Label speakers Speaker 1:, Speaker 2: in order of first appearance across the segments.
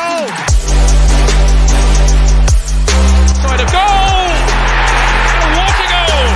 Speaker 1: goal. Side of goal. And what a goal.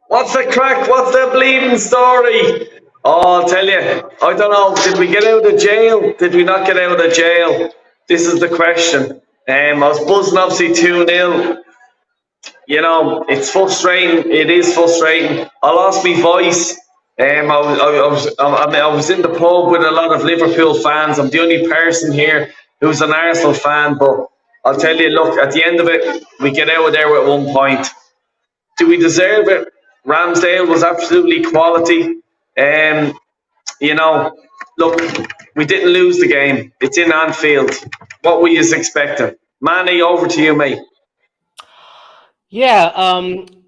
Speaker 2: What's the crack? What's the bleeding story? Oh, I'll tell you. I don't know. Did we get out of jail? Did we not get out of jail? This is the question. I was buzzing, obviously 2-0. You know, it's frustrating. It is frustrating. I lost my voice. I was in the pub with a lot of Liverpool fans. I'm the only person here who's an Arsenal fan. But I'll tell you, look, at the end of it, we get out of there at 1 point. Do we deserve it? Ramsdale was absolutely quality. You know, look, we didn't lose the game. It's in Anfield. What were you expecting? Manny, over to you, mate.
Speaker 3: Yeah,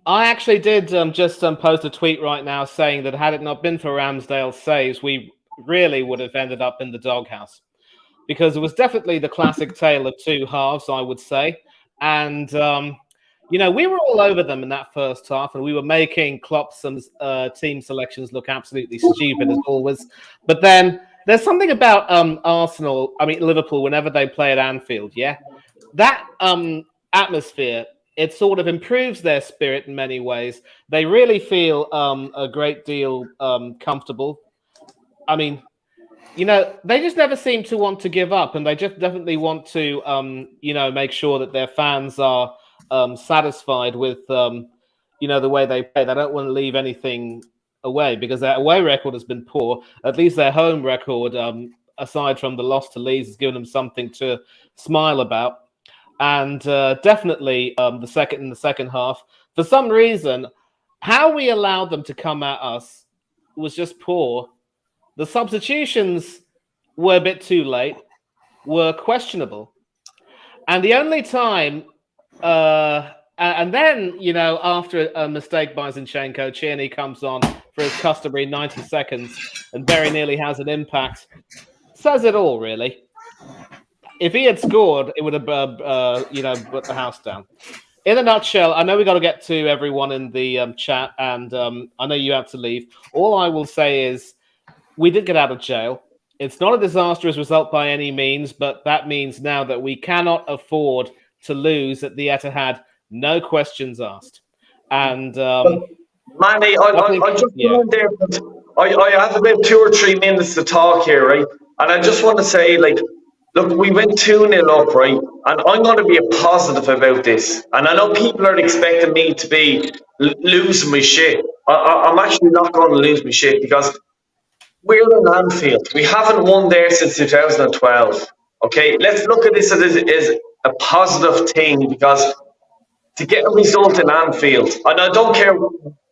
Speaker 3: I actually did just post a tweet right now saying that had it not been for Ramsdale's saves, we really would have ended up in the doghouse. Because it was definitely the classic tale of two halves, I would say. And you know, we were all over them in that first half, and we were making Klopp's team selections look absolutely stupid as always. But then there's something about Liverpool, whenever they play at Anfield, yeah? That atmosphere, it sort of improves their spirit in many ways. They really feel a great deal comfortable. I mean, you know, they just never seem to want to give up, and they just definitely want to, you know, make sure that their fans are satisfied with the way they play. They don't want to leave anything away because their away record has been poor. At least their home record, aside from the loss to Leeds, has given them something to smile about. And definitely in the second half, for some reason, how we allowed them to come at us was just poor. The substitutions were a bit too late, were questionable, and the only time. And then, you know, after a mistake by Zinchenko, Tierney comes on for his customary 90 seconds and very nearly has an impact. Says it all, really. If he had scored, it would have, put the house down. In a nutshell, I know we got to get to everyone in the chat, and I know you have to leave. All I will say is we did get out of jail. It's not a disastrous result by any means, but that means now that we cannot afford to lose at the Etihad, no questions asked. And
Speaker 2: Manny, I just want there. I have about 2 or 3 minutes to talk here, right? And I just want to say, like, look, we went 2-0 up, right? And I'm going to be a positive about this. And I know people are expecting me to be losing my shit. I'm actually not going to lose my shit because we're in Anfield. We haven't won there since 2012. Okay, let's look at this as a positive thing, because to get a result in Anfield, and I don't care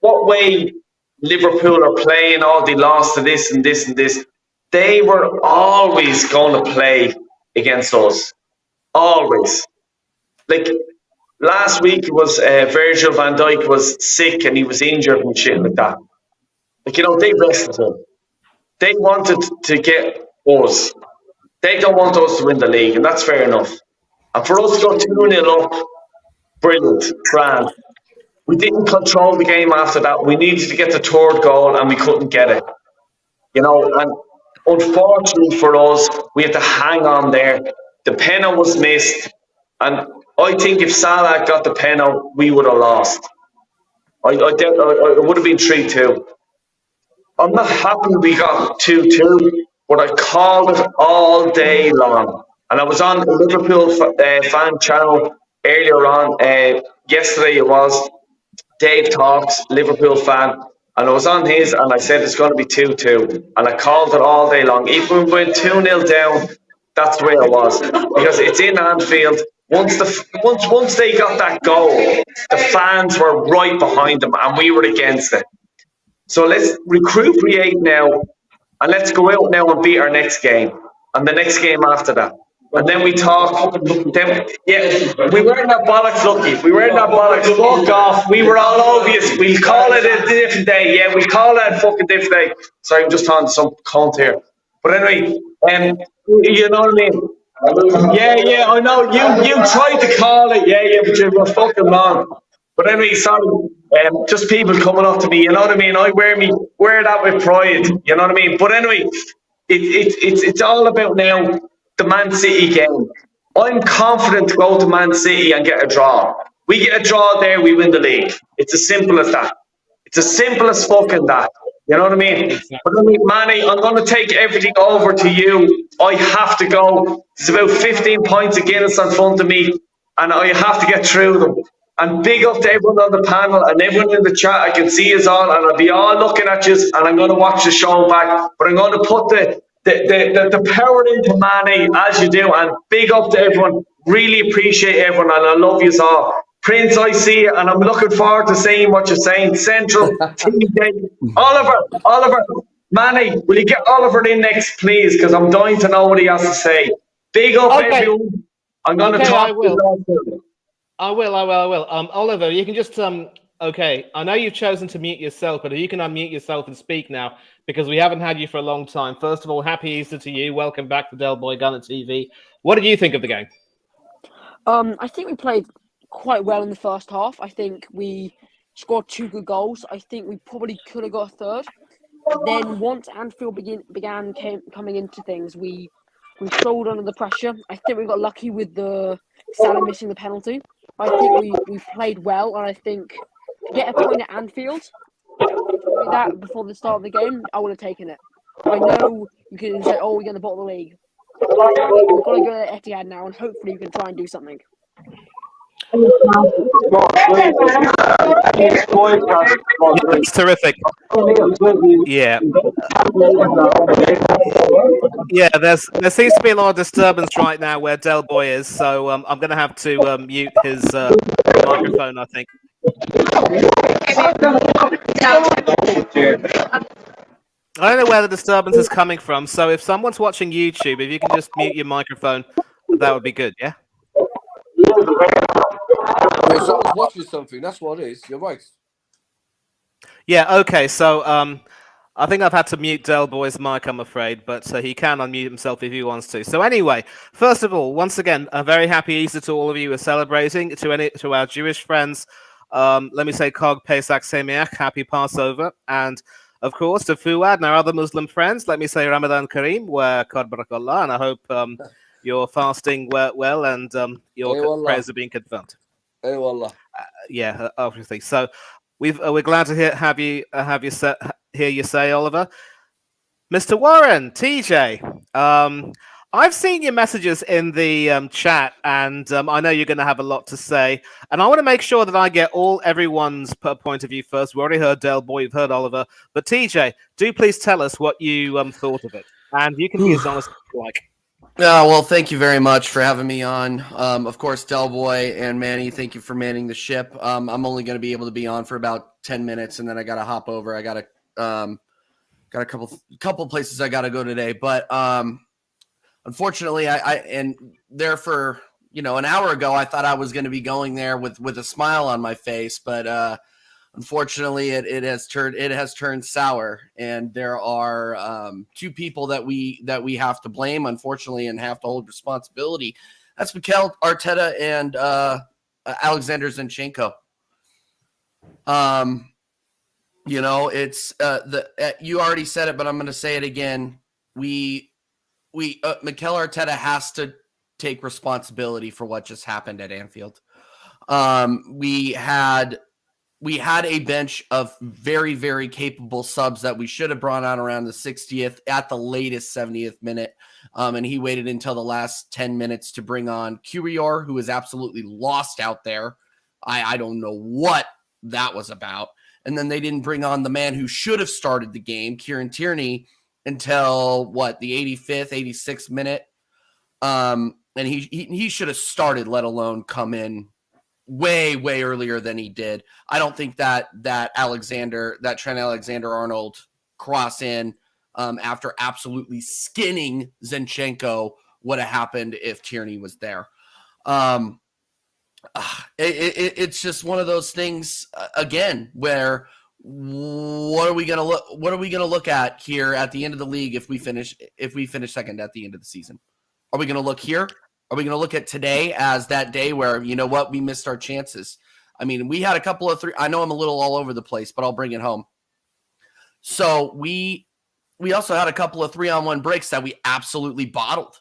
Speaker 2: what way Liverpool are playing, they lost to this and this and this, they were always going to play against us. Always. Like last week, it was Virgil van Dijk was sick and he was injured and shit like that. Like, you know, they rested him. They wanted to get us. They don't want us to win the league, and that's fair enough. And for us to go 2-0 up, brilliant, grand. We didn't control the game after that. We needed to get the third goal, and we couldn't get it. You know, and unfortunately for us, we had to hang on there. The penalty was missed, and I think if Salah got the penalty, we would have lost. It would have been 3-2. I'm not happy we got 2-2, but I called it all day long. And I was on the Liverpool fan channel earlier on. Yesterday it was Dave Talks, Liverpool fan. And I was on his and I said it's going to be 2-2. And I called it all day long. Even when we went 2-0 down, that's the way it was. Because it's in Anfield. Once they got that goal, the fans were right behind them and we were against it. So let's recuperate now and let's go out now and beat our next game. And the next game after that. And then we talk. Then, we weren't that bollocks lucky. We weren't that bollocks. Fuck off. We were all obvious. We'll call it a different day. Yeah, we call it a fucking different day. Sorry, I'm just on some count here. But anyway, you know what I mean? Yeah, I know. You tried to call it. Yeah, but you were fucking wrong. But anyway, sorry. Just people coming up to me. You know what I mean? I wear that with pride. You know what I mean? But anyway, it's all about now the Man City game. I'm confident to go to Man City and get a draw. We get a draw there, we win the league. It's as simple as that. It's as simple as fucking that. You know what I mean?
Speaker 3: Exactly.
Speaker 2: But I mean, Manny, I'm going to take everything over to you. I have to go. There's about 15 points of Guinness in front of me, and I have to get through them. And big up to everyone on the panel and everyone in the chat. I can see us all, and I'll be all looking at you, and I'm going to watch the show back. But I'm going to put the power into Manny as you do, and big up to everyone. Really appreciate everyone, and I love you all. Prince, I see you, and I'm looking forward to seeing what you're saying. Central, TJ, Oliver, Manny, will you get Oliver in next, please? Because I'm dying to know what he has to say. Big up, everyone. I'm going to talk to you.
Speaker 3: I will. Oliver, you can just okay. I know you've chosen to mute yourself, but you can unmute yourself and speak now because we haven't had you for a long time. First of all, happy Easter to you. Welcome back to Del Boy Gunner TV. What did you think of the game?
Speaker 4: I think we played quite well in the first half. I think we scored 2 good goals. I think we probably could have got a third. Then once Anfield began coming into things, we struggled under the pressure. I think we got lucky with the Salah missing the penalty. I think we played well, and I think to get a point at Anfield with that before the start of the game, I would have taken it. I know you can say, "Oh, we're going to bottom the league." We've got to go to Etihad now, and hopefully, we can try and do something.
Speaker 3: It's terrific. Yeah. Yeah, there seems to be a lot of disturbance right now where Del Boy is, so I'm going to have to mute his microphone, I think. I don't know where the disturbance is coming from, so if someone's watching YouTube, if you can just mute your microphone, that would be good, yeah?
Speaker 5: Someone's watching something, that's what it is. You're right.
Speaker 3: Yeah, okay, so I think I've had to mute Del Boy's mic, I'm afraid, but he can unmute himself if he wants to. So anyway, first of all, once again, a very happy Easter to all of you who are celebrating. To our Jewish friends, let me say Kog Pesach Sameach, happy Passover. And of course, to Fuad and our other Muslim friends, let me say Ramadan Kareem, wa Kod Barakallah, and I hope your fasting well and your prayers are being confirmed. Yeah, obviously. So we're glad to hear you say, Oliver. Mr. Warren, TJ, I've seen your messages in the chat, and I know you're going to have a lot to say. And I want to make sure that I get everyone's point of view first. We already heard Del Boy, you've heard Oliver, but TJ, do please tell us what you thought of it, and you can be as honest as you like.
Speaker 6: Well, thank you very much for having me on. Of course, Del Boy and Manny, thank you for manning the ship. I'm only going to be able to be on for about 10 minutes, and then I got to hop over. I got a couple places I got to go today, but unfortunately, and there for an hour ago, I thought I was going to be going there with a smile on my face, but unfortunately, it has turned sour, and there are 2 people that we have to blame, unfortunately, and have to hold responsibility. That's Mikel Arteta and Alexander Zinchenko. It's you already said it, but I'm going to say it again. Mikel Arteta has to take responsibility for what just happened at Anfield. We had a bench of very, very capable subs that we should have brought on around the 60th, at the latest 70th minute. And he waited until the last 10 minutes to bring on Curior, who is absolutely lost out there. I don't know what that was about. And then they didn't bring on the man who should have started the game, Kieran Tierney, until the 85th, 86th minute. And he should have started, let alone come in way earlier than he did. I don't think that Trent Alexander-Arnold cross in after absolutely skinning Zinchenko would have happened if Tierney was there. It's just one of those things again where what are we gonna look at here at the end of the league if we finish second at the end of the season? Are we gonna look here? Are we gonna look at today as that day where you know what, we missed our chances? I mean, we had a couple of three. I know I'm a little all over the place, but I'll bring it home. So we also had a couple of 3-on-1 breaks that we absolutely bottled.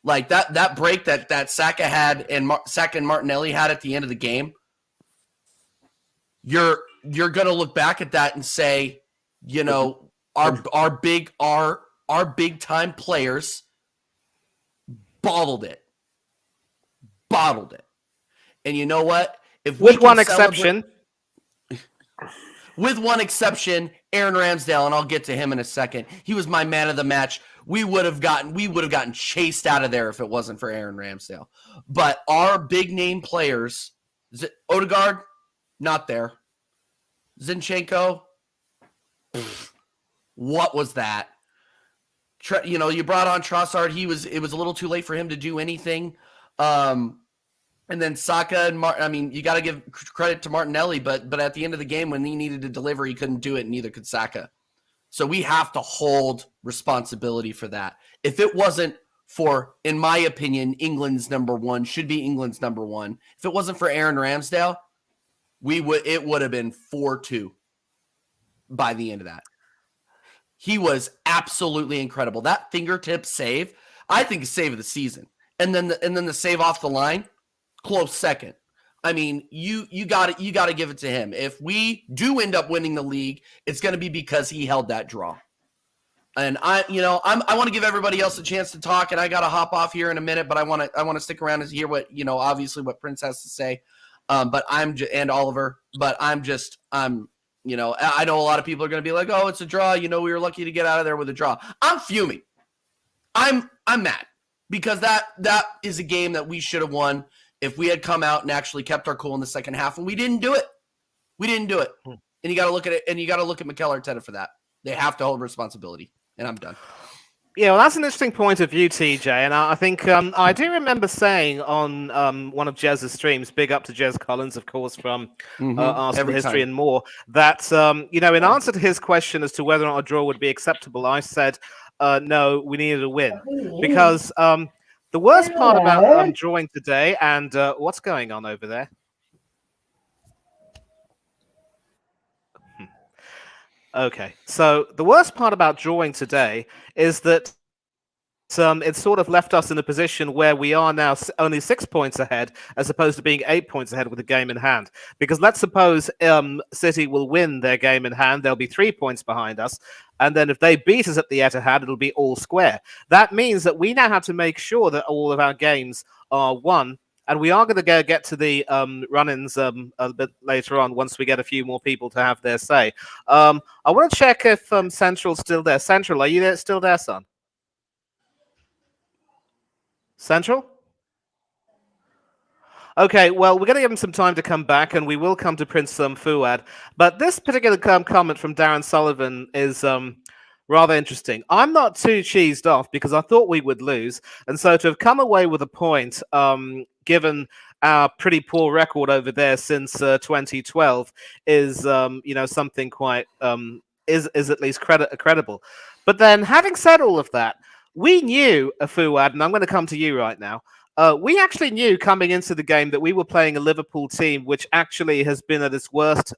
Speaker 6: Like that break that Saka had and Saka and Martinelli had at the end of the game. You're gonna look back at that and say, you know, our big time players bottled it. And you know what? If
Speaker 3: with one exception.
Speaker 6: With one exception, Aaron Ramsdale, and I'll get to him in a second. He was my man of the match. We would have gotten chased out of there if it wasn't for Aaron Ramsdale. But our big name players, Odegaard, not there. Zinchenko, what was that? You know, you brought on Trossard. It was a little too late for him to do anything. And then Saka and I mean, you got to give credit to Martinelli, but at the end of the game, when he needed to deliver, he couldn't do it, and neither could Saka. So we have to hold responsibility for that. If it wasn't for, in my opinion, England's number one, should be England's number one. If it wasn't for Aaron Ramsdale, it would have been 4-2 by the end of that. He was absolutely incredible. That fingertip save, I think, is save of the season. And then the save off the line, close second. I mean, you got to give it to him. If we do end up winning the league, it's going to be because he held that draw. And I want to give everybody else a chance to talk, and I got to hop off here in a minute, but I want to stick around and hear what, obviously what Prince has to say. And Oliver, but I know a lot of people are going to be like, oh, it's a draw. We were lucky to get out of there with a draw. I'm fuming. I'm mad because that is a game that we should have won if we had come out and actually kept our cool in the second half, and we didn't do it. And you got to look at it, and you got to look at Mikel Arteta for that. They have to hold responsibility, and I'm done.
Speaker 3: Yeah, well, that's an interesting point of view, TJ, and I think I do remember saying on one of Jez's streams, big up to Jez Collins, of course, from Arsenal History and More, that, in answer to his question as to whether or not a draw would be acceptable, I said, no, we needed a win. Because the worst part about drawing today, and what's going on over there? Okay, so the worst part about drawing today is that it's sort of left us in a position where we are now only 6 points ahead, as opposed to being 8 points ahead with a game in hand. Because let's suppose City will win their game in hand, they'll be 3 points behind us, and then if they beat us at the Etihad, it'll be all square. That means that we now have to make sure that all of our games are won. And we are going to get to the run-ins a bit later on once we get a few more people to have their say. I want to check if Central's still there. Central, are you still there, son? Central? Okay, well, we're going to give him some time to come back, and we will come to Prince Fuad. But this particular comment from Darren Sullivan is rather interesting. I'm not too cheesed off because I thought we would lose. And so to have come away with a point, given our pretty poor record over there since 2012, is something quite is at least credible. But then, having said all of that, we knew, Fuad, and I'm going to come to you right now. We actually knew coming into the game that we were playing a Liverpool team which actually has been at its worst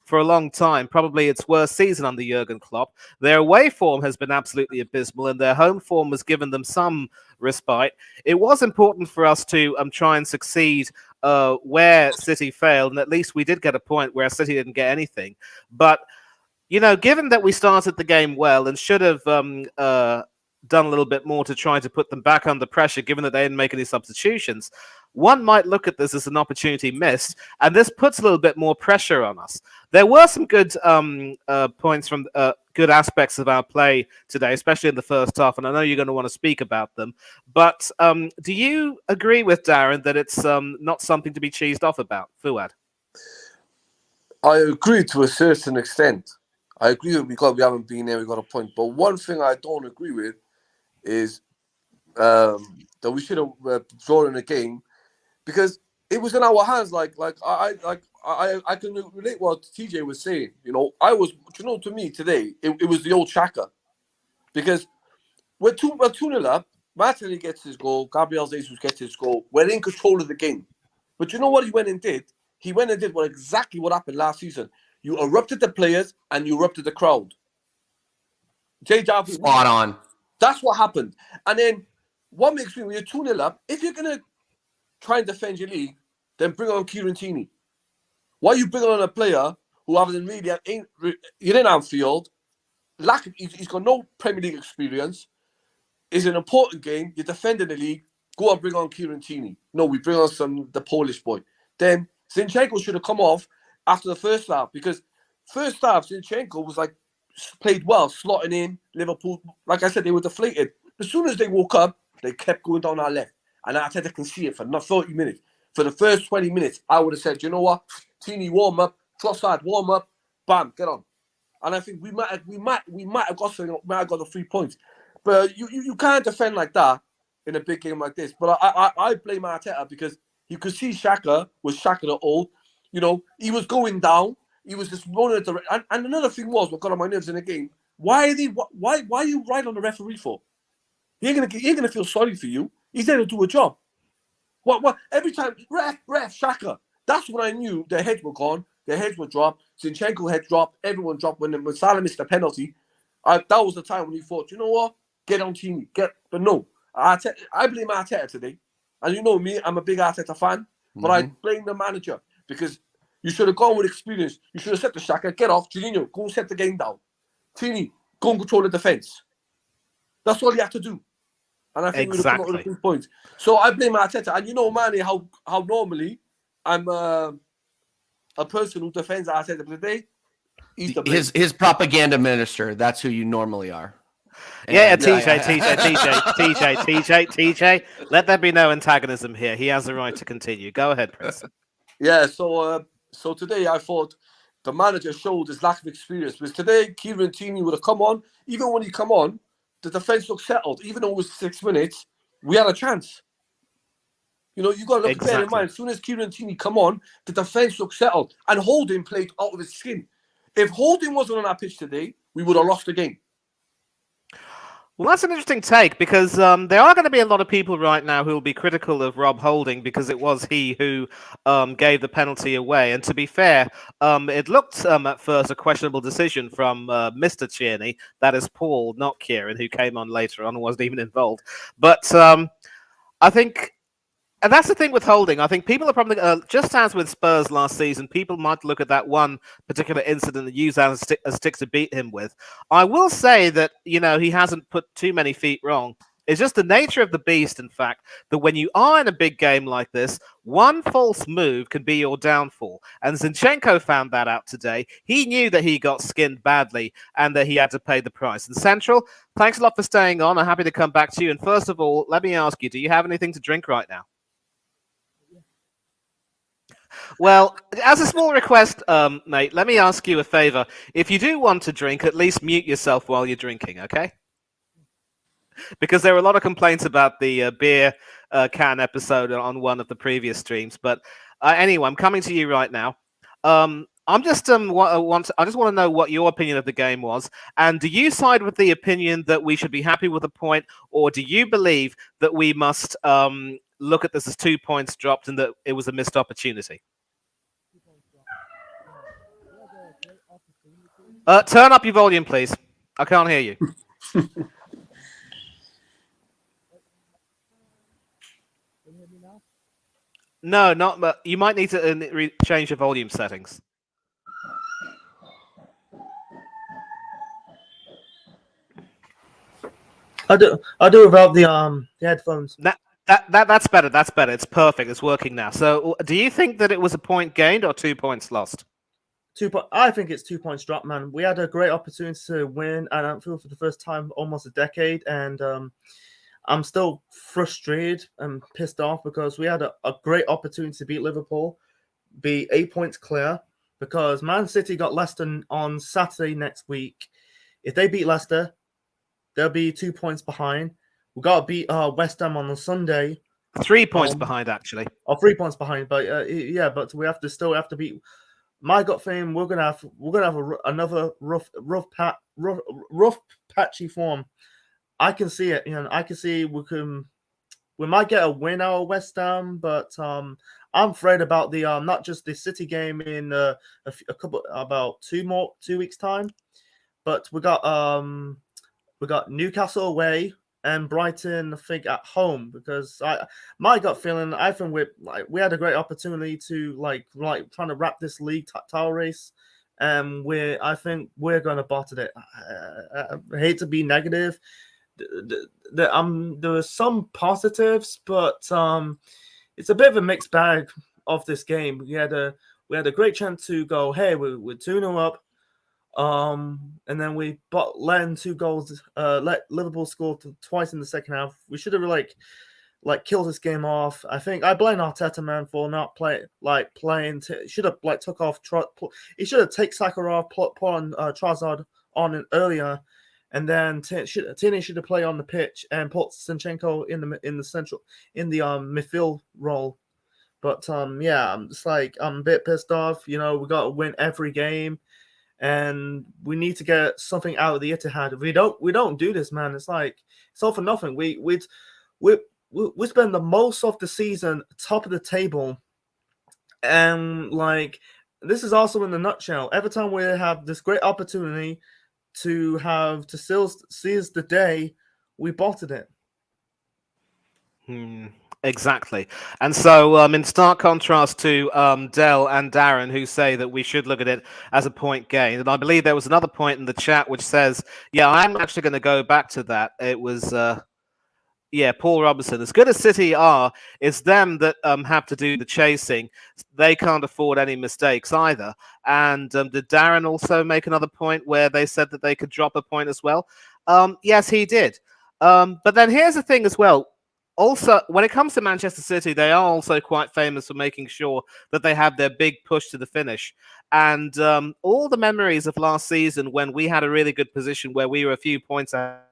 Speaker 3: for a long time, probably its worst season under Jurgen Klopp. Their away form has been absolutely abysmal, and their home form has given them some respite. It was important for us to try and succeed where City failed, and at least we did get a point where City didn't get anything. But, given that we started the game well and should have done a little bit more to try to put them back under pressure, given that they didn't make any substitutions, one might look at this as an opportunity missed, and this puts a little bit more pressure on us. There were some good points from good aspects of our play today, especially in the first half, and I know you're going to want to speak about them. But do you agree with Darren that it's not something to be cheesed off about, Fuad?
Speaker 5: I agree to a certain extent. I agree with because we haven't been there, we got a point. But one thing I don't agree with is that we should have drawn in the game because it was in our hands. I can relate what TJ was saying. To me today, it was the old Shaka because we're 2-0 up. Martinelli gets his goal. Gabriel Jesus gets his goal. We're in control of the game. But you know what he went and did? He went and did exactly what happened last season. You erupted the players and you erupted the crowd.
Speaker 6: Spot on.
Speaker 5: That's what happened. And then what makes me, when you're 2-0 up, if you're going to try and defend your league, then bring on Kieran Tierney. Why you bring on a player who you're in Anfield, he's got no Premier League experience, is an important game, you're defending the league, go and bring on Kieran Tierney. No, we bring on the Polish boy. Then Zinchenko should have come off after the first half because first half, Zinchenko was played well, slotting in Liverpool. Like I said, they were deflated. As soon as they woke up, they kept going down our left. And Arteta can see it for not 30 minutes. For the first 20 minutes, I would have said, you know what? Tierney, warm up. Trossard, warm up. Bam, get on. And I think we might have got the 3 points. But you can't defend like that in a big game like this. But I blame Arteta because you could see Xhaka was Xhaka the old. He was going down. He was just running at the and another thing was what got on my nerves in the game. Why are you right on the referee for? He ain't gonna feel sorry for you. He's there to do a job. What every time ref Xhaka. That's when I knew their heads were gone. Their heads were dropped. Zinchenko head dropped. Everyone dropped when Salah missed the penalty. That was the time when he thought, you know what? Get on Tierney. But no, I blame Arteta today. And you know me, I'm a big Arteta fan. But I blame the manager because you should have gone with experience. You should have said to Xhaka, get off. Jorginho, go and set the game down. Tierney, go and control the defence. That's all you have to do. And I think we would have come up with 3 points. So I blame Arteta. And you know, Manny, how normally I'm a person who defends Arteta. But today, he's the
Speaker 6: his propaganda minister. That's who you normally are.
Speaker 3: Yeah, TJ. Let there be no antagonism here. He has the right to continue. Go ahead, Prince.
Speaker 5: Yeah, so today I thought the manager showed his lack of experience. Because today, Kieran Tierney would have come on. Even when he come on, the defence looked settled. Even though it was 6 minutes, we had a chance. You got to bear in mind, as soon as Kieran Tierney come on, the defence looked settled. And Holding played out of his skin. If Holding wasn't on our pitch today, we would have lost the game.
Speaker 3: Well, that's an interesting take because there are going to be a lot of people right now who will be critical of Rob Holding because it was he who gave the penalty away. And to be fair, it looked at first a questionable decision from Mr. Tierney. That is Paul, not Kieran, who came on later on and wasn't even involved. But I think... And that's the thing with Holding. I think people are probably, just as with Spurs last season, people might look at that one particular incident and use that as a stick to beat him with. I will say that, he hasn't put too many feet wrong. It's just the nature of the beast, in fact, that when you are in a big game like this, one false move can be your downfall. And Zinchenko found that out today. He knew that he got skinned badly and that he had to pay the price. And Central, thanks a lot for staying on. I'm happy to come back to you. And first of all, let me ask you, do you have anything to drink right now? Well, as a small request, mate, let me ask you a favor. If you do want to drink, at least mute yourself while you're drinking, okay? Because there were a lot of complaints about the beer can episode on one of the previous streams. But anyway, I'm coming to you right now. I just want to know what your opinion of the game was. And do you side with the opinion that we should be happy with a point, or do you believe that we must look at this as 2 points dropped and that it was a missed opportunity? Turn up your volume, please. I can't hear you. No, not. But you might need to change your volume settings.
Speaker 7: I do without the headphones.
Speaker 3: That's better. That's better. It's perfect. It's working now. So, do you think that it was a point gained or 2 points lost?
Speaker 7: I think it's 2 points dropped, man. We had a great opportunity to win at Anfield for the first time almost a decade, and I'm still frustrated and pissed off because we had a great opportunity to beat Liverpool, be 8 points clear, because Man City got Leicester on Saturday next week. If they beat Leicester, they'll be 2 points behind. we got to beat West Ham on a Sunday.
Speaker 3: 3 points behind, actually.
Speaker 7: 3 points behind, but but we still have to beat. My gut feeling, we're gonna have another rough patchy form. I can see it. I can see we might get a win out of West Ham, but I'm afraid about the not just the City game in about 2 weeks time, but we got Newcastle away and Brighton, I think, at home, because my gut feeling, I think we had a great opportunity to trying to wrap this league title race, and I think we're going to bottle it. I hate to be negative. There are some positives, but it's a bit of a mixed bag of this game. We had a great chance to go, hey, we're 2-0 up. And then we let in 2 goals. Let Liverpool score twice in the second half. We should have killed this game off. I think I blame Arteta, man, for not playing. Should have took off. He should have taken Saka off, put on Trossard on earlier, and then Tierney should have played on the pitch and put Zinchenko in the central midfield role. But I'm just I'm a bit pissed off. We got to win every game. And we need to get something out of the Etihad. If we don't do this, man, it's all for nothing. We spend the most of the season top of the table, and this is also in the nutshell. Every time we have this great opportunity to seize the day, we bottled it.
Speaker 3: Exactly. And so in stark contrast to Del and Darren, who say that we should look at it as a point gain, and I believe there was another point in the chat which says, I'm actually going to go back to that. It was Paul Robinson. As good as City are, it's them that have to do the chasing. They can't afford any mistakes either. And did Darren also make another point where they said that they could drop a point as well? Yes, he did. But then here's the thing as well. Also, when it comes to Manchester City, they are also quite famous for making sure that they have their big push to the finish. And all the memories of last season when we had a really good position where we were a few points ahead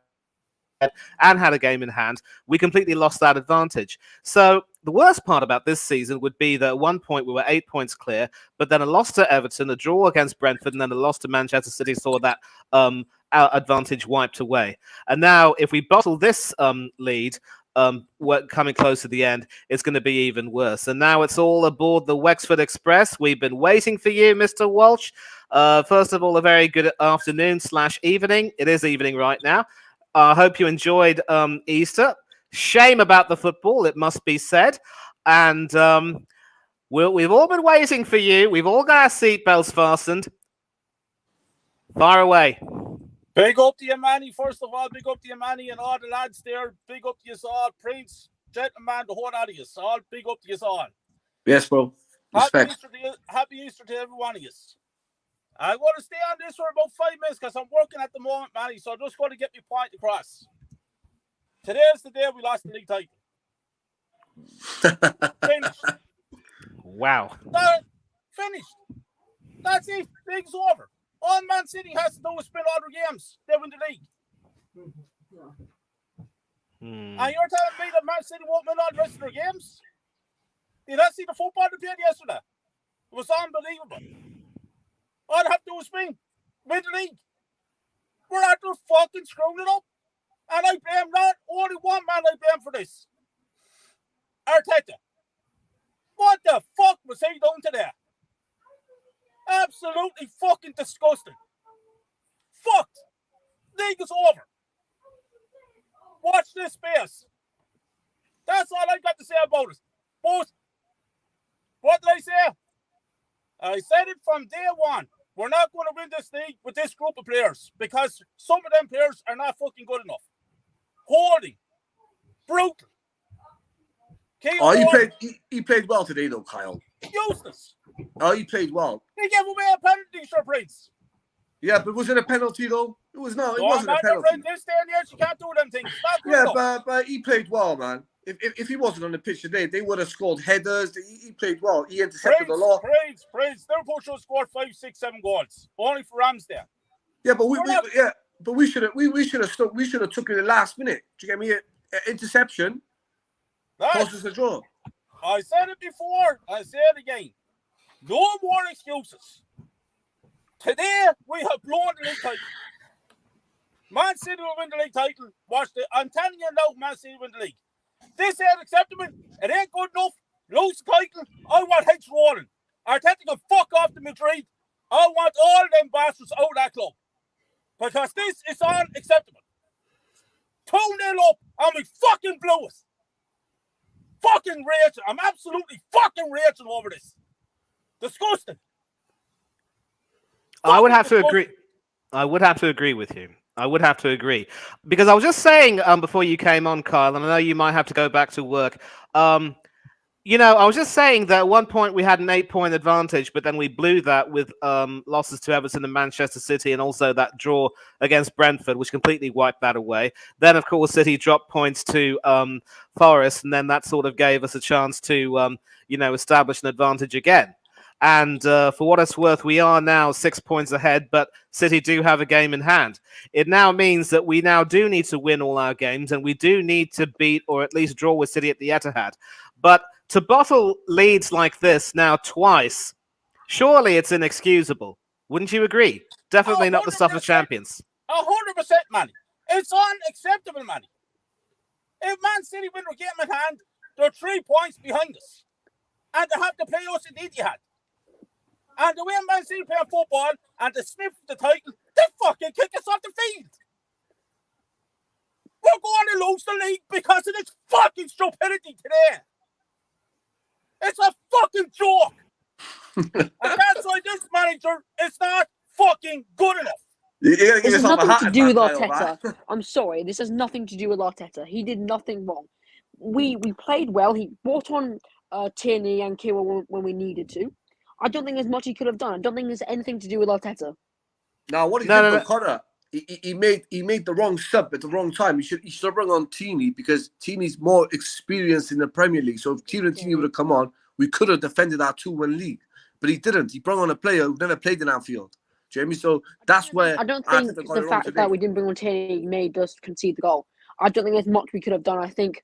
Speaker 3: and had a game in hand, we completely lost that advantage. So the worst part about this season would be that at one point we were 8 points clear, but then a loss to Everton, a draw against Brentford, and then a loss to Manchester City saw that our advantage wiped away. And now if we bottle this lead, we're coming close to the end, it's going to be even worse. And now it's all aboard the Wexford Express. We've been waiting for you, Mr. Walsh. First of all, a very good afternoon/evening. It is evening right now. I hope you enjoyed Easter. Shame about the football, it must be said. And we've all been waiting for you. We've all got our seatbelts fastened. Far away.
Speaker 8: Big up to you, Manny. First of all, big up to you, Manny, and all the lads there. Big up to you all, Prince, gentleman, the whole lot of you all. Big up to you all.
Speaker 5: Yes, bro. Respect.
Speaker 8: Happy Easter to every one of you. I'm going to stay on this for about 5 minutes because I'm working at the moment, Manny, so I'm just going to get my point across. Today is the day we lost the league title. Finished.
Speaker 3: Wow.
Speaker 8: Finished. That's it. League's over. All Man City has to do is spin all their games. They win the league. And you're telling me that Man City won't win all the rest of their games? Did I see the football they played yesterday? It was unbelievable. All they have to do is win the league. We're out there fucking screwing it up. And I blame not only one man I blame for this. Arteta. What the fuck was he doing today? Absolutely fucking disgusting. Fucked. League is over. Watch this space. That's all I got to say about it. But what did I say? I said it from day one. We're not going to win this league with this group of players because some of them players are not fucking good enough. Holding. Brutal.
Speaker 5: He played well today, though, Kyle.
Speaker 8: Useless.
Speaker 5: Oh, he played well.
Speaker 8: He gave away a penalty, Sir Prince.
Speaker 5: Yeah, but was it a penalty, though? It was not. It wasn't a penalty.
Speaker 8: This day and age, you can't do them things.
Speaker 5: But he played well, man. If he wasn't on the pitch today, they would have scored headers. He played well. He intercepted a lot.
Speaker 8: Praise. Liverpool should have scored 5, 6, 7 goals. Only for Ramsdale.
Speaker 5: Yeah, but we should have took it in the last minute. Do you get me? interception cost us a draw.
Speaker 8: I said it before. I say it again. No more excuses. Today, we have blown the league title. Man City will win the league title. I'm telling you now, Man City will win the league. This ain't acceptable. It ain't good enough. Lose the title. I want heads rolling. Arteta can fuck off to Madrid. I want all them bastards out of that club. Because this is unacceptable. 2-0 up and we fucking blew it. Fucking raging. I'm absolutely fucking raging over this. Disgusting.
Speaker 3: I would have to agree. I would have to agree with you. I would have to agree. Because I was just saying before you came on, Kyle, and I know you might have to go back to work. You know, I was just saying that at one point we had an 8-point advantage, but then we blew that with losses to Everton and Manchester City, and also that draw against Brentford, which completely wiped that away. Then, of course, City dropped points to Forest, and then that sort of gave us a chance to, you know, establish an advantage again. And for what it's worth, we are now 6 points ahead, but City do have a game in hand. It now means that we now do need to win all our games, and we do need to beat or at least draw with City at the Etihad. But to bottle leads like this now twice, surely it's inexcusable. Wouldn't you agree? Definitely not the stuff of champions.
Speaker 8: 100%, man. It's unacceptable, man. If Man City win the game in hand, they're 3 points behind us. And they have to play us in the Etihad. And the way Man City play football and to sniff the title, they fucking kick us off the field. We're going to lose the league because of this fucking stupidity today. It's a fucking joke. And that's why this manager is not fucking good enough.
Speaker 5: This
Speaker 4: has nothing to do with Arteta. I'm sorry, this has nothing to do with Arteta. He did nothing wrong. We played well. He brought on Tierney and Kira when we needed to. I don't think there's much he could have done. I don't think there's anything to do with Arteta.
Speaker 5: Now, what he did with Connor, he made the wrong sub at the wrong time. He should have brought on Tierney because Tierney's more experienced in the Premier League. So if Tierney would have come on, we could have defended our 2-1 league. But he didn't. He brought on a player who never played in Anfield. Jamie, so that's where
Speaker 4: I don't think the fact that we didn't bring on Tierney made us concede the goal. I don't think there's much we could have done. I think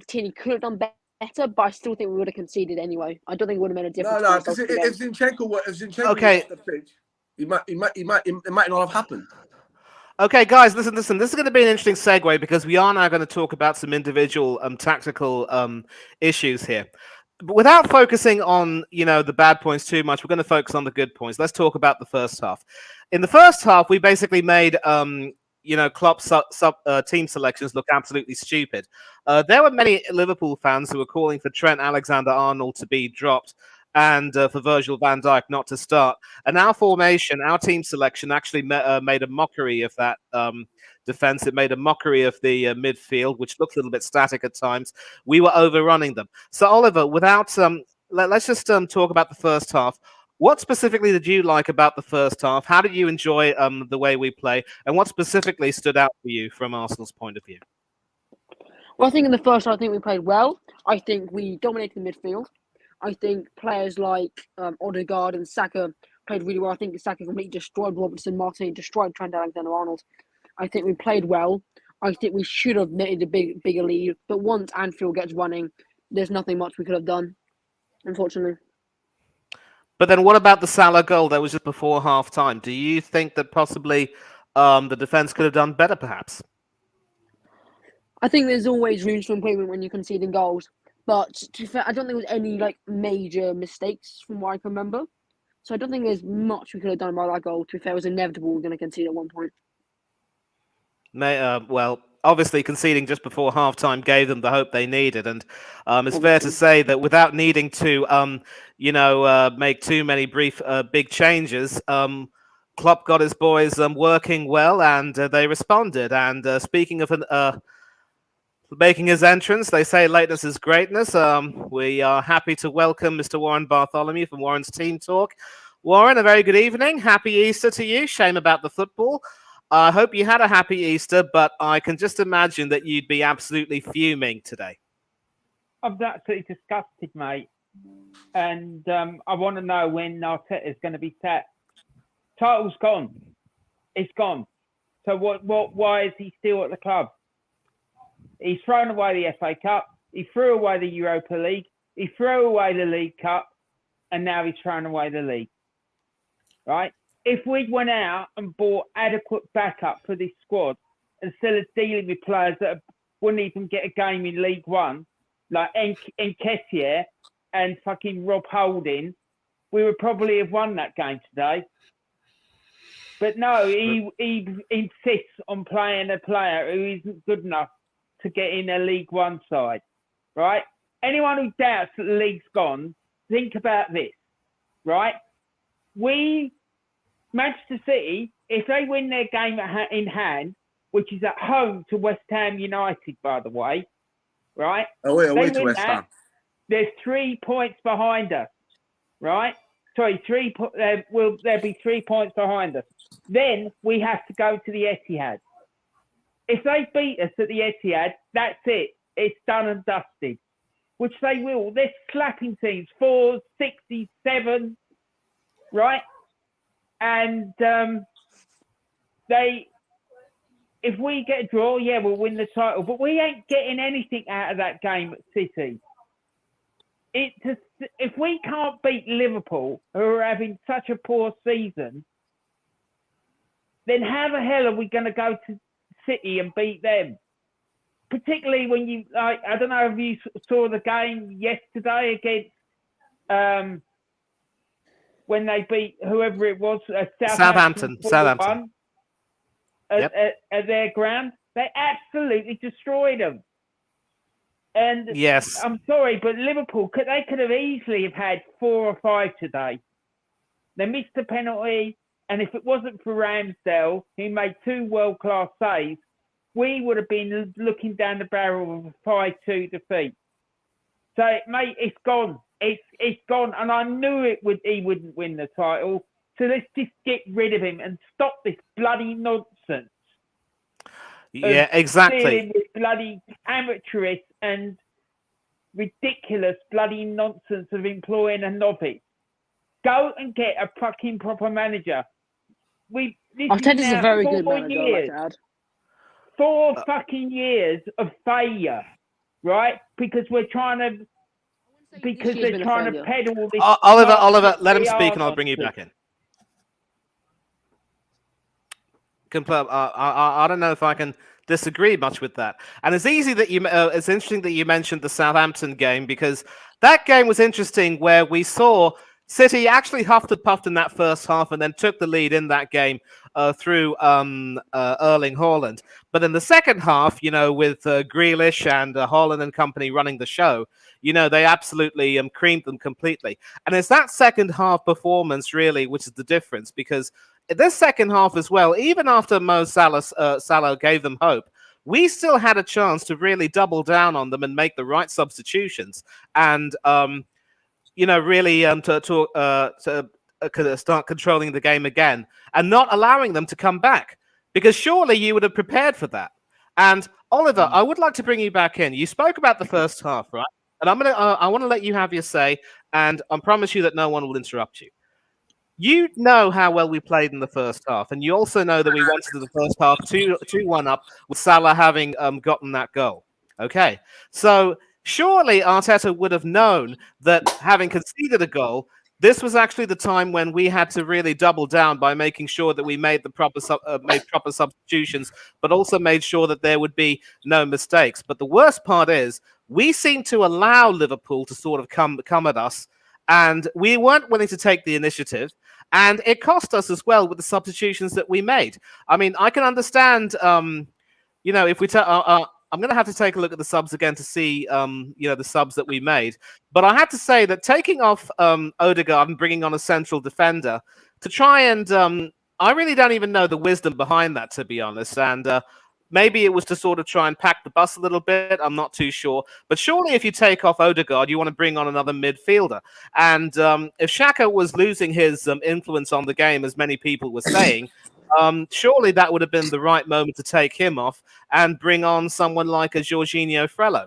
Speaker 4: Tierney could have done better, but I still think we would have conceded anyway. I don't think it would have made a difference.
Speaker 5: No. If Zinchenko was off the pitch, it might not have happened.
Speaker 3: Okay, guys, listen. This is going to be an interesting segue because we are now going to talk about some individual tactical issues here. But without focusing on, you know, the bad points too much, we're going to focus on the good points. Let's talk about the first half. In the first half, we basically made you know, Klopp's team selections look absolutely stupid. There were many Liverpool fans who were calling for Trent Alexander-Arnold to be dropped and for Virgil van Dijk not to start. And our formation, our team selection actually made a mockery of that defense. It made a mockery of the midfield, which looked a little bit static at times. We were overrunning them. So, Oliver, without let's just talk about the first half. What specifically did you like about the first half? How did you enjoy the way we play? And what specifically stood out for you from Arsenal's point of view?
Speaker 4: Well, I think in the first half, I think we played well. I think we dominated the midfield. I think players like Odegaard and Saka played really well. I think Saka completely destroyed Robertson, Martinelli destroyed Trent Alexander-Arnold. I think we played well. I think we should have netted a bigger lead. But once Anfield gets running, there's nothing much we could have done, unfortunately.
Speaker 3: But then what about the Salah goal that was just before half-time? Do you think that possibly the defence could have done better, perhaps?
Speaker 4: I think there's always room for improvement when you're conceding goals. But to be fair, I don't think there was any major mistakes from what I can remember. So I don't think there's much we could have done about that goal. To be fair, it was inevitable we're going to concede at one point.
Speaker 3: Well, obviously conceding just before halftime gave them the hope they needed, and it's fair to say that without needing to, make too many big changes, Klopp got his boys working well, and they responded. And speaking of making his entrance, they say lateness is greatness. We are happy to welcome Mr. Warren Bartholomew from Warren's Team Talk. Warren, a very good evening. Happy Easter to you. Shame about the football. I hope you had a happy Easter, but I can just imagine that you'd be absolutely fuming today.
Speaker 9: I'm absolutely disgusted, mate. And I want to know when Arteta is going to be set. Title's gone. It's gone. So why is he still at the club? He's thrown away the FA Cup. He threw away the Europa League. He threw away the League Cup. And now he's thrown away the league. Right? If we'd went out and bought adequate backup for this squad, instead of dealing with players that wouldn't even get a game in League One, like Nketiah and fucking Rob Holding, we would probably have won that game today. But no, he insists on playing a player who isn't good enough to get in a League One side, right? Anyone who doubts that the league's gone, think about this, right? Manchester City, if they win their game in hand, which is at home to West Ham United, by the way, right?
Speaker 5: Away to West Ham.
Speaker 9: There's 3 points behind us, right? Sorry, there'll be 3 points behind us. Then we have to go to the Etihad. If they beat us at the Etihad, that's it. It's done and dusted, which they will. They're slapping teams, 4, 67, right? And if we get a draw, yeah, we'll win the title. But we ain't getting anything out of that game at City. If we can't beat Liverpool, who are having such a poor season, then how the hell are we going to go to City and beat them? Particularly when you, like, I don't know if you saw the game yesterday against when they beat whoever it was,
Speaker 3: Southampton.
Speaker 9: At their ground. They absolutely destroyed them. And
Speaker 3: yes,
Speaker 9: I'm sorry, but Liverpool, they could have easily have had 4 or 5 today. They missed a penalty, and if it wasn't for Ramsdale, who made 2 world-class saves, we would have been looking down the barrel of a 5-2 defeat. So, mate, it's gone. It's gone, and I knew he wouldn't win the title. So let's just get rid of him and stop this bloody nonsense.
Speaker 3: Yeah, exactly.
Speaker 9: This bloody amateurish and ridiculous bloody nonsense of employing a novice. Go and get a fucking proper manager.
Speaker 4: Arteta's a very good manager, I'd like to add.
Speaker 9: 4 fucking years of failure, right? Because they're trying to peddle this.
Speaker 3: Oliver, let him speak, and I'll bring you back in. I don't know if I can disagree much with that. And it's easy that it's interesting that you mentioned the Southampton game, because that game was interesting, where we saw City actually huffed and puffed in that first half and then took the lead in that game through Erling Haaland. But in the second half, with Grealish and Haaland and company running the show, they absolutely creamed them completely. And it's that second half performance really which is the difference, because this second half as well, even after Mo Salah gave them hope, we still had a chance to really double down on them and make the right substitutions. And really to start controlling the game again and not allowing them to come back, because surely you would have prepared for that. And Oliver, I would like to bring you back in. You spoke about the first half, right? And I want to let you have your say, and I promise you that no one will interrupt you. You know how well we played in the first half, and you also know that we went into the first half 2-1 up with Salah having gotten that goal. Okay, so surely Arteta would have known that having conceded a goal, this was actually the time when we had to really double down by making sure that we made the proper substitutions, but also made sure that there would be no mistakes. But the worst part is we seemed to allow Liverpool to sort of come at us, and we weren't willing to take the initiative. And it cost us as well with the substitutions that we made. I mean, I can understand, if we I'm going to have to take a look at the subs again to see, the subs that we made. But I had to say that taking off Odegaard and bringing on a central defender to try and, I really don't even know the wisdom behind that, to be honest. And maybe it was to sort of try and pack the bus a little bit. I'm not too sure. But surely if you take off Odegaard, you want to bring on another midfielder. And if Xhaka was losing his influence on the game, as many people were saying, surely that would have been the right moment to take him off and bring on someone like a Jorginho Frello.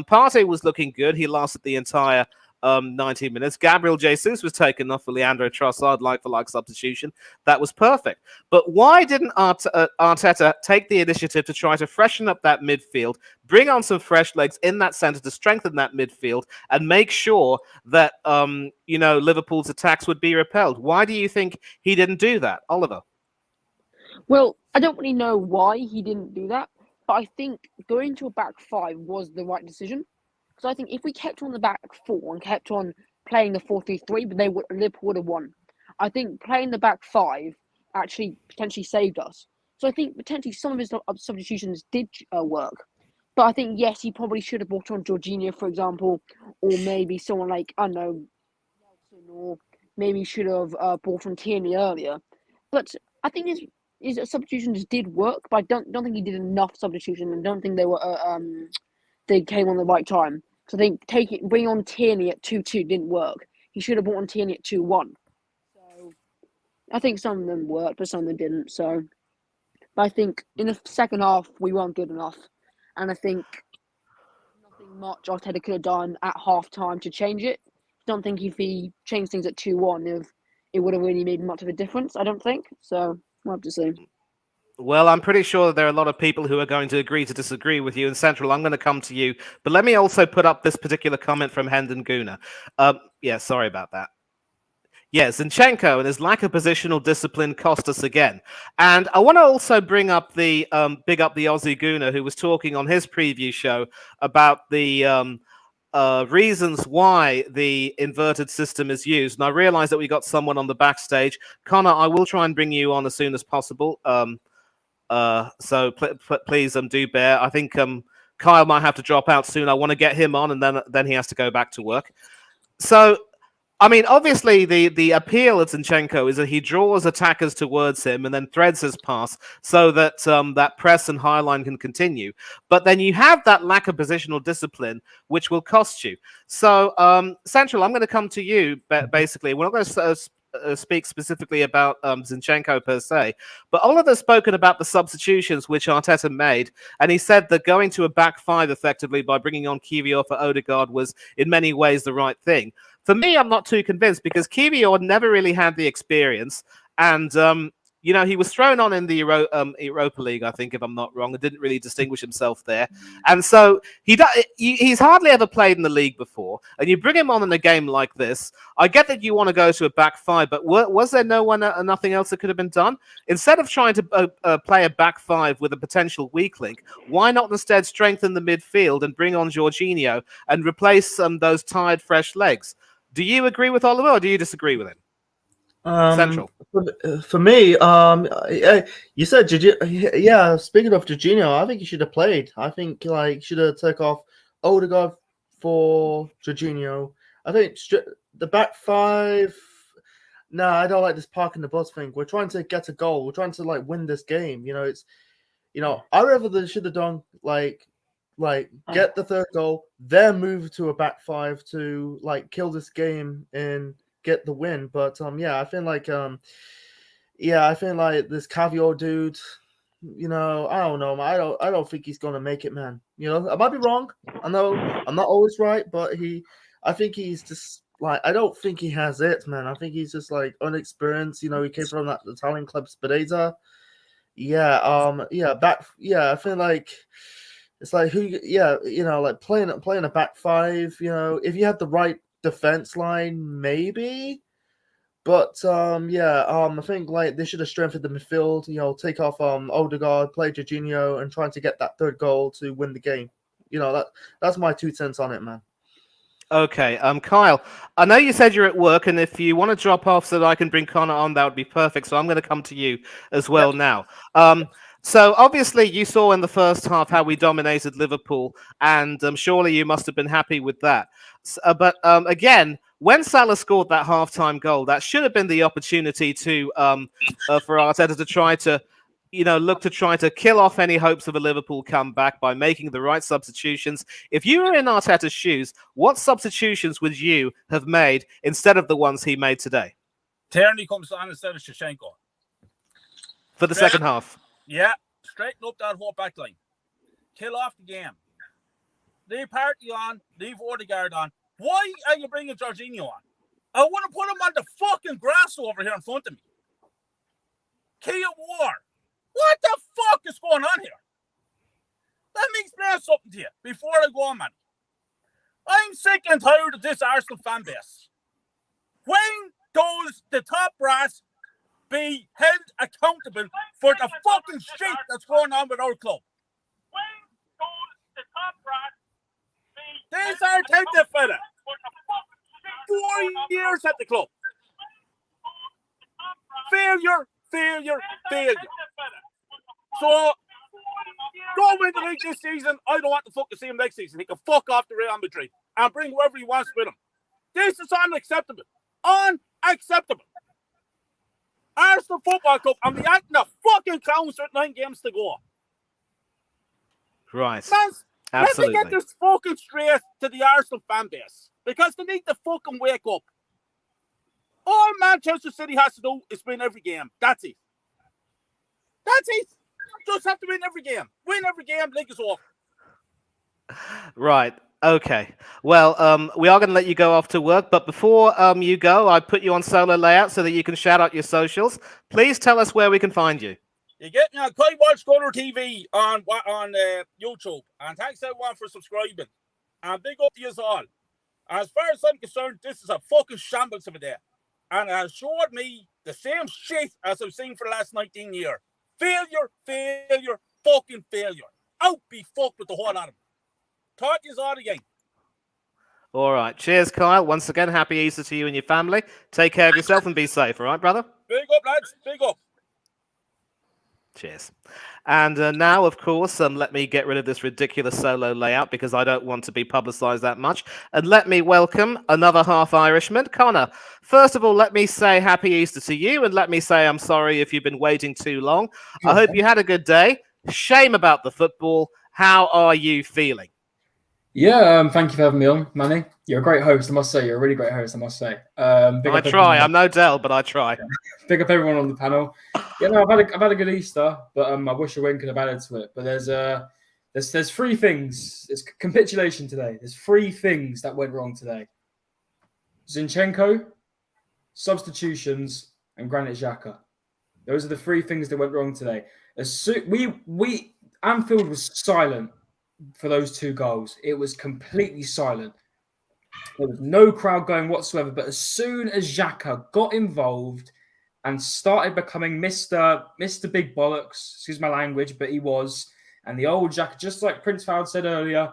Speaker 3: Partey was looking good. He lasted the entire 90 minutes. Gabriel Jesus was taken off for Leandro Trossard, like-for-like substitution. That was perfect. But why didn't Arteta take the initiative to try to freshen up that midfield, bring on some fresh legs in that centre to strengthen that midfield, and make sure that Liverpool's attacks would be repelled? Why do you think he didn't do that, Oliver?
Speaker 4: Well, I don't really know why he didn't do that, but I think going to a back five was the right decision. Because I think if we kept on the back four and kept on playing the 4-3-3, but Liverpool would have won. I think playing the back five actually potentially saved us. So I think potentially some of his substitutions did work. But I think, yes, he probably should have brought on Jorginho, for example, or maybe someone like, I don't know, Nelson, or maybe he should have brought on Tierney earlier. But I think his substitutions did work, but I don't think he did enough substitutions, and don't think they were they came on the right time. So I think bring on Tierney at 2-2 didn't work. He should have brought on Tierney at 2-1. So I think some of them worked, but some of them didn't. So, but I think in the second half we weren't good enough, and I think nothing much Arteta could have done at half time to change it. I don't think if he changed things at 2-1, it would have really made much of a difference. I don't think so. We'll have to see.
Speaker 3: Well, I'm pretty sure that there are a lot of people who are going to agree to disagree with you. In Central, I'm going to come to you. But let me also put up this particular comment from Hendon Guna. Sorry about that. Yeah, Zinchenko and his lack of positional discipline cost us again. And I want to also big up the Aussie Guna, who was talking on his preview show about the reasons why the inverted system is used. And I realize that we got someone on the backstage. Connor, I will try and bring you on as soon as possible. So please do bear. I think Kyle might have to drop out soon. I want to get him on, and then he has to go back to work. So, I mean, obviously the appeal at Zinchenko is that he draws attackers towards him and then threads his pass so that that press and high line can continue. But then you have that lack of positional discipline, which will cost you. So, Central, I'm going to come to you, basically. We're not going to speak specifically about Zinchenko per se, but Oliver's spoken about the substitutions which Arteta made, and he said that going to a back five effectively by bringing on Kiwior for Odegaard was in many ways the right thing. For me, I'm not too convinced because Kiwior never really had the experience, and he was thrown on in the Europa League, I think, if I'm not wrong, and didn't really distinguish himself there. And so he's hardly ever played in the league before, and you bring him on in a game like this. I get that you want to go to a back five, but was there nothing else that could have been done? Instead of trying to play a back five with a potential weak link, why not instead strengthen the midfield and bring on Jorginho and replace those tired, fresh legs? Do you agree with Oliver, or do you disagree with him? Central.
Speaker 7: For me, you said yeah. Speaking of Jorginho, I think he should have played. I think should have took off Odegaard for Jorginho. I think the back five. No, I don't like this parking the bus thing. We're trying to get a goal. We're trying to win this game. I rather they should have done get the third goal, then move to a back five to kill this game and get the win. But I feel like this Kiwior dude, I don't know. I don't think he's gonna make it, man. I might be wrong. I know I'm not always right, but I think he's just I don't think he has it, man. I think he's just unexperienced. He came from that Italian club Spezia. I feel like it's playing a back five. If you have the right defense line, maybe, but I think they should have strengthened the midfield. Take off Odegaard, play Jorginho, and trying to get that third goal to win the game. That's my 2 cents on it, man.
Speaker 3: Okay, Kyle, I know you said you're at work, and if you want to drop off so that I can bring Connor on, that would be perfect. So I'm going to come to you as well now. So obviously you saw in the first half how we dominated Liverpool, and surely you must have been happy with that. But again, when Salah scored that halftime goal, that should have been the opportunity to for Arteta to try to look to try to kill off any hopes of a Liverpool comeback by making the right substitutions. If you were in Arteta's shoes, what substitutions would you have made instead of the ones he made today?
Speaker 8: Tierney comes on instead of Zinchenko.
Speaker 3: For the second half?
Speaker 8: Yeah, straighten up that whole back line. Kill off the game. Leave Partey on, leave Odegaard on. Why are you bringing Jorginho on? I want to put him on the fucking grass over here in front of me. Kia War. What the fuck is going on here? Let me explain something to you before I go on, man. I'm sick and tired of this Arsenal fan base. When does the top brass be held accountable for the fucking shit that's going on with our club? When does the top brass be These are attentive, fella. 4 years at the club. Failure. So, go win the league this season. I don't want to fucking see him next season. He can fuck off to Real Madrid and bring whoever he wants with him. This is unacceptable. Unacceptable. Arsenal Football Club, and we acting the fucking clowns with 9 games to go.
Speaker 3: Right.
Speaker 8: Man,
Speaker 3: Absolutely.
Speaker 8: let me get this fucking straight to the Arsenal fan base, because they need to fucking wake up. All Manchester City has to do is win every game. That's it. Just have to win every game. Win every game, league is off.
Speaker 3: Right. Okay. Well, we are going to let you go off to work, but before you go, I put you on solo layout so that you can shout out your socials. Please tell us where we can find you.
Speaker 8: You get me on COYG Scorer TV on YouTube, and thanks everyone for subscribing. And big up to you all. As far as I'm concerned, this is a fucking shambles of a day, and it has showed me the same shit as I've seen for the last 19 years. Failure, fucking failure. Out be fucked with the whole lot of them. Talk to you all again.
Speaker 3: All right. Cheers, Kyle. Once again, happy Easter to you and your family. Take care of yourself and be safe. All right, brother?
Speaker 8: Big up, lads. Big up.
Speaker 3: Cheers. And now, of course, let me get rid of this ridiculous solo layout because I don't want to be publicised that much. And let me welcome another half Irishman, Connor. First of all, let me say happy Easter to you, and let me say I'm sorry if you've been waiting too long. I hope you had a good day. Shame about the football. How are you feeling?
Speaker 10: Yeah, thank you for having me on, Manny. You're a great host, I must say. You're a really great host, I must say.
Speaker 3: I try. I'm no Dell, but I try.
Speaker 10: Big up everyone on the panel. Yeah, no, I've had a good Easter, but I wish a win could have added to it. But there's 3 things. It's capitulation today. There's 3 things that went wrong today. Zinchenko, substitutions, and Granit Xhaka. Those are the 3 things that went wrong today. Anfield was silent for those 2 goals. It was completely silent. There was no crowd going whatsoever. But as soon as Xhaka got involved and started becoming Mr. Big Bollocks, excuse my language, but he was, and the old Xhaka, just like Prince Fowd said earlier,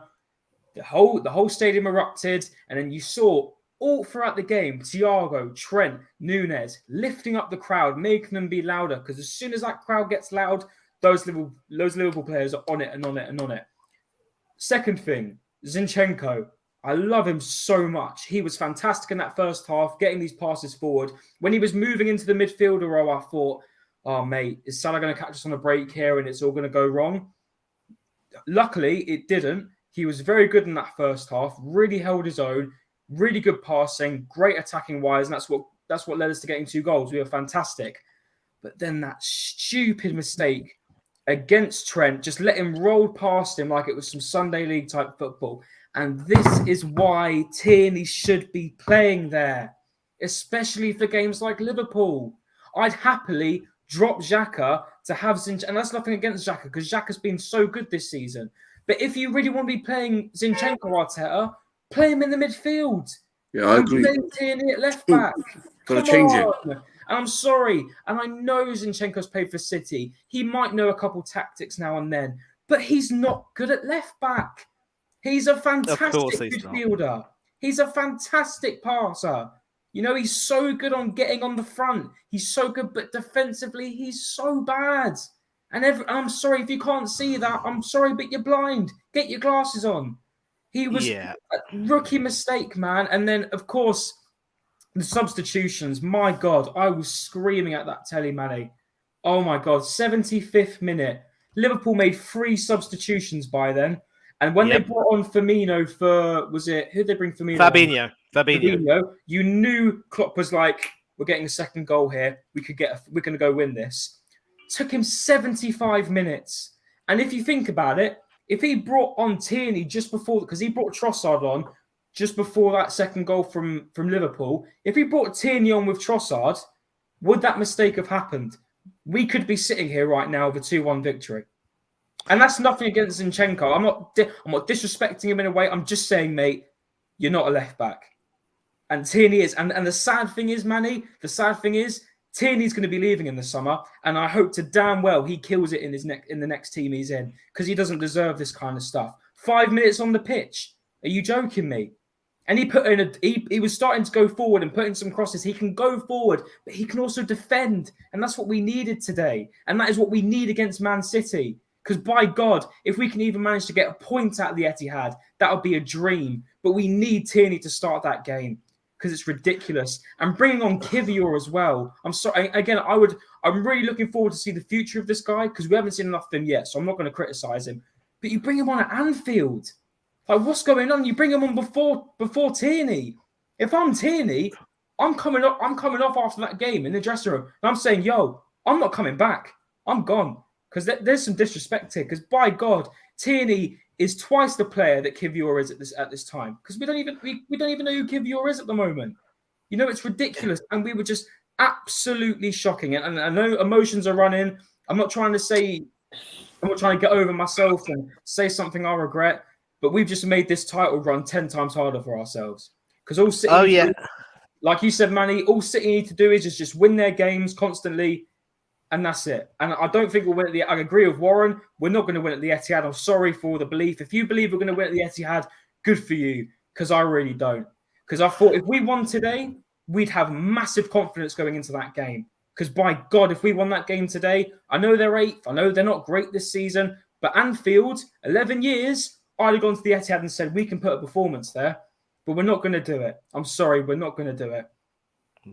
Speaker 10: the whole stadium erupted, and then you saw all throughout the game, Thiago, Trent, Nunes lifting up the crowd, making them be louder, because as soon as that crowd gets loud, those Liverpool players are on it and on it and on it. Second thing, Zinchenko. I love him so much. He was fantastic in that first half, getting these passes forward. When he was moving into the midfielder row, I thought, oh, mate, is Salah going to catch us on a break here and it's all going to go wrong? Luckily, it didn't. He was very good in that first half, really held his own, really good passing, great attacking wise, and that's what led us to getting 2 goals. We were fantastic. But then that stupid mistake against Trent, just let him roll past him like it was some Sunday League type football. And this is why Tierney should be playing there, especially for games like Liverpool. I'd happily drop Xhaka to have Zinchenko, and that's nothing against Xhaka because Xhaka's been so good this season. But if you really want to be playing Zinchenko, Arteta, play him in the midfield.
Speaker 5: Yeah, I agree.
Speaker 10: Play Tierney at left back.
Speaker 5: Got to change it.
Speaker 10: And I'm sorry, and I know Zinchenko's played for City. He might know a couple tactics now and then, but he's not good at left back. He's a fantastic midfielder. He's a fantastic passer. You know, he's so good on getting on the front. He's so good, but defensively, he's so bad. And I'm sorry if you can't see that. I'm sorry, but you're blind. Get your glasses on. He was a rookie mistake, man. And then, of course, the substitutions. My God, I was screaming at that telly, Manny. Oh, my God. 75th minute. Liverpool made 3 substitutions by then. And when they brought on Firmino for, who did they bring Firmino on? Fabinho. You knew Klopp was like, we're getting a second goal here. We're going to go win this. Took him 75 minutes. And if you think about it, if he brought on Tierney just before, because he brought Trossard on just before that second goal from Liverpool, if he brought Tierney on with Trossard, would that mistake have happened? We could be sitting here right now with a 2-1 victory. And that's nothing against Zinchenko. I'm not disrespecting him in a way. I'm just saying, mate, you're not a left back. And Tierney is. And the sad thing is, Manny, Tierney's going to be leaving in the summer. And I hope to damn well he kills it in the next team he's in, because he doesn't deserve this kind of stuff. 5 minutes on the pitch. Are you joking me? And he was starting to go forward and put in some crosses. He can go forward, but he can also defend. And that's what we needed today. And that is what we need against Man City. Because by God, if we can even manage to get a point out of the Etihad, that would be a dream. But we need Tierney to start that game, because it's ridiculous. And bringing on Kivior as well. I'm sorry. Again, I'm really looking forward to see the future of this guy, because we haven't seen enough of him yet. So I'm not going to criticize him. But you bring him on at Anfield. Like, what's going on? You bring him on before Tierney. If I'm Tierney, I'm coming off after that game in the dressing room. And I'm saying, yo, I'm not coming back. I'm gone. Because there's some disrespect here. Because by God, Tierney is twice the player that Kivior is at this time. Because we don't even know who Kivior is at the moment. You know, it's ridiculous. And we were just absolutely shocking. And I know emotions are running. I'm not trying to get over myself and say something I regret. But we've just made this title run 10 times harder for ourselves. Because all City, like you said, Manny, all City need to do is just win their games constantly, and that's it. And I don't think we'll win at the. I agree with Warren. We're not going to win at the Etihad. I'm sorry for the belief. If you believe we're going to win at the Etihad, good for you. Because I really don't. Because I thought if we won today, we'd have massive confidence going into that game. Because by God, if we won that game today, I know they're 8th. I know they're not great this season. But Anfield, 11 years. I'd have gone to the Etihad and said, we can put a performance there, but we're not going to do it. I'm sorry, we're not going to do it.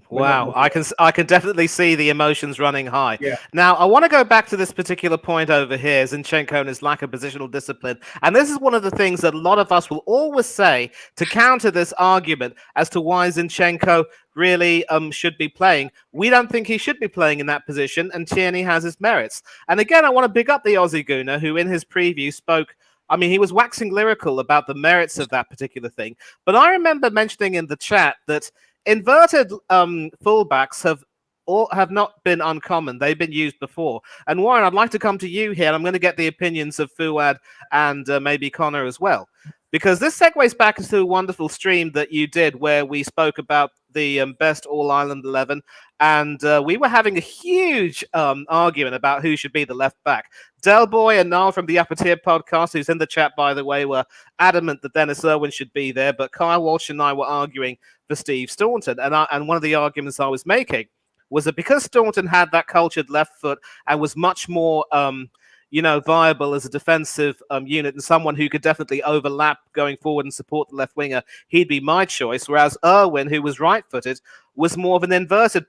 Speaker 3: Wow, I can definitely see the emotions running high.
Speaker 10: Yeah.
Speaker 3: Now, I want to go back to this particular point over here, Zinchenko and his lack of positional discipline. And this is one of the things that a lot of us will always say to counter this argument as to why Zinchenko really should be playing. We don't think he should be playing in that position, and Tierney has his merits. And again, I want to big up the Aussie Gooner, who in his preview spoke. I mean, he was waxing lyrical about the merits of that particular thing. But I remember mentioning in the chat that inverted fullbacks have not been uncommon. They've been used before. And Warren, I'd like to come to you here. And I'm going to get the opinions of Fuad and maybe Connor as well. Because this segues back into a wonderful stream that you did where we spoke about the best All-Ireland 11. And we were having a huge argument about who should be the left back. Del Boy and Niall from the Upper Tier podcast, who's in the chat, by the way, were adamant that Dennis Irwin should be there. But Kyle Walsh and I were arguing for Steve Staunton. And one of the arguments I was making was that because Staunton had that cultured left foot and was much more viable as a defensive unit and someone who could definitely overlap going forward and support the left winger, he'd be my choice. Whereas Irwin, who was right-footed, was more of an inverted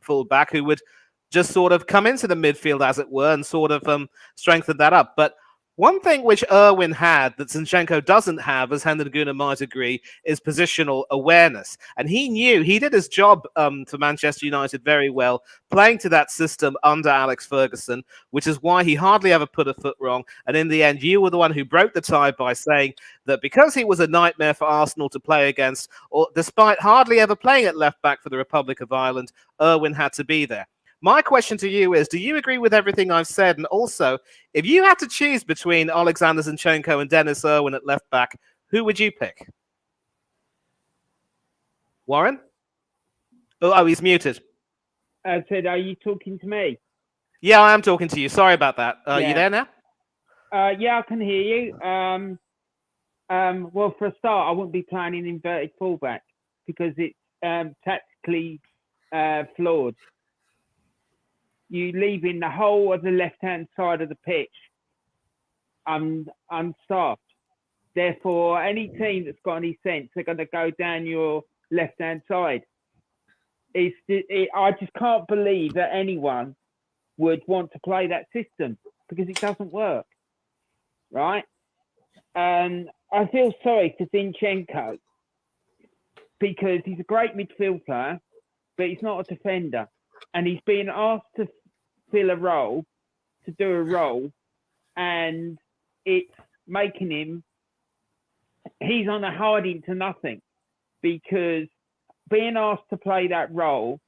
Speaker 3: fullback who would just sort of come into the midfield, as it were, and sort of strengthen that up. But one thing which Irwin had that Zinchenko doesn't have, as Hendon Guna might agree, is positional awareness. And he did his job for Manchester United very well, playing to that system under Alex Ferguson, which is why he hardly ever put a foot wrong. And in the end, you were the one who broke the tie by saying that because he was a nightmare for Arsenal to play against, or despite hardly ever playing at left back for the Republic of Ireland, Irwin had to be there. My question to you is, do you agree with everything I've said? And also, if you had to choose between Alexander Zinchenko and Dennis Irwin at left back, who would you pick? Warren? Oh, he's muted.
Speaker 9: I said, are you talking to me?
Speaker 3: Yeah, I am talking to you. Sorry about that. You there now?
Speaker 9: Yeah, I can hear you. Well, for a start, I wouldn't be playing an inverted fullback because it's tactically flawed. You leaving the whole of the left-hand side of the pitch unstaffed. Therefore, any team that's got any sense, they're going to go down your left-hand side. I just can't believe that anyone would want to play that system because it doesn't work, right? And I feel sorry for Zinchenko because he's a great midfield player, but he's not a defender. And he's being asked to fill a role, to do a role, and it's making him he's on a hiding to nothing, because being asked to play that role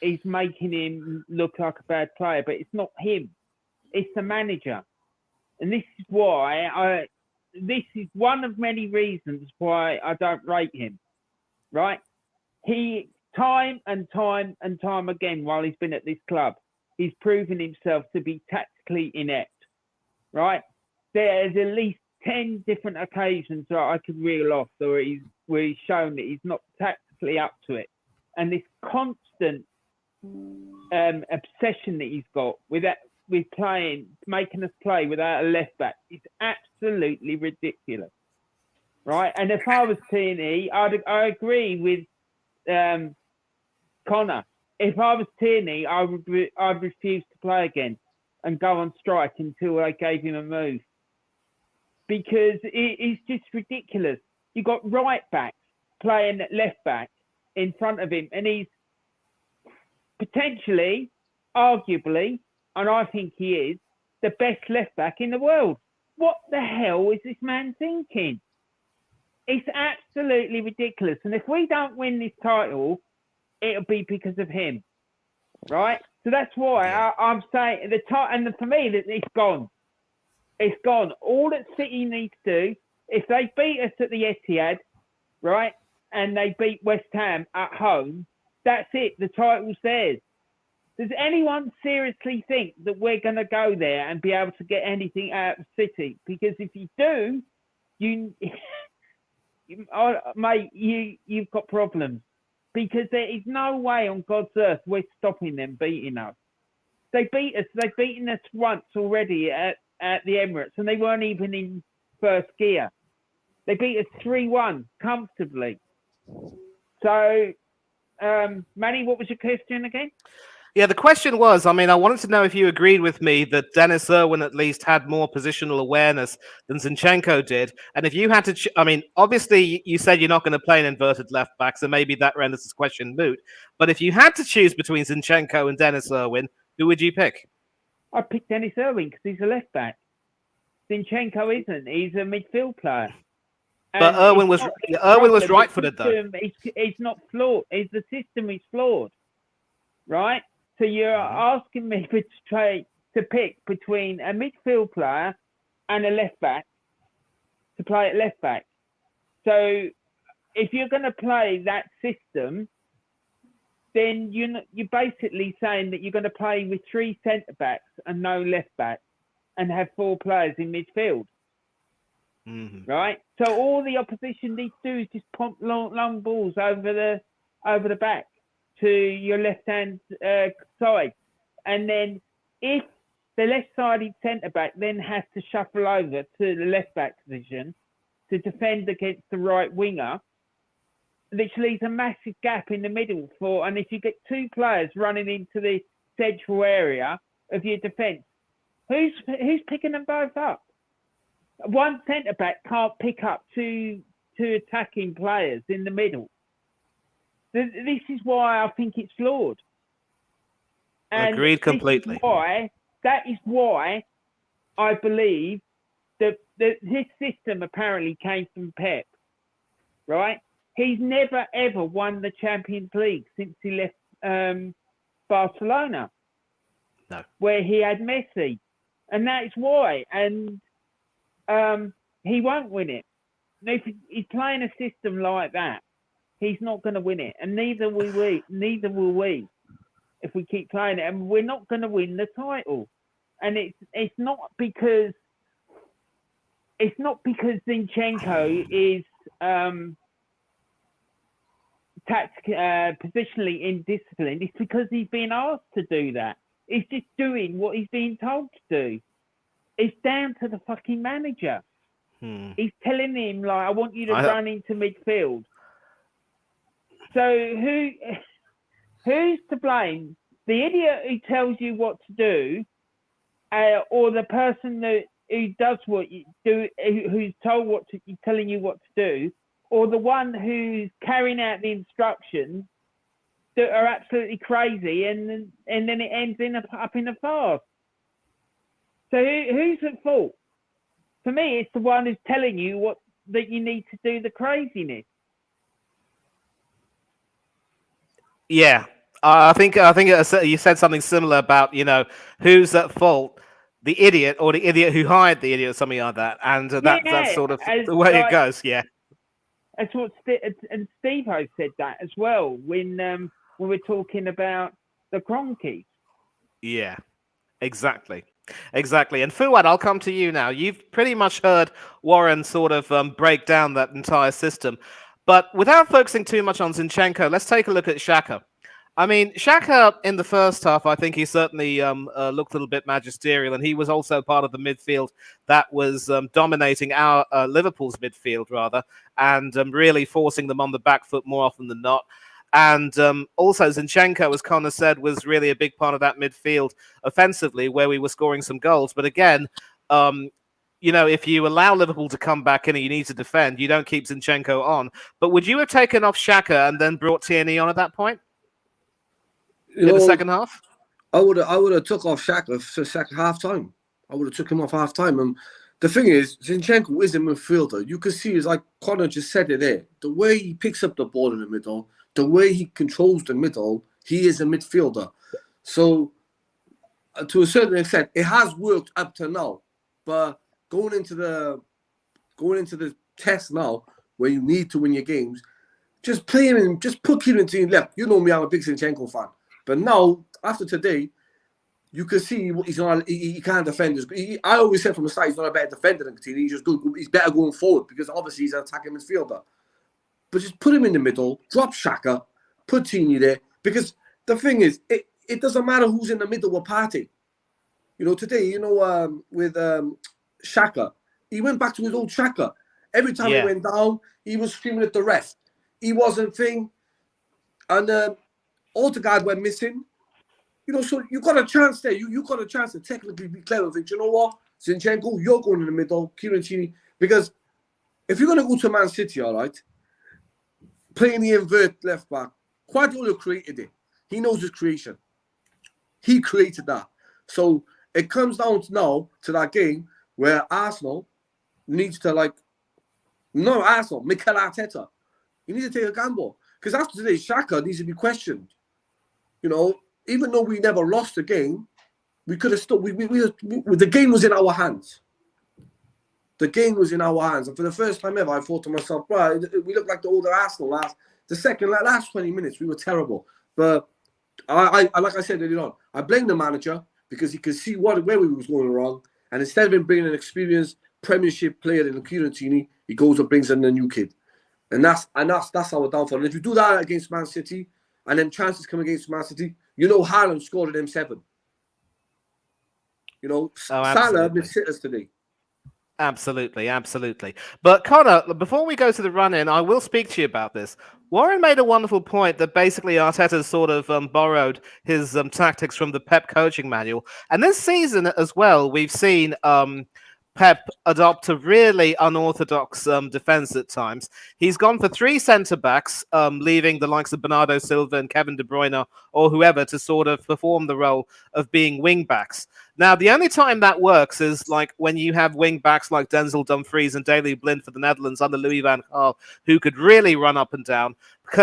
Speaker 9: is making him look like a bad player, but it's not him. It's the manager. And this is why this is one of many reasons why I don't rate him, right? He, time and time and time again, while he's been at this club, he's proven himself to be tactically inept, right? There's at least 10 different occasions that I could reel off where he's shown that he's not tactically up to it. And this constant obsession that he's got with playing, making us play without a left back, is absolutely ridiculous, right? And if I was Tierney, I agree with Connor. If I was Tierney, I'd refuse to play again and go on strike until I gave him a move, because it's just ridiculous. You've got right backs playing at left back in front of him, and he's potentially, arguably, and I think he is, the best left back in the world. What the hell is this man thinking? It's absolutely ridiculous. And if we don't win this title, it'll be because of him, right? So that's why I'm saying for me, it's gone. It's gone. All that City needs to do, if they beat us at the Etihad, right, and they beat West Ham at home, that's it. The title's theirs. Does anyone seriously think that we're going to go there and be able to get anything out of City? Because if you do, mate, you've got problems. Because there is no way on God's earth we're stopping them beating us. They beat us. They've beaten us once already at the Emirates, and they weren't even in first gear. They beat us 3-1 comfortably. So, Manny, what was your question again?
Speaker 3: Yeah, the question was, I wanted to know if you agreed with me that Dennis Irwin at least had more positional awareness than Zinchenko did. And if you had to, obviously you said you're not going to play an inverted left back, so maybe that renders this question moot. But if you had to choose between Zinchenko and Dennis Irwin, who would you pick?
Speaker 9: I'd pick Dennis Irwin because he's a left back. Zinchenko isn't. He's a midfield player.
Speaker 3: But Irwin was right-footed, though.
Speaker 9: It's not flawed. The system is flawed, right? So you're asking me to pick between a midfield player and a left back to play at left back. So if you're going to play that system, then you're basically saying that you're going to play with 3 centre backs and no left back, and have 4 players in midfield. Mm-hmm. Right. So all the opposition needs to do is just pump long balls over the back to your left-hand side. And then if the left-sided centre-back then has to shuffle over to the left-back position to defend against the right winger, which leaves a massive gap in the middle and if you get 2 players running into the central area of your defence, who's picking them both up? One centre-back can't pick up two attacking players in the middle. This is why I think it's flawed. And
Speaker 3: agreed completely.
Speaker 9: That is why I believe that this system apparently came from Pep, right? He's never, ever won the Champions League since he left Barcelona, where he had Messi. And that is why. And he won't win it. If he's playing a system like that, he's not going to win it, and neither will we if we keep playing it, and we're not going to win the title. And it's not because Zinchenko is positionally indisciplined. It's because he's been asked to do that. He's just doing what he's being told to do. It's down to the fucking manager. He's telling him, like, I want you to run into midfield. So who's to blame? The idiot who tells you what to do, or the person who does what you do, who's telling you what to do, or the one who's carrying out the instructions that are absolutely crazy, and then it ends up in a farce. So who's at fault? For me, it's the one who's telling you what that you need to do the craziness.
Speaker 3: Yeah, I think you said something similar about who's at fault, the idiot or the idiot who hired the idiot, or something like that, and that's sort of the way it goes. Yeah,
Speaker 9: that's what and Steve O said that as well when we're talking about the Cronkies.
Speaker 3: Yeah, exactly. And Fuad, I'll come to you now. You've pretty much heard Warren sort of break down that entire system. But without focusing too much on Zinchenko, let's take a look at Xhaka. I mean, Xhaka in the first half, I think he certainly looked a little bit magisterial, and he was also part of the midfield that was dominating our Liverpool's midfield, rather, and really forcing them on the back foot more often than not. And also Zinchenko, as Connor said, was really a big part of that midfield offensively, where we were scoring some goals. But again, if you allow Liverpool to come back in and you need to defend, you don't keep Zinchenko on. But would you have taken off Xhaka and then brought Tierney on at that point in the second half?
Speaker 5: I would have took off Xhaka for second half time. I would have took him off half time. And the thing is, Zinchenko is a midfielder. You can see, like Connor just said it there, the way he picks up the ball in the middle, the way he controls the middle, he is a midfielder. So, to a certain extent, it has worked up to now. But going into the test now, where you need to win your games, just play him in, just put Kieran Tierney left. You know me, I'm a big Zinchenko fan. But now, after today, you can see he's not. He can't defend. I always said from the start he's not a better defender than Tierney. He's just good. He's better going forward because obviously he's an attacking midfielder. But just put him in the middle, drop Xhaka, put Tierney there. Because the thing is, it doesn't matter who's in the middle with Partey. Today, with Xhaka, he went back to his old Xhaka. Every time he went down, he was screaming at the ref. He wasn't thing. And Odegaard went missing. So you got a chance there. You got a chance to technically be clever. Think, you know what? Zinchenko, you're going in the middle. Kieran Tierney. Because if you're going to go to Man City, all right, playing the invert left back, Guardiola created it. He knows his creation. He created that. So it comes down now to that game where Arsenal needs to Mikel Arteta. You need to take a gamble. Because after today, Xhaka needs to be questioned. Even though we never lost the game, we could have still. The game was in our hands. The game was in our hands, and for the first time ever, I thought to myself, "Right, we look like the older Arsenal." Last 20 minutes, we were terrible. But I like I said earlier on, I blame the manager because he could see where we was going wrong, and instead of him bringing an experienced Premiership player in Kieran Tierney, he goes and brings in a new kid, and that's our downfall. And if you do that against Man City, and then chances come against Man City, Haaland scored at them 7. Salah missed us today.
Speaker 3: Absolutely. But Connor, before we go to the run-in, I will speak to you about this. Warren made a wonderful point that basically Arteta sort of borrowed his tactics from the Pep coaching manual. And this season as well, we've seen Pep adopt a really unorthodox defense at times. He's gone for 3 centre-backs, leaving the likes of Bernardo Silva and Kevin De Bruyne or whoever to sort of perform the role of being wing-backs. Now, the only time that works is like when you have wing-backs like Denzel Dumfries and Daley Blind for the Netherlands under Louis van Gaal, who could really run up and down.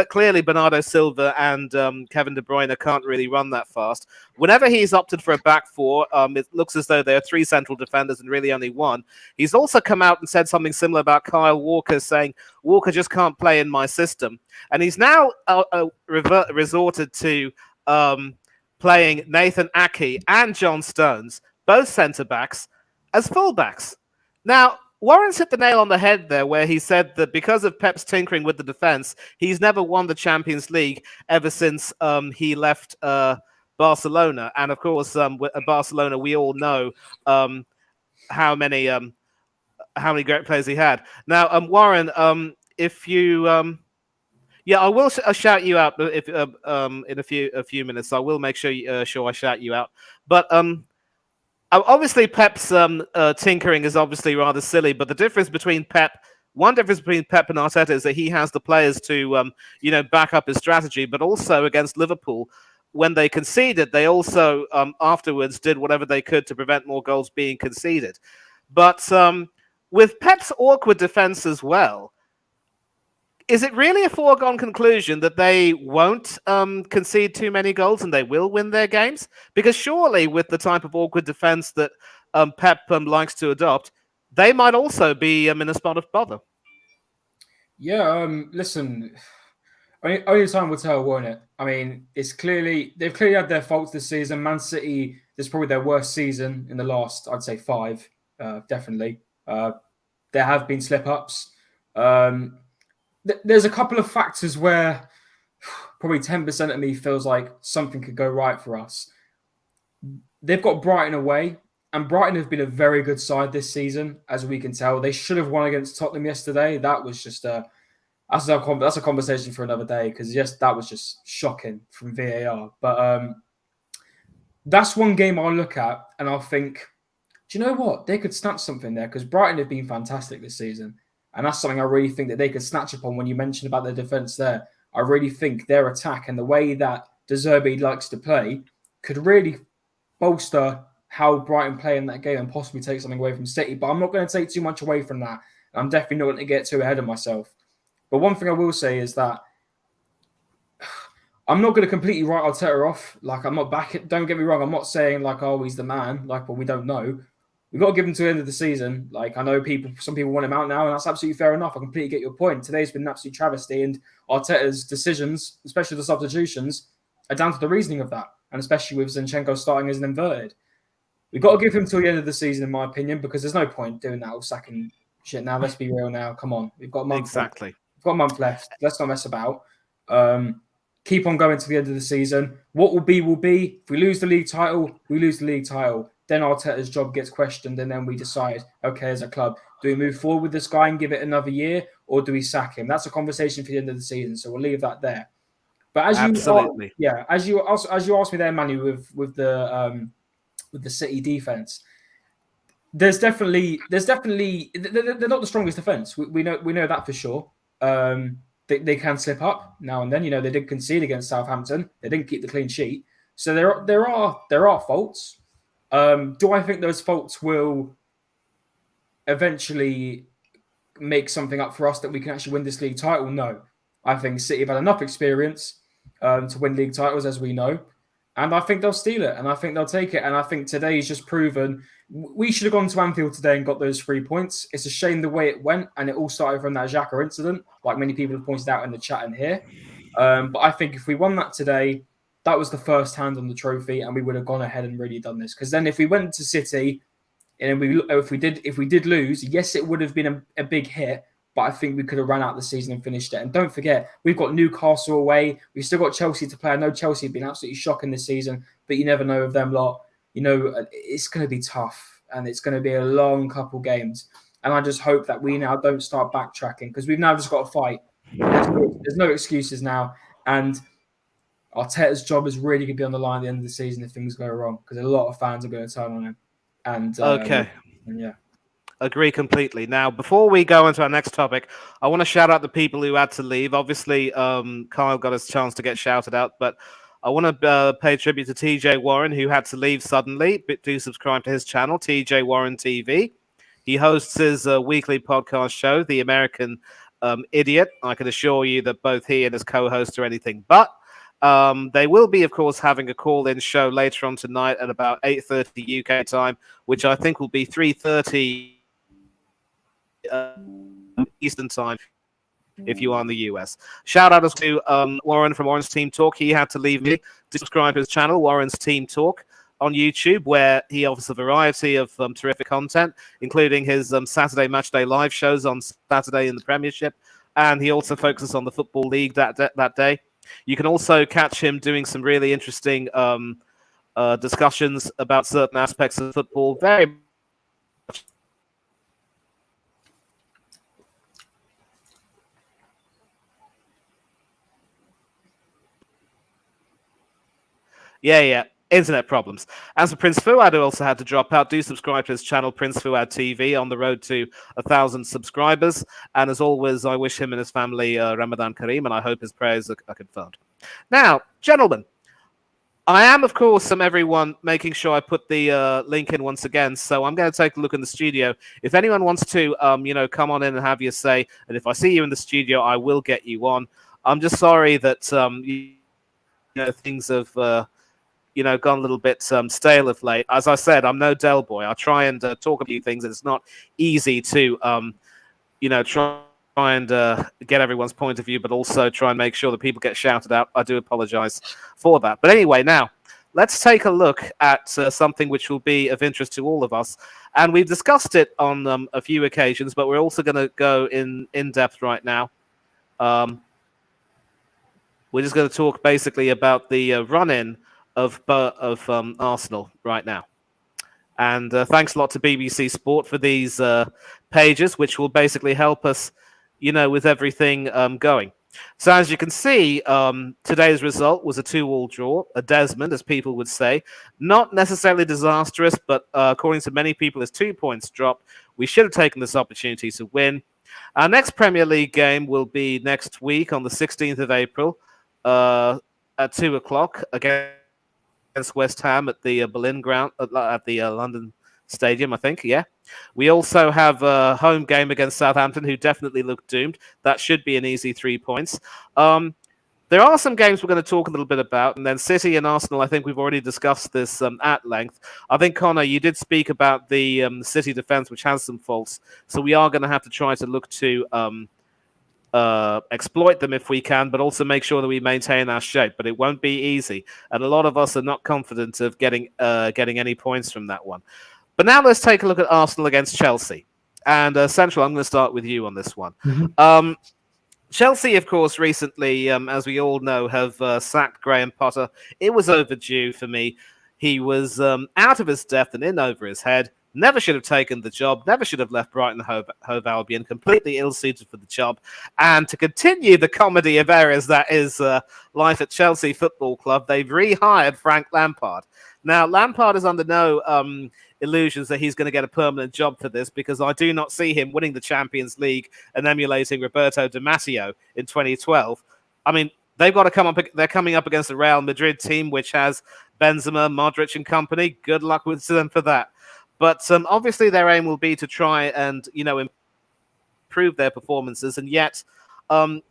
Speaker 3: Clearly, Bernardo Silva and Kevin De Bruyne can't really run that fast. Whenever he's opted for a back 4, it looks as though there are 3 central defenders and really only 1. He's also come out and said something similar about Kyle Walker, saying, Walker just can't play in my system. And he's now resorted to playing Nathan Ake and John Stones, both centre-backs, as full-backs. Now, Warren's hit the nail on the head there, where he said that because of Pep's tinkering with the defence, he's never won the Champions League ever since he left Barcelona. And of course, at Barcelona, we all know how many great players he had. Now, Warren, if you I will shout you out if in a few minutes. I will make sure I shout you out. But obviously, Pep's tinkering is obviously rather silly. But the difference between one difference between Pep and Arteta is that he has the players to back up his strategy. But also against Liverpool, when they conceded, they also afterwards did whatever they could to prevent more goals being conceded. But with Pep's awkward defense as well, is it really a foregone conclusion that they won't concede too many goals and they will win their games? Because surely, with the type of awkward defense that Pep likes to adopt, they might also be in a spot of bother.
Speaker 10: Yeah, listen, only time will tell, won't it? I mean, they've clearly had their faults this season. Man City, this is probably their worst season in the last, I'd say, 5, definitely. There have been slip-ups. There's a couple of factors where probably 10% of me feels like something could go right for us. They've got Brighton away, and Brighton have been a very good side this season, as we can tell. They should have won against Tottenham yesterday. That was just that's a conversation for another day, because that was just shocking from VAR. But that's one game I'll look at and I'll think, do you know what? They could snatch something there, because Brighton have been fantastic this season. And that's something I really think that they could snatch upon when you mentioned about their defence there. I really think their attack and the way that De Zerbi likes to play could really bolster how Brighton play in that game and possibly take something away from City. But I'm not going to take too much away from that. I'm definitely not going to get too ahead of myself. But one thing I will say is that I'm not going to completely write Arteta off. Like, I'm not back. Don't get me wrong. I'm not saying like, oh, he's the man. Like, well, we don't know. We've got to give him to the end of the season. Like, I know some people want him out now, and that's absolutely fair enough. I completely get your point. Today's been an absolute travesty, and Arteta's decisions, especially the substitutions, are down to the reasoning of that, and especially with Zinchenko starting as an inverted. We've got to give him till the end of the season, in my opinion, because there's no point doing that or sacking shit now. Let's be real now. Come on. We've got a month left. We've got a month left. Let's not mess about. Keep on going to the end of the season. What will be, will be. If we lose the league title, we lose the league title. Then Arteta's job gets questioned, and then we decide, okay, as a club, do we move forward with this guy and give it another year, or do we sack him? That's a conversation for the end of the season, so we'll leave that there. But as you asked me there, Manu, with the City defense, they're not the strongest defense. We know that for sure. They can slip up now and then. You know, they did concede against Southampton. They didn't keep the clean sheet, so there are faults. Do I think those faults will eventually make something up for us that we can actually win this league title? No. I think City have had enough experience to win league titles, as we know. And I think they'll steal it, and I think they'll take it. And I think today's just proven we should have gone to Anfield today and got those 3 points. It's a shame the way it went, and it all started from that Xhaka incident, like many people have pointed out in the chat and here. But I think if we won that today, that was the first hand on the trophy, and we would have gone ahead and really done this. Because then, if we went to City, and if we did lose, yes, it would have been a big hit. But I think we could have run out the season and finished it. And don't forget, we've got Newcastle away. We've still got Chelsea to play. I know Chelsea have been absolutely shocking this season, but you never know of them lot. You know, it's going to be tough, and it's going to be a long couple games. And I just hope that we now don't start backtracking, because we've now just got to fight. There's no excuses now. And Arteta's job is really going to be on the line at the end of the season if things go wrong, because a lot of fans are going to turn on him. And yeah.
Speaker 3: Agree completely. Now, before we go into our next topic, I want to shout out the people who had to leave. Obviously, Kyle got his chance to get shouted out, but I want to pay tribute to TJ Warren, who had to leave suddenly. But do subscribe to his channel, TJ Warren TV. He hosts his weekly podcast show, The American Idiot. I can assure you that both he and his co-host are anything but. They will be, of course, having a call-in show later on tonight at about 8:30 UK time, which I think will be 3:30 Eastern time if you are in the US. Shout out to Warren from Warren's Team Talk. He had to leave me to subscribe to his channel, Warren's Team Talk, on YouTube, where he offers a variety of terrific content, including his Saturday Matchday live shows on Saturday in the Premiership, and he also focuses on the Football League that day. You can also catch him doing some really interesting discussions about certain aspects of football. Very Yeah. Internet problems. As for Prince Fuad, who also had to drop out, do subscribe to his channel, Prince Fuad TV, on the road to 1,000 subscribers. And as always, I wish him and his family Ramadan Kareem, and I hope his prayers are confirmed. Now, gentlemen, I am, of course, everyone making sure I put the link in once again. So I'm going to take a look in the studio. If anyone wants to, come on in and have your say, and if I see you in the studio, I will get you on. I'm just sorry that things have gone a little bit stale of late. As I said, I'm no Del Boy. I try and talk a few things. It's not easy to try and get everyone's point of view, but also try and make sure that people get shouted out. I do apologize for that. But anyway, now let's take a look at something which will be of interest to all of us. And we've discussed it on a few occasions, but we're also going to go in depth right now. We're just going to talk basically about the run-in of Arsenal right now. And thanks a lot to BBC Sport for these pages, which will basically help us with everything going. So as you can see, today's result was a 2-2 draw, a Desmond, as people would say. Not necessarily disastrous, but according to many people, it's 2 points dropped. We should have taken this opportunity to win. Our next Premier League game will be next week on the 16th of April at 2 o'clock against West Ham at the Berlin ground, at the London Stadium, I think. Yeah. We also have a home game against Southampton, who definitely look doomed. That should be an easy 3 points. There are some games we're going to talk a little bit about, and then City and Arsenal, I think we've already discussed this at length. I think, Connor, you did speak about the City defence, which has some faults, so we are going to have to try to look to exploit them if we can, but also make sure that we maintain our shape. But it won't be easy, and a lot of us are not confident of getting any points from that one. But now let's take a look at Arsenal against Chelsea. And Central, I'm going to start with you on this one. Mm-hmm. Chelsea, of course, recently, as we all know, have sacked Graham Potter. It was overdue for me. He was out of his depth and in over his head. Never should have taken the job. Never should have left Brighton Hove Albion. Completely ill-suited for the job. And to continue the comedy of errors that is life at Chelsea Football Club, they've rehired Frank Lampard. Now, Lampard is under no illusions that he's going to get a permanent job for this, because I do not see him winning the Champions League and emulating Roberto Di Matteo in 2012. I mean, they've got to come up. They're coming up against a Real Madrid team which has Benzema, Modric, and company. Good luck with them for that. But obviously, their aim will be to try and improve their performances. And yet, the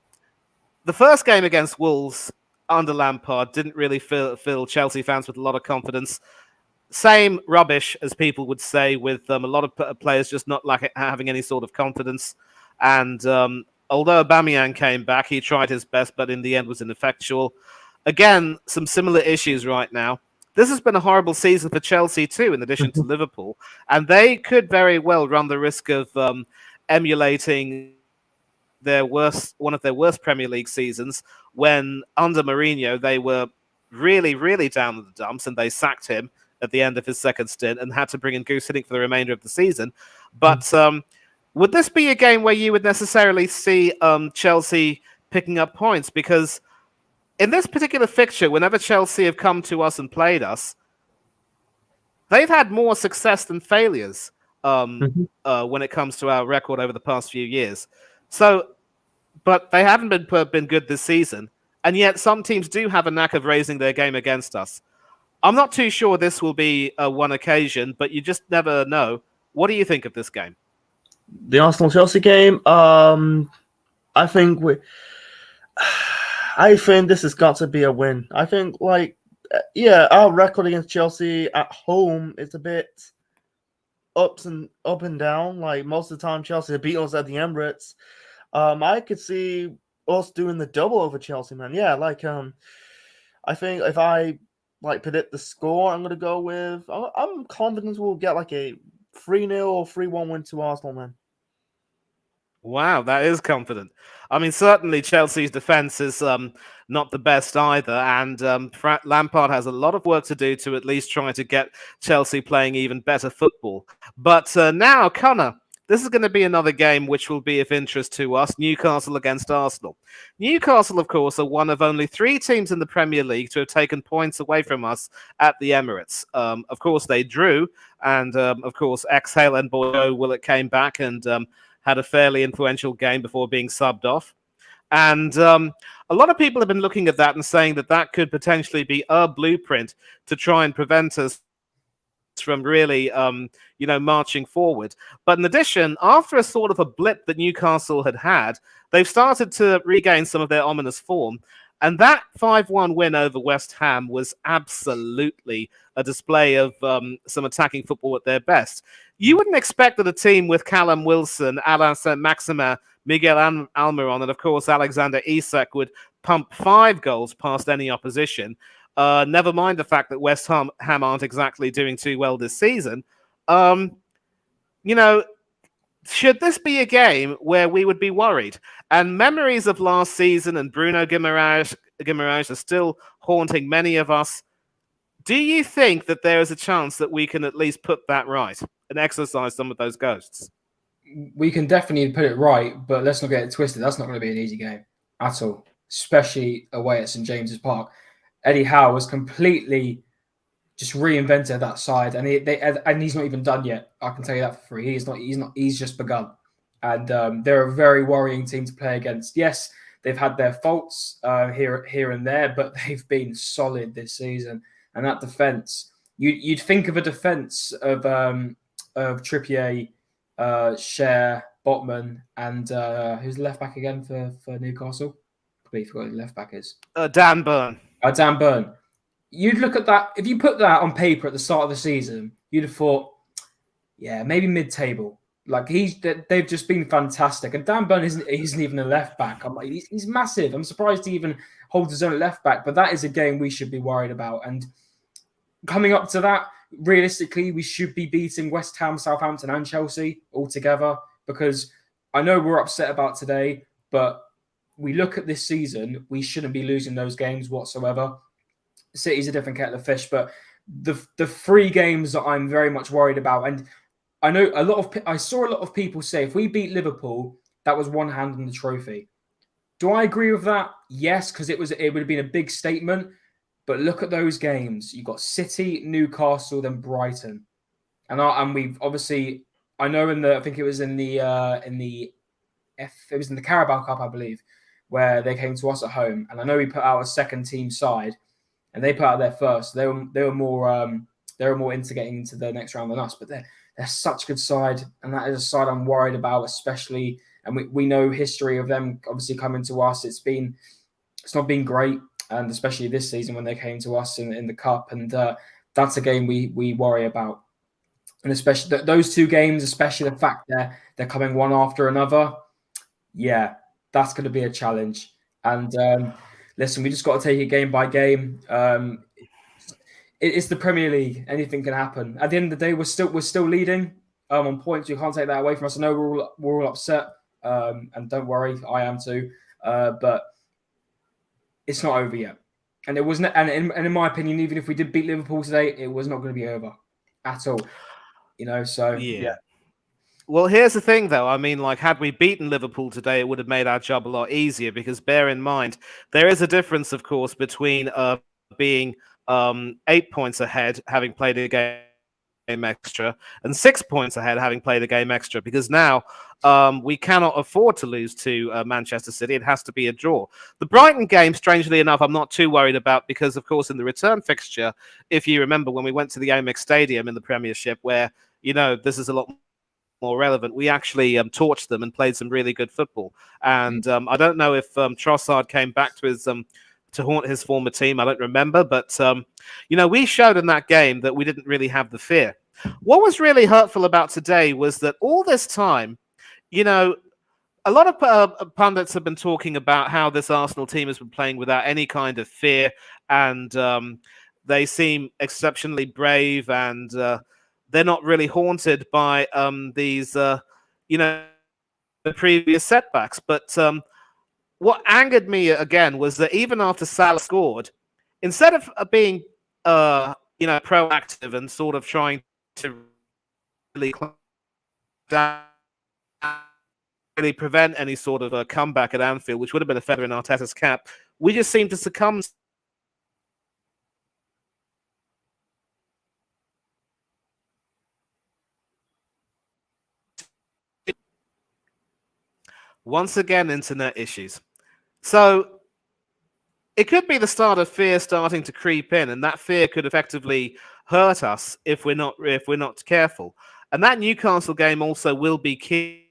Speaker 3: first game against Wolves under Lampard didn't really fill Chelsea fans with a lot of confidence. Same rubbish, as people would say, with a lot of players just not like having any sort of confidence. And although Aubameyang came back, he tried his best, but in the end was ineffectual. Again, some similar issues right now. This has been a horrible season for Chelsea too, in addition to Liverpool. And they could very well run the risk of emulating one of their worst Premier League seasons, when under Mourinho they were really, really down in the dumps, and they sacked him at the end of his second stint and had to bring in Goose Hiddink for the remainder of the season. But would this be a game where you would necessarily see Chelsea picking up points? Because in this particular fixture, whenever Chelsea have come to us and played us, they've had more success than failures when it comes to our record over the past few years. So, but they haven't been good this season, and yet some teams do have a knack of raising their game against us. I'm not too sure this will be one occasion, but you just never know. What do you think of this game?
Speaker 7: The Arsenal-Chelsea game, I think this has got to be a win. I think, our record against Chelsea at home is a bit up and down. Like, most of the time, Chelsea beat us at the Emirates. I could see us doing the double over Chelsea, man. Yeah, I think if I predict the score, I'm going to go with... I'm confident we'll get a 3-0 or 3-1 win to Arsenal, man.
Speaker 3: Wow, that is confident. I mean, certainly Chelsea's defence is not the best either, and Lampard has a lot of work to do to at least try to get Chelsea playing even better football. But now, Connor, this is going to be another game which will be of interest to us, Newcastle against Arsenal. Newcastle, of course, are one of only 3 teams in the Premier League to have taken points away from us at the Emirates. Of course, they drew, and of course, ex-Hale and Bordeaux Willett came back and... had a fairly influential game before being subbed off. And a lot of people have been looking at that and saying that that could potentially be a blueprint to try and prevent us from really, marching forward. But in addition, after a sort of a blip that Newcastle had, they've started to regain some of their ominous form. And that 5-1 win over West Ham was absolutely a display of some attacking football at their best. You wouldn't expect that a team with Callum Wilson, Alain Saint-Maximin, Miguel Almiron, and of course Alexander Isak would pump 5 goals past any opposition. Never mind the fact that West Ham aren't exactly doing too well this season. Should this be a game where we would be worried? And memories of last season and Bruno Guimaraes are still haunting many of us. Do you think that there is a chance that we can at least put that right and exercise some of those ghosts?
Speaker 10: We can definitely put it right, but let's not get it twisted. That's not going to be an easy game at all, especially away at St James's Park. Eddie Howe has completely just reinvented that side, and he's not even done yet. I can tell you that for free. He's not. He's just begun, and they're a very worrying team to play against. Yes, they've had their faults here and there, but they've been solid this season. And that defense, you'd think of a defense of Trippier, Cher, Botman, and who's the left back again for Newcastle? I completely forgot who the left back is.
Speaker 3: Dan Burn.
Speaker 10: Dan Burn. You'd look at that, if you put that on paper at the start of the season, you'd have thought, yeah, maybe mid-table. Like they've just been fantastic. And Dan Burn isn't even a left back. I'm like, he's massive. I'm surprised he even holds his own at left back, but that is a game we should be worried about. And coming up to that, realistically, we should be beating West Ham, Southampton, and Chelsea all together, because I know we're upset about today, but we look at this season, we shouldn't be losing those games whatsoever. City's a different kettle of fish, but the 3 games that I'm very much worried about, and I know I saw a lot of people say if we beat Liverpool, that was one hand on the trophy. Do I agree with that? Yes, because it would have been a big statement. But look at those games. You got City, Newcastle, then Brighton, and we've obviously, I know I think it was in the Carabao Cup, I believe, where they came to us at home, and I know we put out a second team side, and they put out their first. They were more into getting into the next round than us, but they're such a good side, and that is a side I'm worried about, especially. And we know history of them obviously coming to us. It's not been great. And especially this season when they came to us in the cup, and that's a game we worry about. And especially those 2 games, especially the fact they're coming one after another, yeah, that's going to be a challenge. And listen, we just got to take it game by game. It's the Premier League; anything can happen. At the end of the day, we're still leading on points. You can't take that away from us. I know we're all upset, and don't worry, I am too. But it's not over yet, and it wasn't. And in my opinion, even if we did beat Liverpool today, it was not going to be over at all. So yeah.
Speaker 3: Well, here's the thing, though. I mean, like, had we beaten Liverpool today, it would have made our job a lot easier. Because bear in mind, there is a difference, of course, between being 8 points ahead, having played a game extra, and 6 points ahead, having played a game extra, because now we cannot afford to lose to Manchester City. It has to be a draw. The Brighton game, strangely enough, I'm not too worried about, because of course in the return fixture, if you remember when we went to the Amex Stadium in the Premiership, where this is a lot more relevant, we actually torched them and played some really good football. And I don't know if Trossard came back to his to haunt his former team. I don't remember, but we showed in that game that we didn't really have the fear. What was really hurtful about today was that all this time, a lot of pundits have been talking about how this Arsenal team has been playing without any kind of fear, and they seem exceptionally brave, and they're not really haunted by these, the previous setbacks. But what angered me again was that even after Salah scored, instead of being, proactive and sort of trying to really prevent any sort of a comeback at Anfield, which would have been a feather in Arteta's cap, we just seemed to succumb. Once again, internet issues. So it could be the start of fear starting to creep in, and that fear could effectively hurt us if we're not careful. And that Newcastle game also will be key.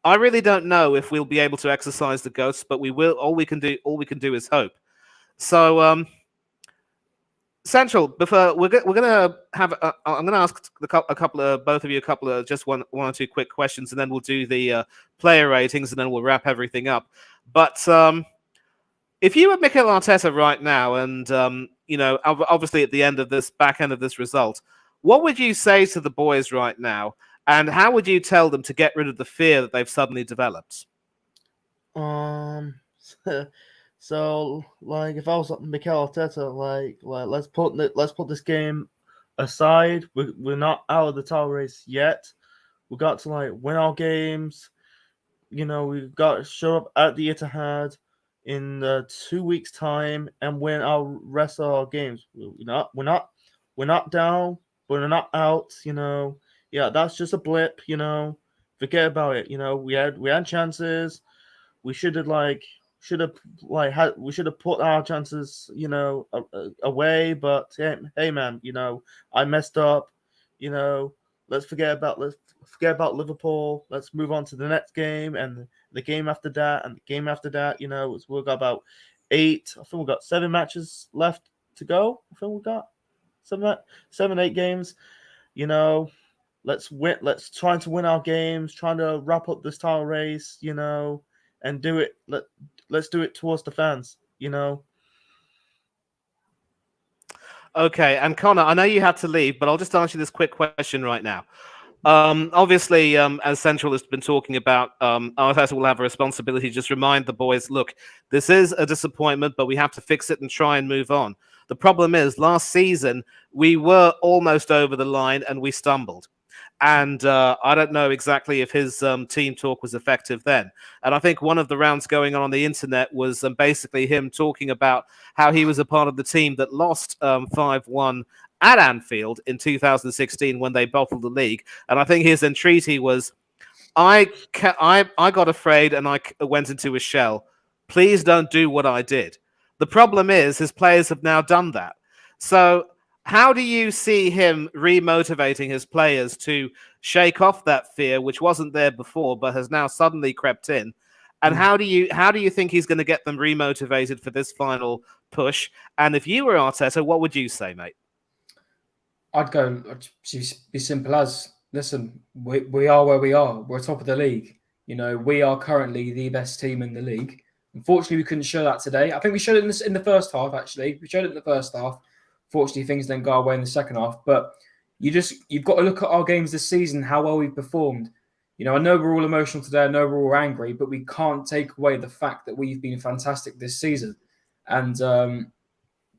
Speaker 3: I really don't know if we'll be able to exercise the ghosts, but we will. All we can do is hope. So, Central, before we're gonna have, I'm gonna ask a couple of both of you a couple of just one or two quick questions, and then we'll do the player ratings, and then we'll wrap everything up. But if you were Mikel Arteta right now, and obviously at the end of this back end of this result, what would you say to the boys right now, and how would you tell them to get rid of the fear that they've suddenly developed?
Speaker 7: So like if I was Mikel Arteta, like let's put this game aside. We're not out of the title race yet. We got to like win our games. We've got to show up at the Etihad in 2 weeks' time and win our rest of our games. We're not down, but we're not out. Yeah, that's just a blip. Forget about it. We had chances. We should have put our chances, away. But hey, man, I messed up. Let's forget about Liverpool. Let's move on to the next game and the game after that and the game after that. We've got about 8. I think we've got 7 matches left to go. I think we've got 8 games. Let's win. Let's try to win our games. Trying to wrap up this title race. And do it. Let's do it towards the fans.
Speaker 3: Okay, and Connor, I know you had to leave, but I'll just ask you this quick question right now. Obviously, as Central has been talking about, Arteta will have a responsibility to just remind the boys, look, this is a disappointment, but we have to fix it and try and move on. The problem is, last season, we were almost over the line and we stumbled. And I don't know exactly if his team talk was effective then. And I think one of the rounds going on the internet was basically him talking about how he was a part of the team that lost 5-1 at Anfield in 2016 when they bottled the league. And I think his entreaty was, I got afraid and I went into a shell. Please don't do what I did. The problem is his players have now done that. So how do you see him remotivating his players to shake off that fear, which wasn't there before, but has now suddenly crept in? And how do you think he's going to get them remotivated for this final push? And if you were Arteta, what would you say, mate?
Speaker 10: I'd be simple as, listen, we are where we are. We're top of the league. We are currently the best team in the league. Unfortunately, we couldn't show that today. I think we showed it in the first half, actually. We showed it in the first half. Fortunately, things didn't go our way in the second half. But you've got to look at our games this season, how well we've performed. I know we're all emotional today. I know we're all angry, but we can't take away the fact that we've been fantastic this season. And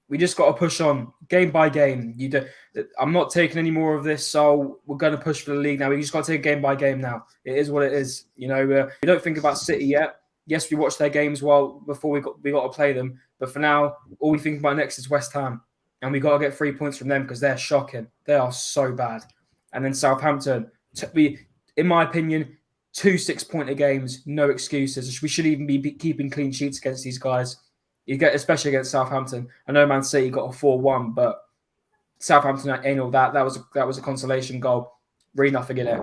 Speaker 10: we just got to push on game by game. I'm not taking any more of this, so we're going to push for the league now. We just got to take game by game now. It is what it is. We don't think about City yet. Yes, we watched their games before we got to play them. But for now, all we think about next is West Ham. And we got to get 3 points from them because they're shocking. They are so bad. And then Southampton, in my opinion, 2 6-pointer games, no excuses. We should even be keeping clean sheets against these guys. Especially against Southampton. I know Man City got a 4-1, but Southampton ain't all that. That was a consolation goal. Really nothing in it.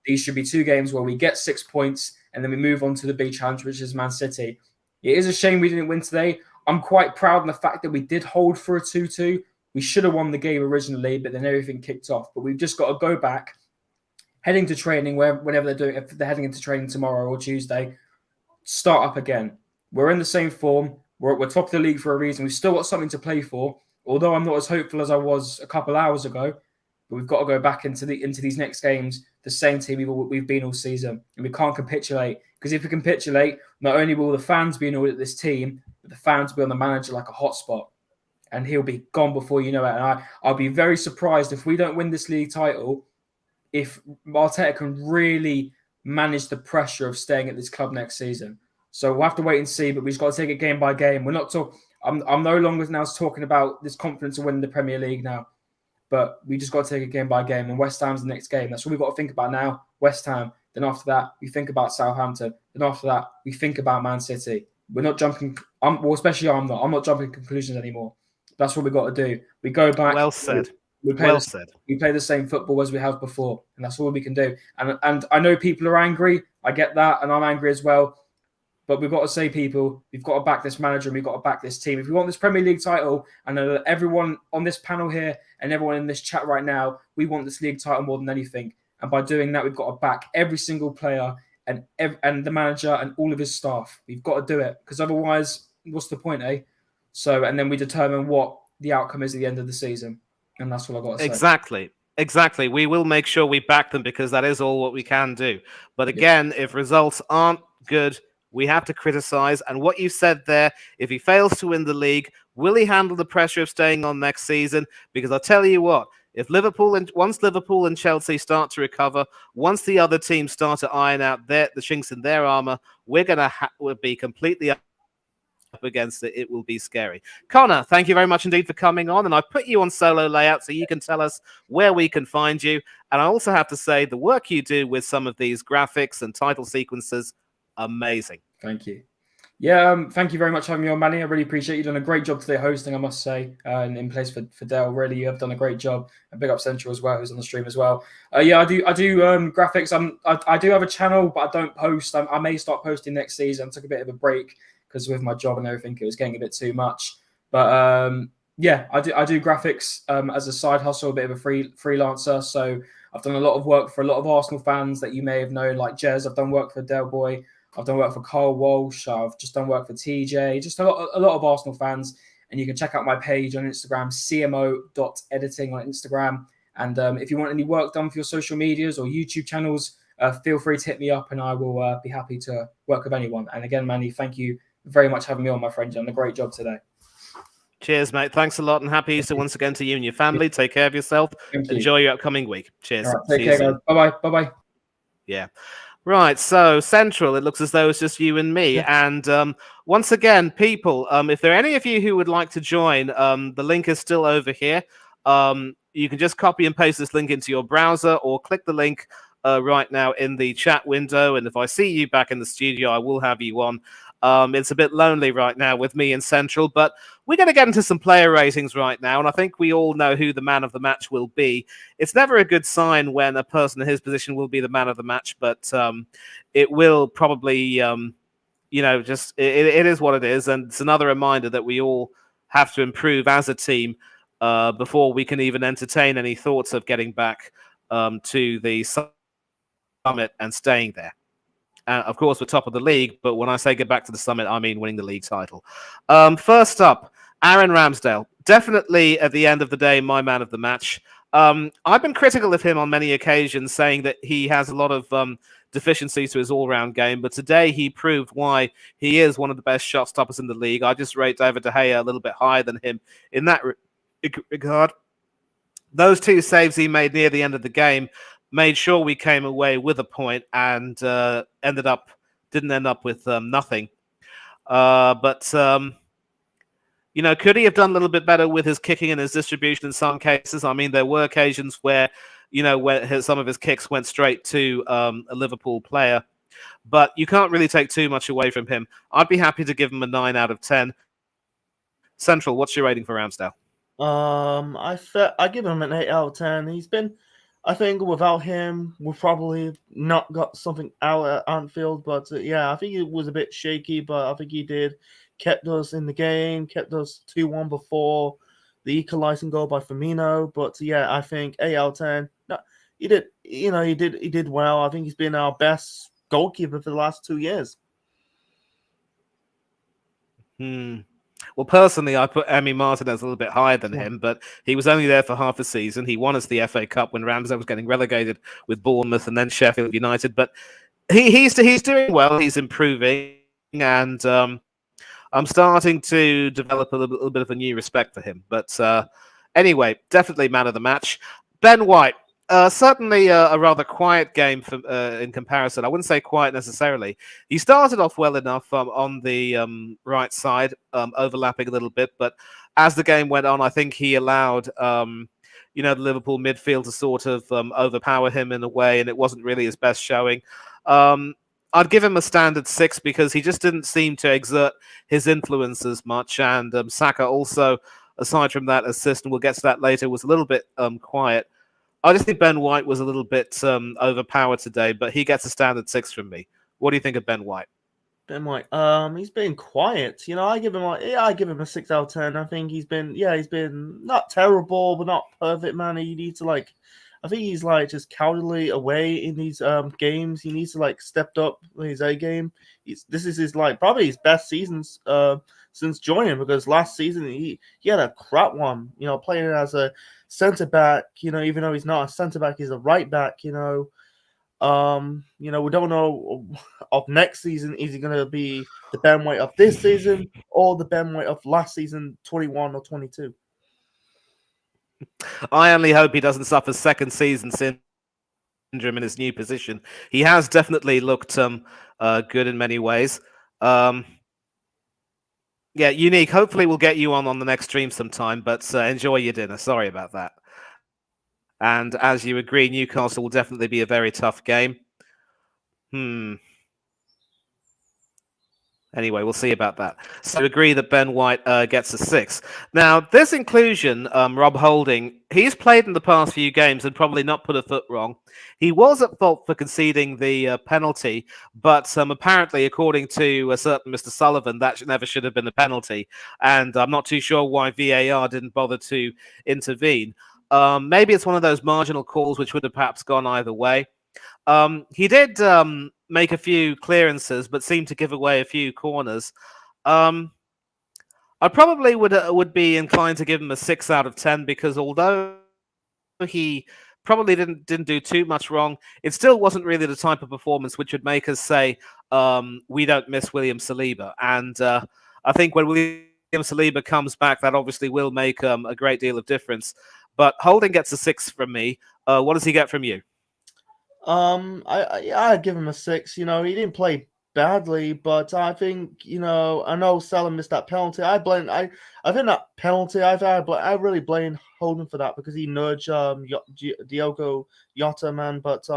Speaker 10: These should be 2 games where we get 6 points and then we move on to the big challenge, which is Man City. It is a shame we didn't win today. I'm quite proud of the fact that we did hold for a 2-2. We should have won the game originally, but then everything kicked off. But we've just got to go back, heading to training, whenever they're doing, if they're heading into training tomorrow or Tuesday, start up again. We're in the same form. We're top of the league for a reason. We've still got something to play for. Although I'm not as hopeful as I was a couple hours ago, but we've got to go back into these next games the same team we've been all season, and we can't capitulate. Because if we capitulate, not only will the fans be annoyed at this team, but the fans will be on the manager like a hotspot, and he'll be gone before you know it. And I'll be very surprised if we don't win this league title, if Arteta can really manage the pressure of staying at this club next season. So we'll have to wait and see, but we've just got to take it game by game. We're not talking. I'm no longer now talking about this confidence of winning the Premier League now, but we just got to take it game by game. And West Ham's the next game. That's what we've got to think about now. West Ham, Then after that, we think about Southampton. Then after that, we think about Man City. We're not jumping. Especially I'm not. I'm not jumping conclusions anymore. That's what we got to do. We go back.
Speaker 3: Well said.
Speaker 10: We play the same football as we have before, and that's all we can do. And I know people are angry. I get that, and I'm angry as well. But we've got to say, people, we've got to back this manager and we've got to back this team. If we want this Premier League title, I know that everyone on this panel here and everyone in this chat right now, we want this league title more than anything. And by doing that, we've got to back every single player and the manager and all of his staff. We've got to do it, because otherwise, what's the point, eh? So, and then we determine what the outcome is at the end of the season. And that's what I've got to say.
Speaker 3: Exactly. We will make sure we back them, because that is all what we can do. But again, if results aren't good, we have to criticize. And what you said there, if he fails to win the league, will he handle the pressure of staying on next season? Because I'll tell you what, once Liverpool and Chelsea start to recover, once the other teams start to iron out the chinks in their armor, we're going to be completely up against it. It will be scary. Connor, thank you very much indeed for coming on. And I put you on solo layout so you can tell us where we can find you. And I also have to say, the work you do with some of these graphics and title sequences, amazing.
Speaker 10: Thank you. Yeah, thank you very much for having me on, Manny. I really appreciate you. You've done a great job today hosting, I must say, and in place for Dell. Really, you have done a great job. And big up Central as well, who's on the stream as well. Yeah, I do graphics. I do have a channel, but I don't post. I may start posting next season. I took a bit of a break because with my job and everything, it was getting a bit too much. But yeah, I do graphics as a side hustle, a bit of a freelancer. So I've done a lot of work for a lot of Arsenal fans that you may have known, like Jez. I've done work for Del Boy. I've done work for Carl Walsh. I've just done work for TJ. Just a lot of Arsenal fans. And you can check out my page on Instagram, cmo.editing on Instagram. And if you want any work done for your social medias or YouTube channels, feel free to hit me up and I will be happy to work with anyone. And again, Manny, thank you very much for having me on, my friend. You've done a great job today.
Speaker 3: Cheers, mate. Thanks a lot, and happy Easter once again to you and your family. Take care of yourself. Enjoy your upcoming week. Cheers.
Speaker 10: All right, take care, guys. Bye-bye. Bye-bye.
Speaker 3: Yeah. Right, so Central, it looks as though it's just you and me. Yeah. And once again, people, if there are any of you who would like to join, the link is still over here. You can just copy and paste this link into your browser or click the link right now in the chat window. And if I see you back in the studio, I will have you on. It's a bit lonely right now with me in Central, but we're going to get into some player ratings right now, and I think we all know who the man of the match will be. It's never a good sign when a person in his position will be the man of the match, but it will probably, just it is what it is, and it's another reminder that we all have to improve as a team before we can even entertain any thoughts of getting back to the summit and staying there. Of course, we're top of the league, but when I say get back to the summit, I mean winning the league title. First up, Aaron Ramsdale. Definitely, at the end of the day, my man of the match. I've been critical of him on many occasions, saying that he has a lot of deficiencies to his all-round game, but today he proved why he is one of the best shot stoppers in the league. I just rate David De Gea a little bit higher than him in that regard. Those two saves he made near the end of the game made sure we came away with a point and didn't end up with nothing. But could he have done a little bit better with his kicking and his distribution in some cases? I mean, there were occasions where, where some of his kicks went straight to a Liverpool player. But you can't really take too much away from him. I'd be happy to give him a 9 out of 10. Central, what's your rating for Ramsdale?
Speaker 7: I give him an 8 out of 10. He's been, I think without him, we've probably not got something out at Anfield. But yeah, I think it was a bit shaky, but I think he kept us in the game, kept us 2-1 before the equalizing goal by Firmino. But yeah, I think 8 out of 10. No, he did well. I think he's been our best goalkeeper for the last 2 years.
Speaker 3: Well, personally, I put Emi Martinez a little bit higher than him, but he was only there for half a season. He won us the FA Cup when Ramsdale was getting relegated with Bournemouth and then Sheffield United. But he's doing well. He's improving, and I'm starting to develop a little bit of a new respect for him. But anyway, definitely man of the match. Ben White. Certainly a rather quiet game in comparison. I wouldn't say quiet necessarily. He started off well enough on the right side, overlapping a little bit. But as the game went on, I think he allowed the Liverpool midfield to sort of overpower him in a way, and it wasn't really his best showing. I'd give him a standard 6 because he just didn't seem to exert his influence as much. And Saka also, aside from that assist, and we'll get to that later, was a little bit quiet. I just think Ben White was a little bit overpowered today, but he gets a standard 6 from me. What do you think of Ben White?
Speaker 7: Ben White, he's been quiet. I give him a 6 out of 10. I think he's been not terrible, but not perfect, man. He needs to I think he's just cowardly away in these games. He needs to stepped up his A game. This is his probably his best seasons since joining, because last season he had a crap one. Playing as a centre back. Even though he's not a centre back, he's a right back. We don't know of next season, is he going to be the Ben White of this season or the Ben White of last season, 21 or 22?
Speaker 3: I only hope he doesn't suffer second season syndrome in his new position. He has definitely looked good in many ways. Yeah, Unique. Hopefully we'll get you on the next stream sometime, but enjoy your dinner. Sorry about that. And as you agree, Newcastle will definitely be a very tough game. Anyway, we'll see about that. So agree that Ben White gets a 6. Now, this inclusion, Rob Holding, he's played in the past few games and probably not put a foot wrong. He was at fault for conceding the penalty, but apparently, according to a certain Mr. Sullivan, that never should have been a penalty. And I'm not too sure why VAR didn't bother to intervene. Maybe it's one of those marginal calls which would have perhaps gone either way. He did make a few clearances, but seemed to give away a few corners. I probably would be inclined to give him a 6 out of 10 because although he probably didn't do too much wrong, it still wasn't really the type of performance which would make us say we don't miss William Saliba. And I think when William Saliba comes back, that obviously will make a great deal of difference. But Holding gets a 6 from me. What does he get from you?
Speaker 7: I give him a 6. He didn't play badly, but I think I know Salah missed that penalty. I think that penalty. I really blame Holding for that because he nudged Diogo Jota, man. But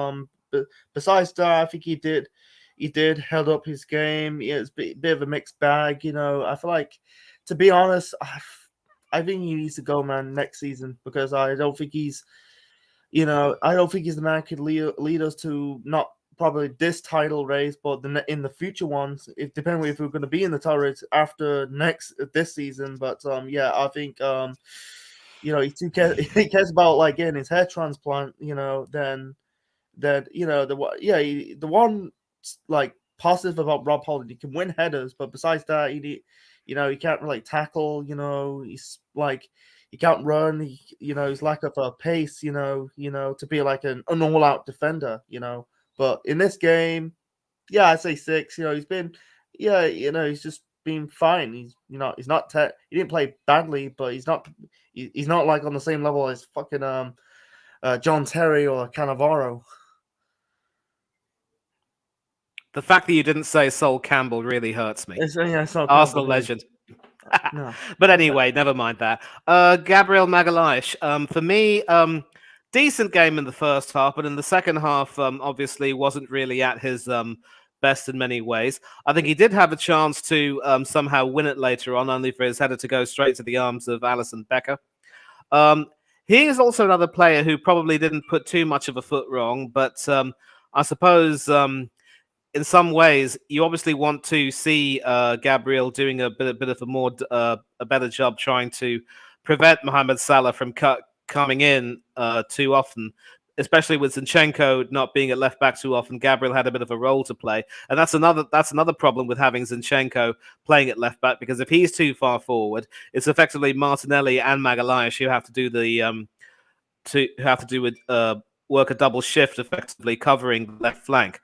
Speaker 7: besides that, I think he did held up his game. It's a bit of a mixed bag. I feel like, to be honest, I think he needs to go, man, next season because I don't think he's. I don't think he's the man who could lead us to not probably this title race, but in the future ones, depending if we're going to be in the title race after this season. But yeah, I think he cares about getting his hair transplant. The one positive about Rob Holding, he can win headers, but besides that, he can't really tackle. He's he can't run. He's lack of pace. To be an all-out defender. But in this game, yeah, I'd say 6. He's been, he's just been fine. He's he didn't play badly, but he's not on the same level as fucking John Terry or Cannavaro.
Speaker 3: The fact that you didn't say Sol Campbell really hurts me. Arsenal legend. No. But anyway, never mind that. Gabriel Magalhaes. For me, decent game in the first half, but in the second half, obviously wasn't really at his best in many ways. I think he did have a chance to somehow win it later on, only for his header to go straight to the arms of Alisson Becker. He is also another player who probably didn't put too much of a foot wrong, but I suppose in some ways, you obviously want to see Gabriel doing a bit of a better job trying to prevent Mohamed Salah from coming in too often, especially with Zinchenko not being at left back too often. Gabriel had a bit of a role to play, and that's another problem with having Zinchenko playing at left back, because if he's too far forward, it's effectively Martinelli and Magalhaes who have to do work a double shift, effectively covering the left flank.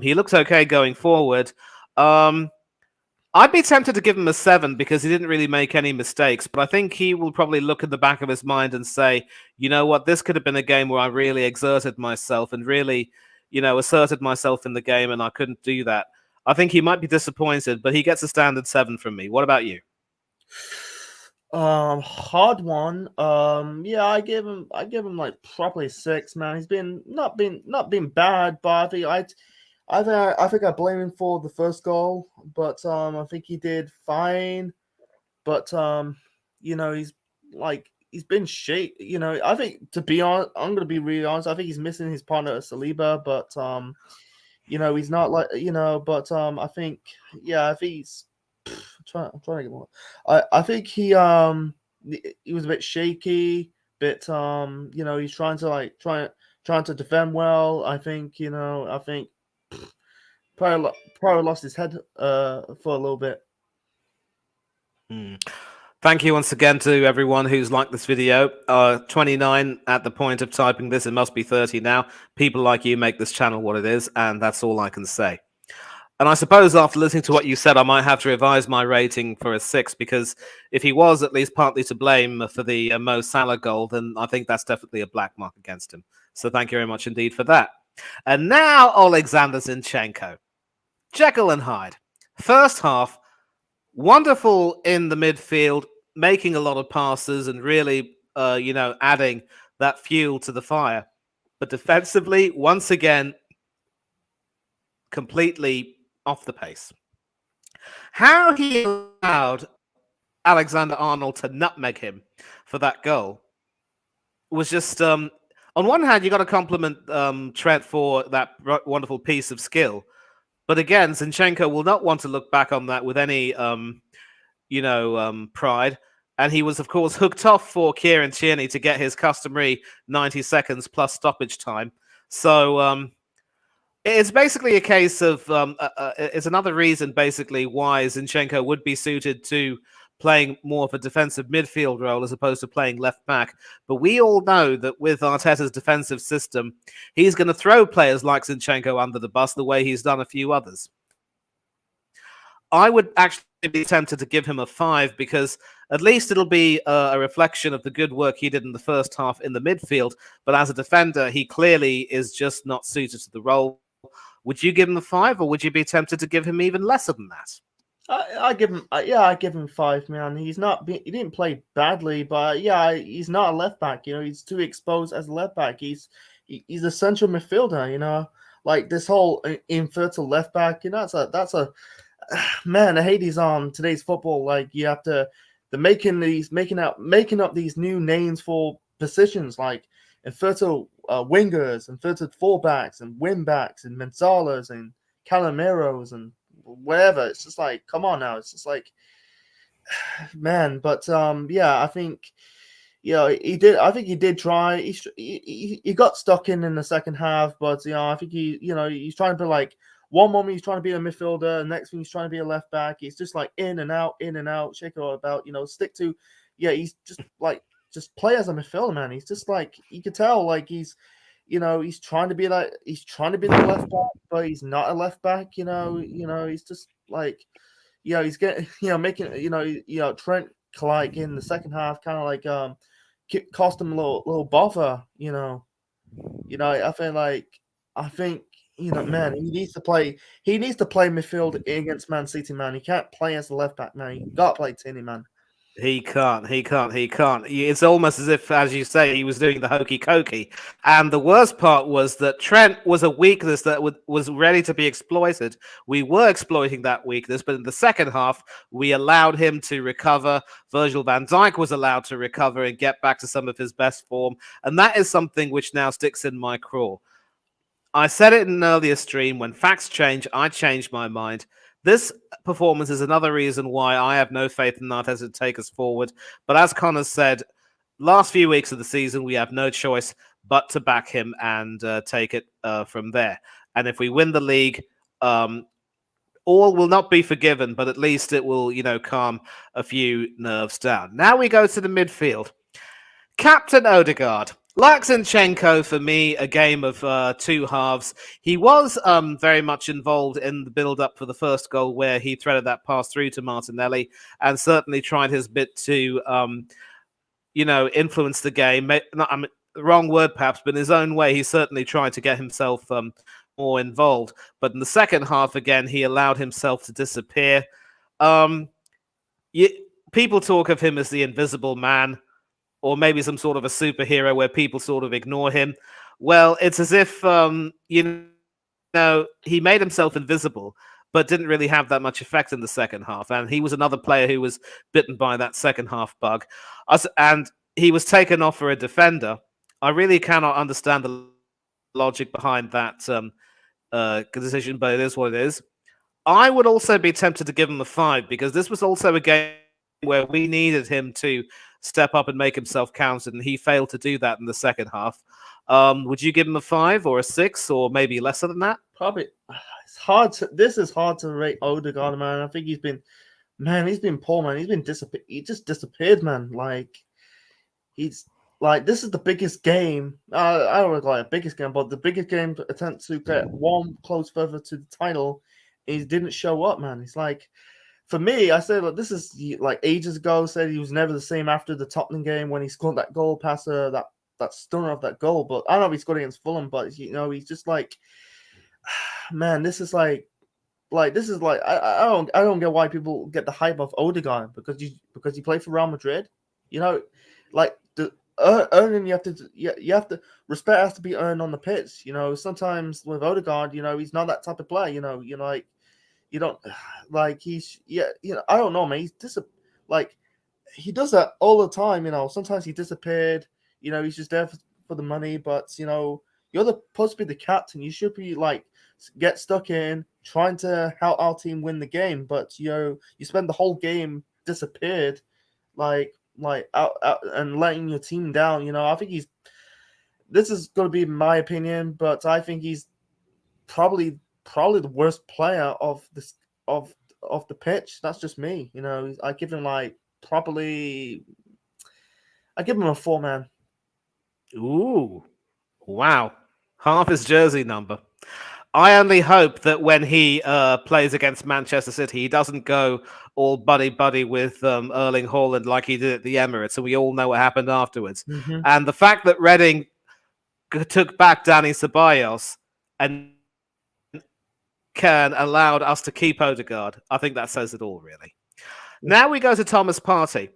Speaker 3: He looks okay going forward. I'd be tempted to give him a 7 because he didn't really make any mistakes, but I think he will probably look at the back of his mind and say, you know what, this could have been a game where I really exerted myself and really, asserted myself in the game, and I couldn't do that. I think he might be disappointed, but he gets a standard 7 from me. What about you?
Speaker 7: Hard one. Yeah, I give him probably 6, man. He's not been bad, but I think I think I blame him for the first goal, but I think he did fine. But he's been shaped. I think, to be honest, I'm gonna be really honest. I think he's missing his partner Saliba, but he's not like But I think he's. I'm trying to get more. I think he was a bit shaky, bit he's trying to defend well. I think probably lost his head for a little bit.
Speaker 3: Thank you once again to everyone who's liked this video. 29 at the point of typing this. It must be 30 now. People like you make this channel what it is, and that's all I can say. And I suppose after listening to what you said, I might have to revise my rating for a 6, because if he was at least partly to blame for the Mo Salah goal, then I think that's definitely a black mark against him. So thank you very much indeed for that. And now Alexander Zinchenko. Jekyll and Hyde. First half, wonderful in the midfield, making a lot of passes and really, adding that fuel to the fire. But defensively, once again, completely off the pace. How he allowed Alexander Arnold to nutmeg him for that goal was just, on one hand, you got to compliment Trent for that wonderful piece of skill. But again, Zinchenko will not want to look back on that with any, pride. And he was, of course, hooked off for Kieran Tierney to get his customary 90 seconds plus stoppage time. So it's basically a case of, it's another reason, basically, why Zinchenko would be suited to playing more of a defensive midfield role as opposed to playing left back. But we all know that with Arteta's defensive system, he's going to throw players like Zinchenko under the bus the way he's done a few others. I would actually be tempted to give him a 5, because at least it'll be a reflection of the good work he did in the first half in the midfield. But as a defender, he clearly is just not suited to the role. Would you give him a 5, or would you be tempted to give him even lesser than that?
Speaker 7: I give him 5, man. He didn't play badly, but he's not a left back. He's too exposed as a left back. He's a central midfielder. Like this whole infertile left back. That's a man. I hate these on today's football. Like they're making up these new names for positions, like infertile wingers, infertile fullbacks, and wing backs, and Mensalas, and Calameros, and whatever. It's just like, come on now. It's just like, man. But I think he did. I think he did try. He got stuck in the second half, but I think he's trying to be like, one moment he's trying to be a midfielder, and next thing he's trying to be a left back. He's just like in and out, shake it all about. Stick to. He's just like, just play as a midfielder, man. He's just like, you could tell, like he's trying to be the left back, but he's not a left back. He's just like, he's getting, making, Trent, like in the second half, kind of like cost him a little bother. I think man, he needs to play midfield against Man City, man. He can't play as a left back, man. He got to play Tierney, man.
Speaker 3: He can't. It's almost as if, as you say, he was doing the hokey cokey. And the worst part was that Trent was a weakness that was ready to be exploited. We were exploiting that weakness, but in the second half, we allowed him to recover. Virgil van Dijk was allowed to recover and get back to some of his best form. And that is something which now sticks in my craw. I said it in an earlier stream, when facts change, I change my mind. This performance is another reason why I have no faith in Arteta to take us forward. But as Connor said, last few weeks of the season, we have no choice but to back him and take it from there. And if we win the league, all will not be forgiven, but at least it will, calm a few nerves down. Now we go to the midfield. Captain Odegaard. Like Zinchenko, for me, a game of two halves. He was very much involved in the build-up for the first goal, where he threaded that pass through to Martinelli and certainly tried his bit to, influence the game. Wrong word, perhaps, but in his own way, he certainly tried to get himself more involved. But in the second half, again, he allowed himself to disappear. People talk of him as the invisible man, or maybe some sort of a superhero where people sort of ignore him. Well, it's as if, know, he made himself invisible, but didn't really have that much effect in the second half. And he was another player who was bitten by that second half bug. And he was taken off for a defender. I really cannot understand the logic behind that decision, but it is what it is. I would also be tempted to give him a 5 because this was also a game where we needed him to step up and make himself counted, and he failed to do that in the second half. Would you give him a 5 or a 6 or maybe lesser than that?
Speaker 7: Probably. It's hard to. This is hard to rate Odegaard, man. I think he's been poor, man. He's been disappeared. He just disappeared, man. He's this is the biggest game. I don't want to call it the biggest game, but the biggest game to attempt to get one close further to the title. He didn't show up, man. It's for me, I said this is ages ago. Said he was never the same after the Tottenham game when he scored that goal past that stunner of that goal. But I don't know if he scored against Fulham, but he's just man, this is I don't get why people get the hype of Odegaard because he played for Real Madrid. Earning you have to respect has to be earned on the pitch. Sometimes with Odegaard, he's not that type of player. You don't I don't know, man. He's he does that all the time. Sometimes he disappeared. He's just there for the money. But you're supposed to be the captain. You should be get stuck in trying to help our team win the game. But you spend the whole game disappeared, out and letting your team down. I think this is going to be my opinion, but I think he's probably the worst player of the pitch. That's just me. I give him I give him a 4, man.
Speaker 3: Ooh, wow. Half his jersey number. I only hope that when he plays against Manchester City, he doesn't go all buddy with Erling Haaland like he did at the Emirates, and we all know what happened afterwards.
Speaker 7: Mm-hmm.
Speaker 3: And the fact that Reading took back Dani Ceballos and allowed us to keep Odegaard, I think that says it all, really. Now we go to Thomas Partey.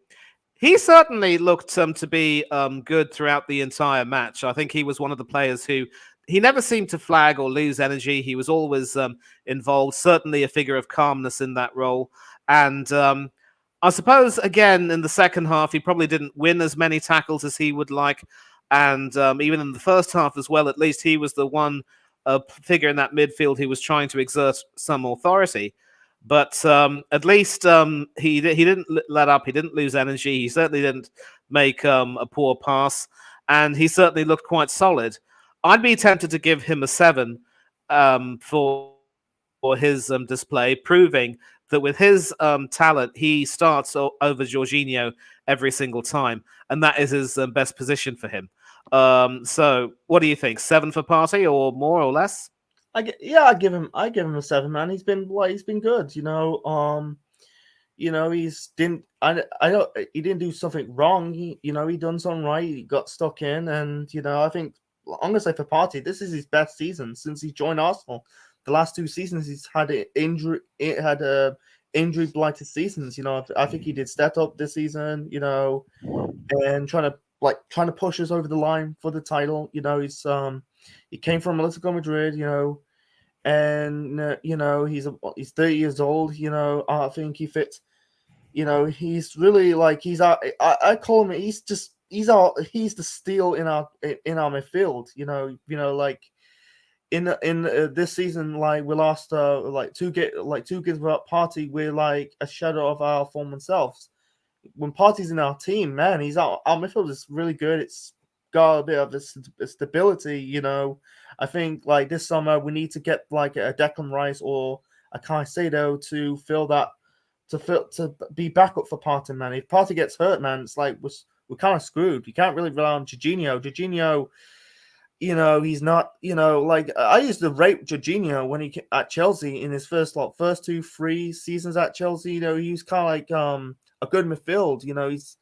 Speaker 3: He certainly looked to be good throughout the entire match. I think he was one of the players who he never seemed to flag or lose energy. He was always involved, certainly a figure of calmness in that role. And I suppose, again, in the second half, he probably didn't win as many tackles as he would like. And even in the first half as well, at least he was the one figure in that midfield who was trying to exert some authority. But at least he didn't let up. He didn't lose energy. He certainly didn't make a poor pass. And he certainly looked quite solid. I'd be tempted to give him a 7 for his display, proving that with his talent, he starts over Jorginho every single time. And that is his best position for him. So what do you think? 7 for Partey or more or less?
Speaker 7: I give him a 7, man. He's been good. He didn't do something wrong. He done something right. He got stuck in, and I think I'm gonna say for Partey, this is his best season since he joined Arsenal. The last 2 seasons he's had injury blighted seasons. I think he did step up this season. And trying to push us over the line for the title. He came from Atletico Madrid. And he's 30 years old. I think he fits. He's really he's our. I call him. He's the steal in our midfield. In this season, we lost 2 games without Partey. We're a shadow of our former selves. When Partey's in our team, man, our midfield is really good. It's got a bit of a stability. I think this summer we need to get a Declan Rice or a Caicedo to fill that to be backup for Partey, man. If Partey gets hurt, man, it's we're kind of screwed. You can't really rely on Jorginho. Jorginho, he's not. I used to rate Jorginho when he at Chelsea in his first 2-3 seasons at Chelsea. He was kind of a good midfield. He's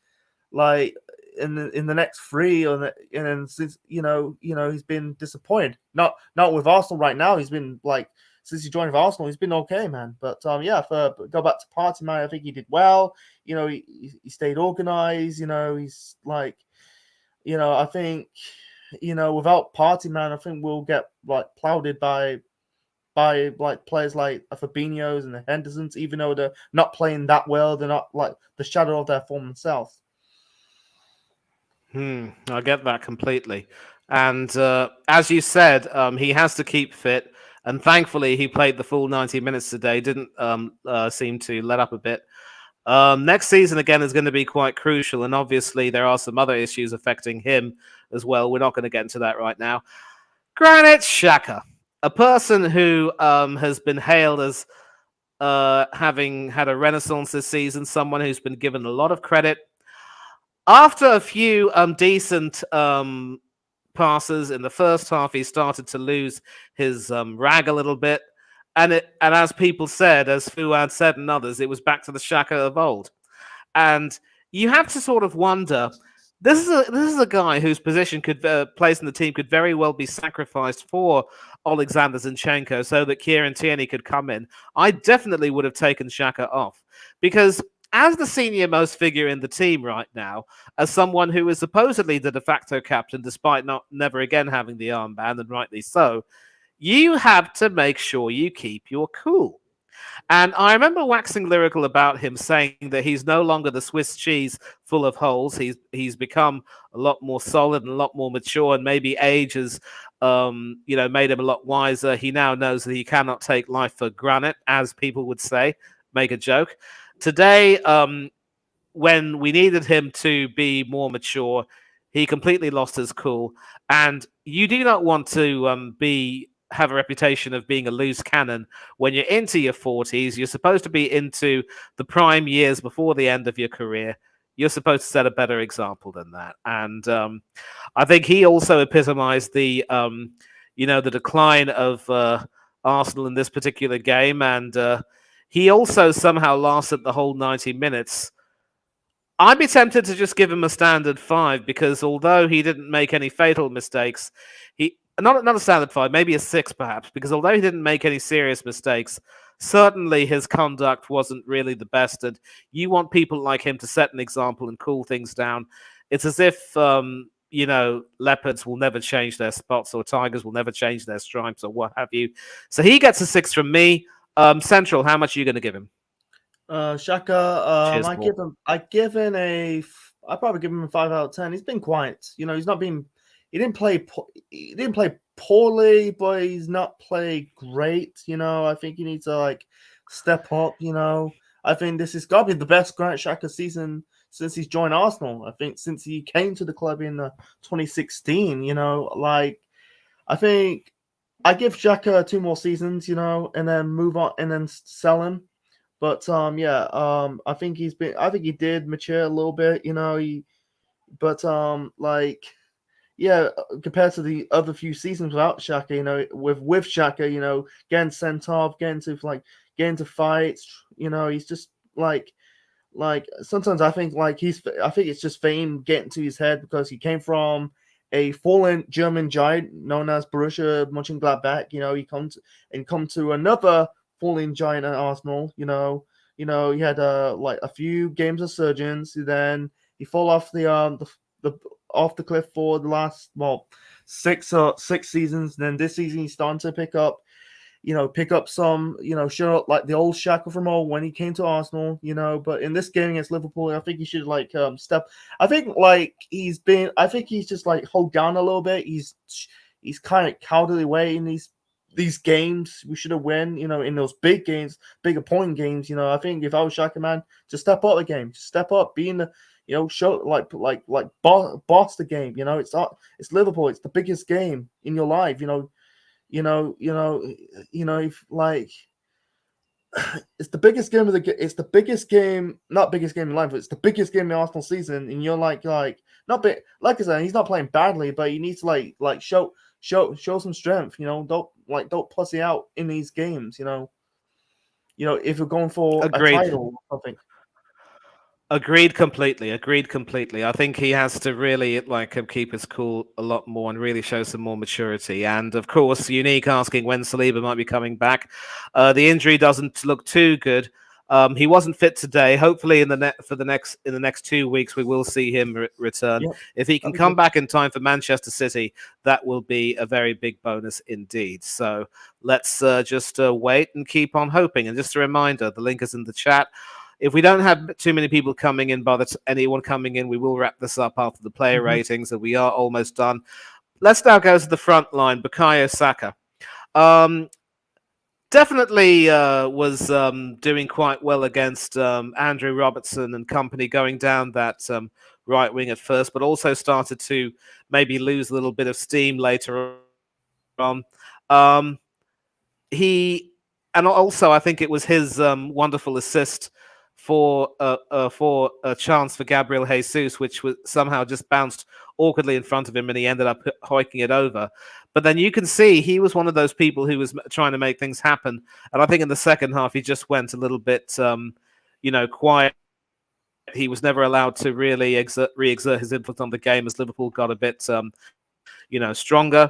Speaker 7: in the next 3 and then since he's been disappointed. Not with Arsenal right now. He's been since he joined Arsenal, he's been okay, man. But go back to Partey, man. I think he did well. He stayed organized. He's I think without Partey, man, I think we'll get clouded by by like players like Fabinho's and the Hendersons, even though they're not playing that well. They're not like the shadow of their former self.
Speaker 3: I get that completely. And as you said, he has to keep fit. And thankfully, he played the full 90 minutes today. Didn't seem to let up a bit. Next season, again, is going to be quite crucial. And obviously, there are some other issues affecting him as well. We're not going to get into that right now. Granit Xhaka, a person who has been hailed as having had a renaissance this season, someone who's been given a lot of credit. After a few decent passes in the first half, he started to lose his rag a little bit. And as people said, as Fuad said and others, it was back to the Xhaka of old. And you have to sort of wonder, this is a guy whose position could place in the team could very well be sacrificed for Alexander Zinchenko so that Kieran Tierney could come in. I definitely would have taken Xhaka off because as the senior most figure in the team right now, as someone who is supposedly the de facto captain, despite never again having the armband, and rightly so, you have to make sure you keep your cool. And I remember waxing lyrical about him, saying that he's no longer the Swiss cheese full of holes. He's become a lot more solid and a lot more mature, and maybe age has, made him a lot wiser. He now knows that he cannot take life for granted, as people would say, make a joke. Today, when we needed him to be more mature, he completely lost his cool. And you do not want to have a reputation of being a loose cannon when you're into your 40s. You're supposed to be into the prime years before the end of your career. You're supposed to set a better example than that. And I think he also epitomized the decline of Arsenal in this particular game. And he also somehow lasted the whole 90 minutes. I'd be tempted to just give him a standard 5 because although he didn't make any fatal mistakes, not a standard 5, maybe a 6 perhaps, because although he didn't make any serious mistakes, certainly his conduct wasn't really the best. And you want people like him to set an example and cool things down. It's as if, leopards will never change their spots or tigers will never change their stripes or what have you. So he gets a 6 from me. Central, how much are you going to give him?
Speaker 7: Xhaka, I'd probably give him a 5 out of 10. He's been quiet. He didn't play poorly, but he's not played great. I think he needs to step up. I think this has got to be the best Granit Xhaka season since he's joined Arsenal. I think since he came to the club in 2016. I think I give Xhaka 2 more seasons. And then move on and then sell him. But I think he did mature a little bit. Compared to the other few seasons without Xhaka, with Xhaka, getting sent off, getting into fights, he's just sometimes I think it's just fame getting to his head because he came from a fallen German giant known as Borussia Mönchengladbach. He come to another falling giant at Arsenal. He had a few games of surgeons, then he fall off off the cliff for the last 6 seasons. Then this season he's starting to pick up some, show up like the old Xhaka from old when he came to Arsenal, but in this game against Liverpool, I think he should step. I think he's just hold down a little bit. He's kind of cowardly way in these games. We should have won, in those big games, bigger point games. I think if I was Xhaka, man, just step up the game, just step up, be in the, show boss the game. It's Liverpool. It's the biggest game in your life. It's the biggest game of it's the biggest game, not biggest game in life, but it's the biggest game in the Arsenal season. And you're not big, like I said, he's not playing badly, but you need to show some strength. Don't pussy out in these games. If you're going for
Speaker 3: Agreed.
Speaker 7: A title or something.
Speaker 3: Agreed completely. I think he has to really keep his cool a lot more and really show some more maturity. And of course, Unique asking when Saliba might be coming back. The injury doesn't look too good. He wasn't fit today. Hopefully, in the next 2 weeks, we will see him return.
Speaker 7: Yep.
Speaker 3: If he can come back in time for Manchester City, that will be a very big bonus indeed. So let's just wait and keep on hoping. And just a reminder, the link is in the chat. If we don't have too many people coming in, anyone coming in, we will wrap this up after the player ratings, and we are almost done. Let's now go to the front line. Bukayo Saka. Definitely was doing quite well against Andrew Robertson and company, going down that right wing at first, but also started to maybe lose a little bit of steam later on. And also I think it was his wonderful assist for a chance for Gabriel Jesus, which was somehow just bounced awkwardly in front of him, and he ended up hoiking it over. But then you can see he was one of those people who was trying to make things happen. And I think in the second half, he just went a little bit, quiet. He was never allowed to really re-exert his influence on the game as Liverpool got a bit, stronger.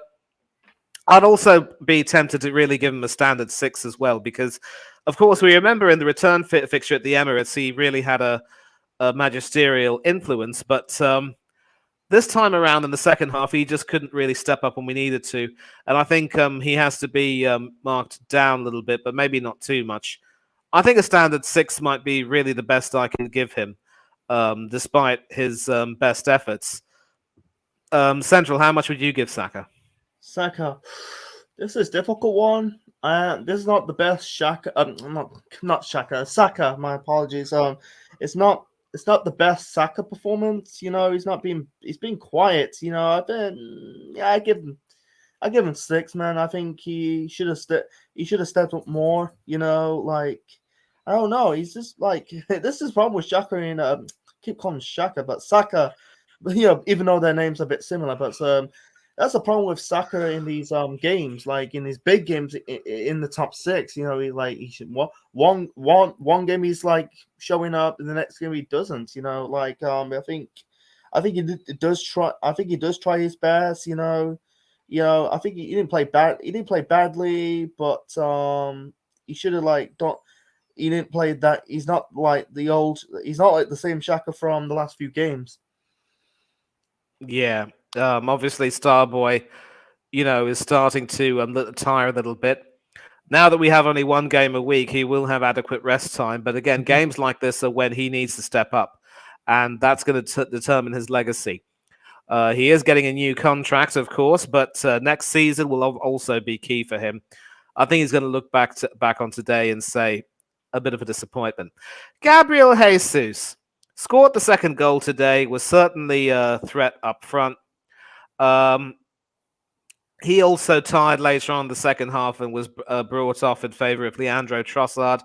Speaker 3: I'd also be tempted to really give him a standard 6 as well, because, of course, we remember in the return fixture at the Emirates, he really had a magisterial influence. But this time around in the second half, he just couldn't really step up when we needed to. And I think he has to be marked down a little bit, but maybe not too much. I think a standard 6 might be really the best I can give him, despite his best efforts. Central, how much would you give Saka?
Speaker 7: Saka, this is a difficult one. This is not the best Saka. Not Saka. Saka. My apologies. It's not the best Saka performance. He's been quiet. I give him 6, man. I think he should have stepped up more. I don't know. He's just like this is the problem with Xhaka and keep calling him Xhaka, but Saka. Even though their names are a bit similar, but that's the problem with Saka in these games, like in these big games in the top 6. He should one game he's like showing up, in the next game he doesn't. I think he does try. I think he does try his best. I think he didn't play bad. He didn't play badly, but he should have He didn't play that. He's not like He's not like the same Xhaka from the last few games.
Speaker 3: Yeah. Obviously, Starboy, is starting to tire a little bit. Now that we have only one game a week, he will have adequate rest time. But again, games like this are when he needs to step up, and that's going to determine his legacy. He is getting a new contract, of course, but next season will also be key for him. I think he's going to look back on today and say a bit of a disappointment. Gabriel Jesus scored the second goal today, was certainly a threat up front. He also tied later on in the second half and was brought off in favour of Leandro Trossard.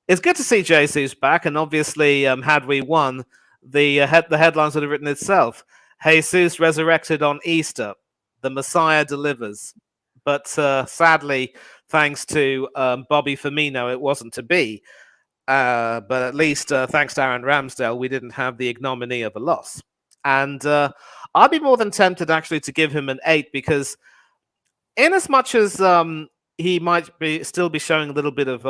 Speaker 3: It's good to see Jesus back, and obviously, had we won, the headlines would have written itself. Jesus resurrected on Easter. The Messiah delivers. But sadly, thanks to Bobby Firmino, it wasn't to be. But at least, thanks to Aaron Ramsdale, we didn't have the ignominy of a loss. And I'd be more than tempted, actually, to give him an 8, because in as much as he might still be showing a little bit of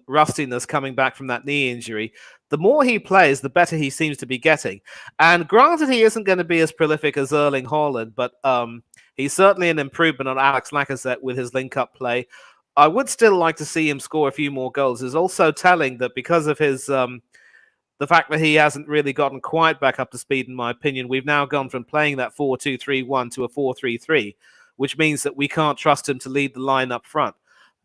Speaker 3: rustiness coming back from that knee injury, the more he plays, the better he seems to be getting. And granted, he isn't going to be as prolific as Erling Haaland, but he's certainly an improvement on Alex Lacazette with his link-up play. I would still like to see him score a few more goals. It's also telling that because of his the fact that he hasn't really gotten quite back up to speed, in my opinion, we've now gone from playing that 4-2-3-1 to a 4-3-3, which means that we can't trust him to lead the line up front.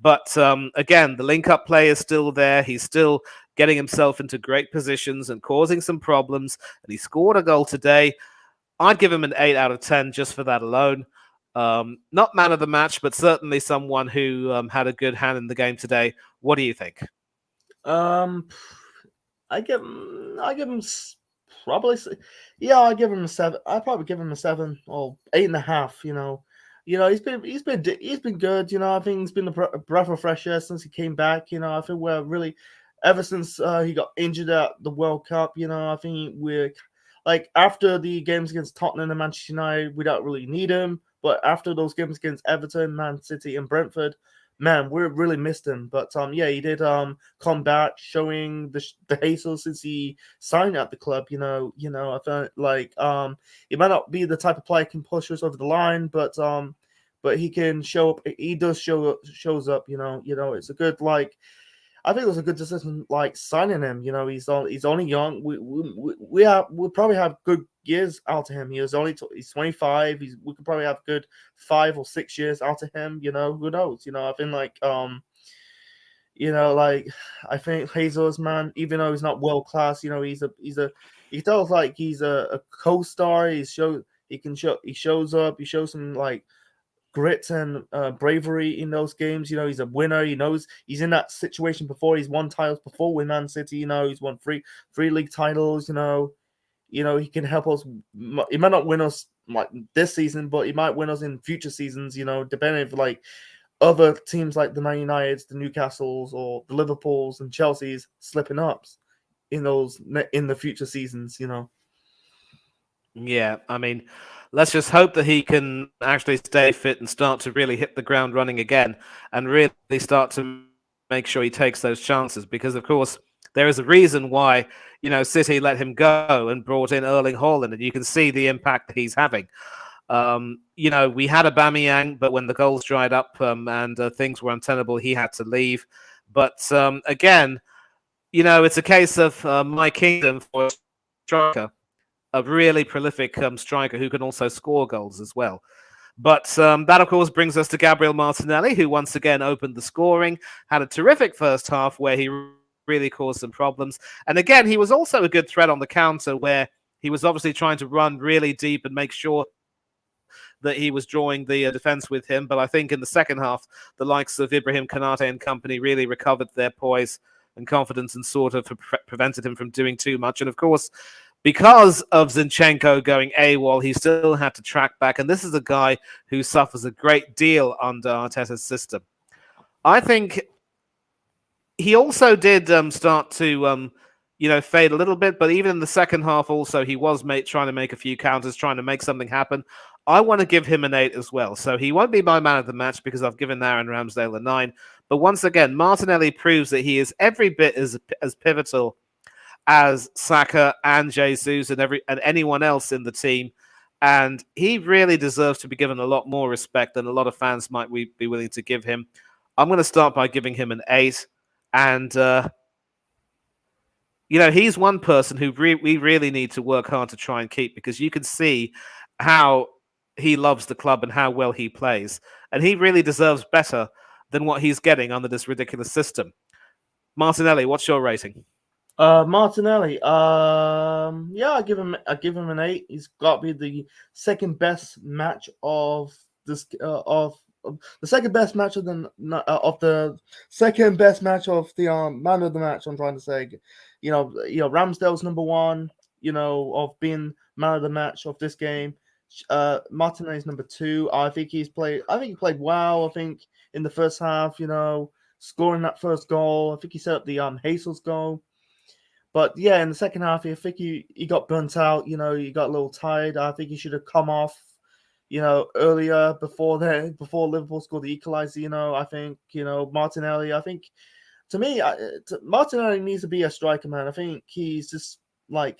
Speaker 3: But again, the link-up play is still there. He's still getting himself into great positions and causing some problems. And he scored a goal today. I'd give him an 8 out of 10 just for that alone. Not man of the match, but certainly someone who had a good hand in the game today. What do you think?
Speaker 7: I give him probably, yeah, I give him a 7. I'd probably give him a 7 or 8.5. He's been good. I think he's been a breath of fresh air since he came back. I think we're really, ever since he got injured at the World Cup. I think we're like after the games against Tottenham and Manchester United, we don't really need him. But after those games against Everton, Man City, and Brentford, man, we really missed him. But yeah, he did come back, showing the hazel since he signed at the club. I felt like he might not be the type of player who can push us over the line, but he can show up. He does shows up. It's a good I think it was a good decision, signing him. He's only young. We'll probably have good years out of him. He's 25. We could probably have good 5 or 6 years out of him. Who knows? I think I think Jesus, man, even though he's not world class, he feels like he's a co-star. He shows up. He shows some grit and bravery in those games. He's a winner. He knows he's in that situation before. He's won titles before with Man City. He's won three league titles. He can help us. He might not win us this season, but he might win us in future seasons. Depending if other teams like the Man Uniteds, the Newcastles, or the Liverpools and Chelsea's slipping up in the future seasons.
Speaker 3: Yeah, I mean, let's just hope that he can actually stay fit and start to really hit the ground running again and really start to make sure he takes those chances. Because, of course, there is a reason why, City let him go and brought in Erling Haaland, and you can see the impact that he's having. We had Aubameyang, but when the goals dried up and things were untenable, he had to leave. But again, it's a case of my kingdom for a striker. A really prolific striker who can also score goals as well. But that, of course, brings us to Gabriel Martinelli, who once again opened the scoring, had a terrific first half where he really caused some problems. And again, he was also a good threat on the counter where he was obviously trying to run really deep and make sure that he was drawing the defense with him. But I think in the second half, the likes of Ibrahim Konate and company really recovered their poise and confidence and sort of prevented him from doing too much. And of course, because of Zinchenko going AWOL, he still had to track back. And this is a guy who suffers a great deal under Arteta's system. I think he also did start to, fade a little bit. But even in the second half also, he was trying to make a few counters, trying to make something happen. I want to give him an 8 as well. So he won't be my man of the match because I've given Aaron Ramsdale a 9. But once again, Martinelli proves that he is every bit as pivotal as Saka and Jesus and anyone else in the team. And he really deserves to be given a lot more respect than a lot of fans might be willing to give him. I'm going to start by giving him an 8. And, he's one person who we really need to work hard to try and keep, because you can see how he loves the club and how well he plays. And he really deserves better than what he's getting under this ridiculous system. Martinelli, what's your rating?
Speaker 7: Martinelli, I give him an 8. He's got to be the second best match of this the second best match of the second best match of the man of the match. I'm trying to say, Ramsdale's number 1. Of being man of the match of this game. Martinelli's number 2. I think he played well. I think in the first half, scoring that first goal. I think he set up the Hazel's goal. But yeah, in the second half, I think he got burnt out. He got a little tired. I think he should have come off, earlier before Liverpool scored the equalizer. I think Martinelli. I think to me, Martinelli needs to be a striker, man. I think he's just I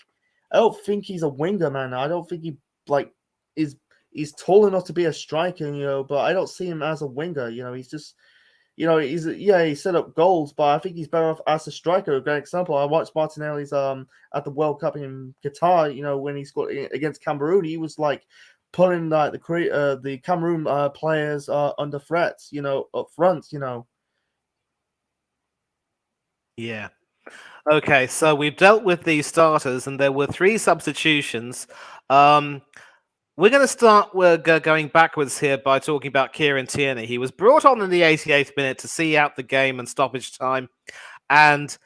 Speaker 7: don't think he's a winger, man. I don't think he he's tall enough to be a striker, but I don't see him as a winger. He's just. He set up goals, but I think he's better off as a striker. A great example, I watched Martinelli's at the World Cup in Qatar. When he scored against Cameroon, he was putting the Cameroon players under threats. Up front.
Speaker 3: Yeah. Okay, so we've dealt with the starters, and there were 3 substitutions. We're going to start going backwards here by talking about Kieran Tierney. He was brought on in the 88th minute to see out the game and stoppage time. And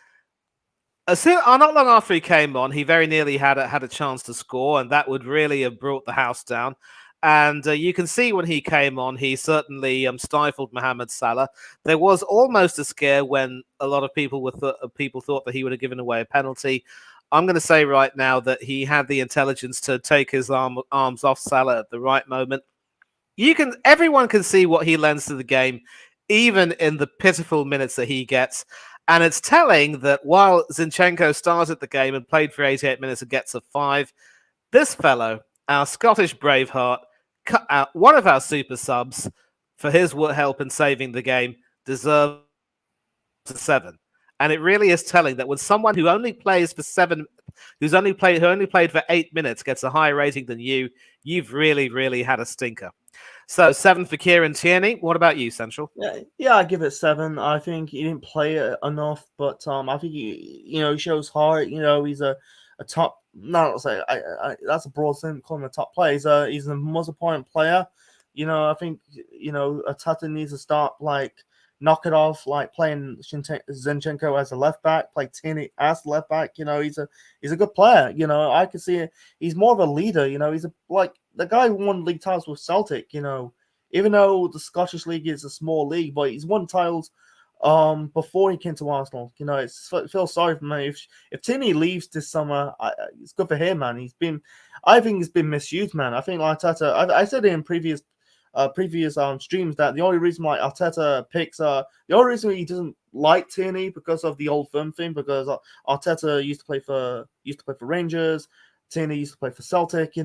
Speaker 3: not long after he came on, he very nearly had a chance to score, and that would really have brought the house down. And you can see when he came on, he certainly stifled Mohamed Salah. There was almost a scare when a lot of people thought that he would have given away a penalty. I'm going to say right now that he had the intelligence to take his arms off Salah at the right moment. Everyone can see what he lends to the game even in the pitiful minutes that he gets. And it's telling that while Zinchenko started the game and played for 88 minutes and gets a 5, this fellow, our Scottish Braveheart, cut out one of our super subs for his help in saving the game, deserves a 7. And it really is telling that when someone who only plays for 7, who only played for 8 minutes gets a higher rating than you, you've really, really had a stinker. So 7 for Kieran Tierney. What about you, Central?
Speaker 7: Yeah, I give it 7. I think he didn't play it enough, but I think he shows heart. He's a top. No, say that's a broad statement. Calling him a top player. He's the most important player. I think Arteta needs to start knock it off, playing Zinchenko as a left back, play Tierney as left back. He's a good player. I can see it. He's more of a leader. He's the guy who won league titles with Celtic. Even though the Scottish League is a small league, but he's won titles before he came to Arsenal. It feels sorry for me. If Tierney leaves this summer, it's good for him, man. I think he's been misused, man. I think Arteta. I said it in previous streams that the only reason why Arteta picks the only reason he doesn't like Tierney because of the old firm thing, because Arteta used to play for Rangers, Tierney used to play for Celtic.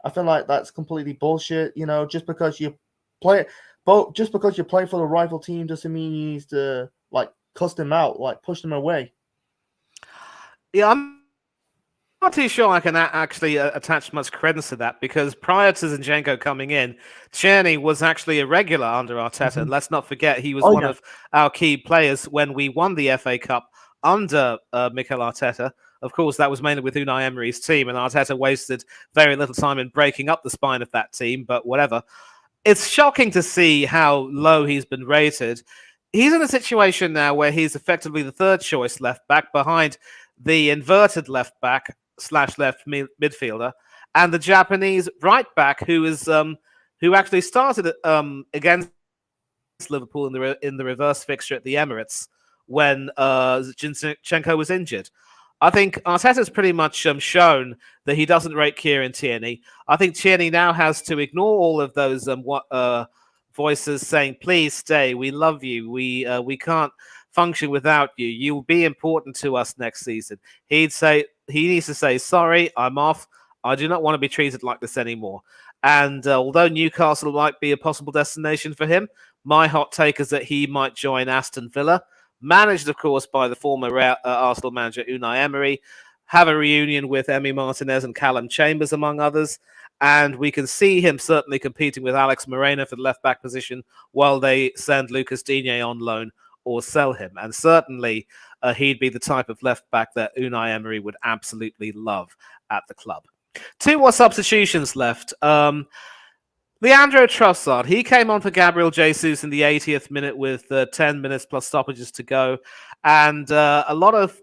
Speaker 7: I feel like that's completely bullshit. Just because you play for the rival team doesn't mean you need to cuss them out, push them away.
Speaker 3: Yeah, I'm not too sure I can actually attach much credence to that, because prior to Zinchenko coming in, Tierney was actually a regular under Arteta. And let's not forget, he was one of our key players when we won the FA Cup under Mikel Arteta. Of course, that was mainly with Unai Emery's team, and Arteta wasted very little time in breaking up the spine of that team, but whatever. It's shocking to see how low he's been rated. He's in a situation now where he's effectively the third choice left back behind the inverted left back / left midfielder and the Japanese right back who actually started against Liverpool in the reverse fixture at the Emirates when Zinchenko was injured. I think Arteta's pretty much shown that he doesn't rate Kieran Tierney. I think Tierney now has to ignore all of those voices saying, "Please stay. We love you. We can't function without you. You'll be important to us next season." He needs to say, "Sorry, I'm off. I do not want to be treated like this anymore." And although Newcastle might be a possible destination for him, my hot take is that he might join Aston Villa, managed, of course, by the former Arsenal manager Unai Emery, have a reunion with Emi Martinez and Callum Chambers, among others, and we can see him certainly competing with Alex Moreno for the left-back position while they send Lucas Digne on loan or sell him. And certainly he'd be the type of left-back that Unai Emery would absolutely love at the club. 2 more substitutions left. Leandro Trossard, he came on for Gabriel Jesus in the 80th minute with 10 minutes plus stoppages to go. And a lot of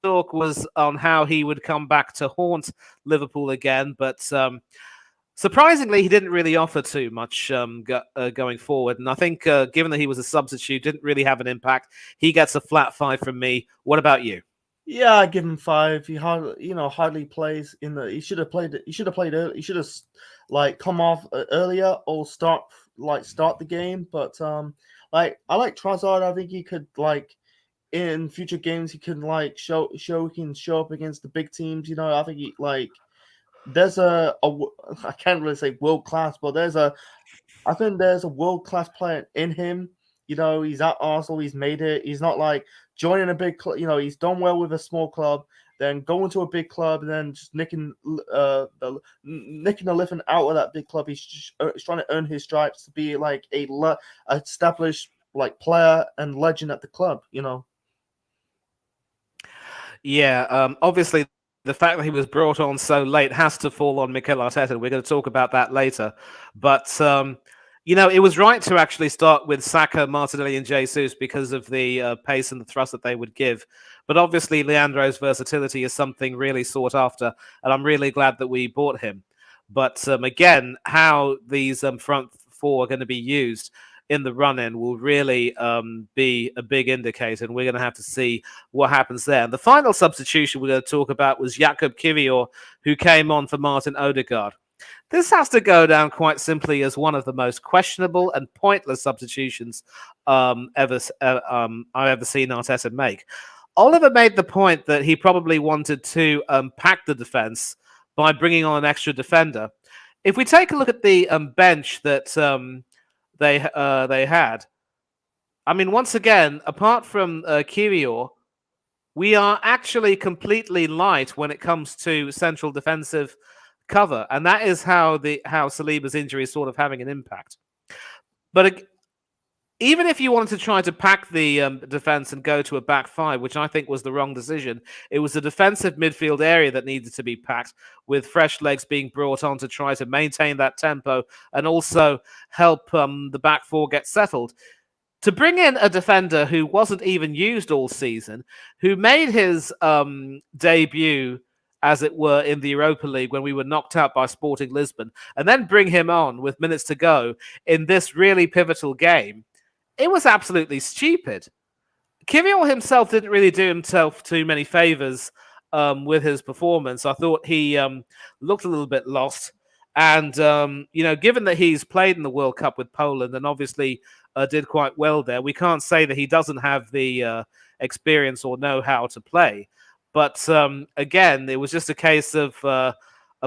Speaker 3: talk was on how he would come back to haunt Liverpool again. But surprisingly, he didn't really offer too much going forward. And I think given that he was a substitute, didn't really have an impact. He gets a flat 5 from me. What about you?
Speaker 7: Yeah, I give him 5. He hardly plays in the. He should have played. He should have played early. He should have come off earlier or start the game. But I like Trossard. I think he could in future games he can show he can show up against the big teams. I think he there's I can't really say world class, but I think there's a world class player in him. He's at Arsenal. He's made it. He's not joining a big club. He's done well with a small club, then going to a big club, and then just nicking the living out of that big club. He's just trying to earn his stripes to be a established player and legend at the club.
Speaker 3: Yeah, obviously the fact that he was brought on so late has to fall on Mikel Arteta. We're going to talk about that later, but it was right to actually start with Saka, Martinelli, and Jesus because of the pace and the thrust that they would give. But obviously, Leandro's versatility is something really sought after, and I'm really glad that we bought him. But again, how these front 4 are going to be used in the run-in will really be a big indicator, and we're going to have to see what happens there. And the final substitution we're going to talk about was Jakub Kiwior, who came on for Martin Odegaard. This has to go down quite simply as one of the most questionable and pointless substitutions I've ever seen Arteta make. Oliver made the point that he probably wanted to pack the defense by bringing on an extra defender. If we take a look at the bench that they had, I mean, once again, apart from Kiwior, we are actually completely light when it comes to central defensive cover, and that is how Saliba's injury is sort of having an impact. But even if you wanted to try to pack the defense and go to a back five, which I think was the wrong decision, it was the defensive midfield area that needed to be packed, with fresh legs being brought on to try to maintain that tempo and also help the back four get settled. To bring in a defender who wasn't even used all season, who made his debut, as it were, in the Europa League when we were knocked out by Sporting Lisbon, and then bring him on with minutes to go in this really pivotal game, it was absolutely stupid. Kiwior himself didn't really do himself too many favours with his performance. I thought he looked a little bit lost. And, given that he's played in the World Cup with Poland and obviously did quite well there, we can't say that he doesn't have the experience or know how to play. But again, it was just a case of a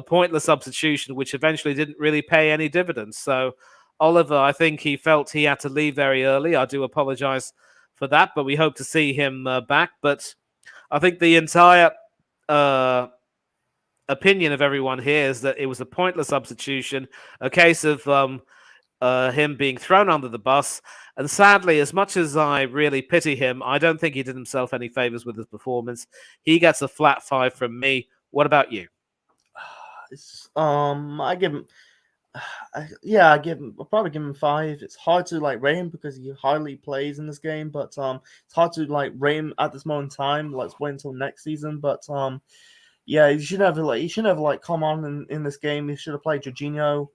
Speaker 3: pointless substitution, which eventually didn't really pay any dividends. So Oliver, I think he felt he had to leave very early. I do apologise for that, but we hope to see him back. But I think the entire opinion of everyone here is that it was a pointless substitution, a case of him being thrown under the bus. And sadly, as much as I really pity him, I don't think he did himself any favours with his performance. He gets a flat 5 from me. What about you?
Speaker 7: I give him. I'll probably give him 5. It's hard to rate him because he hardly plays in this game, but it's hard to rate him at this moment in time. Let's wait until next season. But he should have come on in this game. He should have played Jorginho.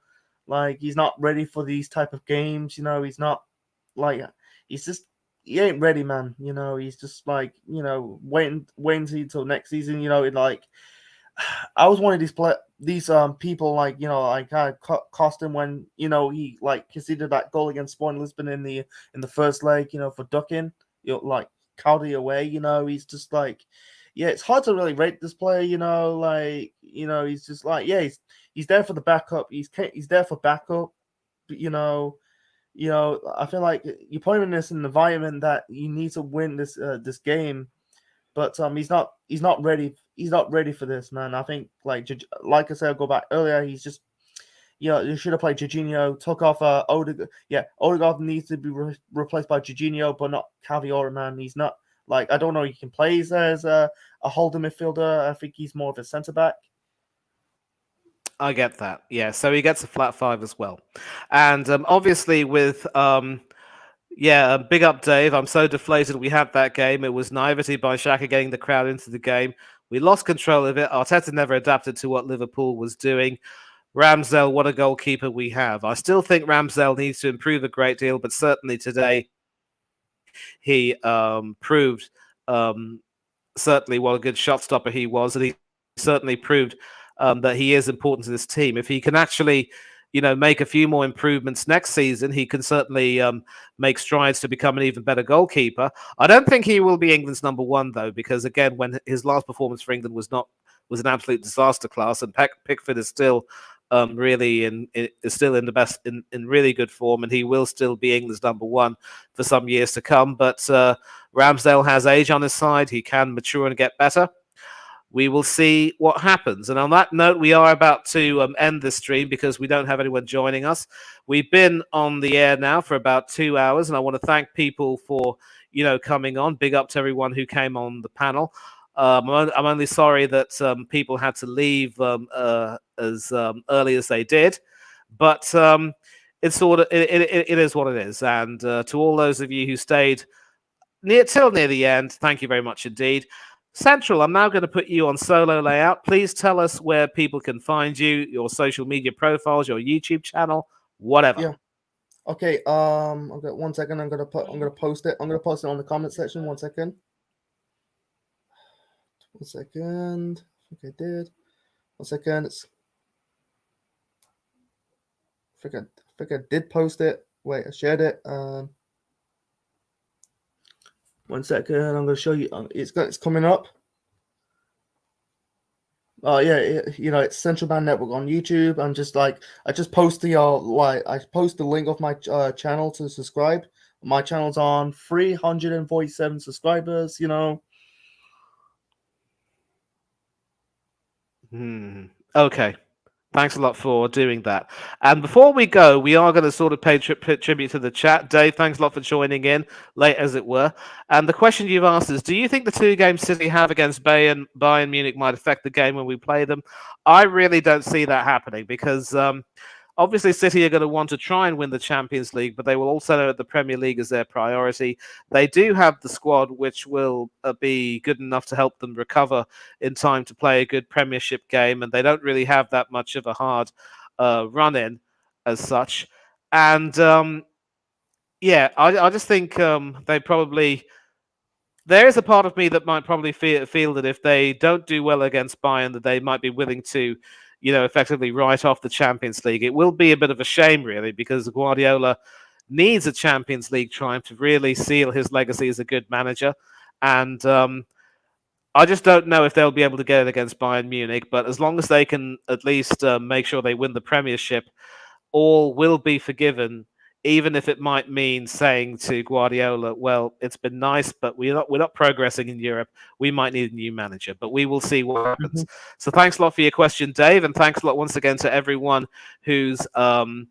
Speaker 7: He's not ready for these type of games. He's not he ain't ready, man. He's just waiting until next season. I was one of these people I kind of cost him when he conceded that goal against Sporting Lisbon in the first leg for ducking Cowdy away. He's just it's hard to really rate this player. He's just he's there for the backup. He's there for backup. I feel like you put him in this environment that you need to win this game. But he's not ready. He's not ready for this, man. I think, like I said, I'll go back earlier. He's just, you should have played Jorginho. Took off Odegaard. Yeah, Odegaard needs to be replaced by Jorginho, but not Cavior, man. He's not I don't know. He can play as a holding midfielder. I think he's more of a centre back.
Speaker 3: I get that. Yeah, so he gets a flat 5 as well, and obviously with big up, Dave. I'm so deflated we had that game. It was naivety by Xhaka getting the crowd into the game. We lost control of it. Arteta never adapted to what Liverpool was doing. Ramsdale, what a goalkeeper we have. I still think Ramsdale needs to improve a great deal, but certainly today he proved certainly what a good shot stopper he was, and he certainly proved that he is important to this team. If he can actually make a few more improvements next season, he can certainly make strides to become an even better goalkeeper. I don't think he will be England's number 1 though, because again, when his last performance for England was an absolute disaster class, and Pickford is still really in the best in really good form, and he will still be England's number 1 for some years to come. But Ramsdale has age on his side; he can mature and get better. We will see what happens. And on that note, we are about to end this stream because we don't have anyone joining us. We've been on the air now for about 2 hours, and I want to thank people for, coming on. Big up to everyone who came on the panel. I'm only sorry that people had to leave as early as they did, but it's it is what it is. And to all those of you who stayed till near the end, thank you very much indeed. Central, I'm now going to put you on solo layout. Please tell us where people can find you, your social media profiles, your YouTube channel, whatever.
Speaker 7: Yeah. Okay. Okay. 1 second. I'm gonna post it. I'm gonna post it on the comment section. 1 second. 1 second. I think I did. 1 second. think I did post it. Wait, I shared it. 1 second. I'm going to show you. It's coming up. Oh yeah, it's Central Band Network on YouTube. I'm just I just post the I post the link of my channel to subscribe. My channel's on 347 subscribers.
Speaker 3: Okay. Thanks a lot for doing that. And before we go, we are going to sort of pay tribute to the chat. Dave, thanks a lot for joining in, late as it were. And the question you've asked is, do you think the 2 games City have against Bayern Munich might affect the game when we play them? I really don't see that happening because obviously City are going to want to try and win the Champions League, but they will also know that the Premier League is their priority. They do have the squad which will be good enough to help them recover in time to play a good Premiership game, and they don't really have that much of a hard run-in as such. And I just think they probably... There is a part of me that might probably feel that if they don't do well against Bayern, that they might be willing to effectively write off the Champions League. It will be a bit of a shame, really, because Guardiola needs a Champions League triumph to really seal his legacy as a good manager. And I just don't know if they'll be able to get it against Bayern Munich. But as long as they can at least make sure they win the Premiership, all will be forgiven, even if it might mean saying to Guardiola, well, it's been nice, but we're not progressing in Europe. We might need a new manager, but we will see what happens. So thanks a lot for your question, Dave, and thanks a lot once again to everyone who's come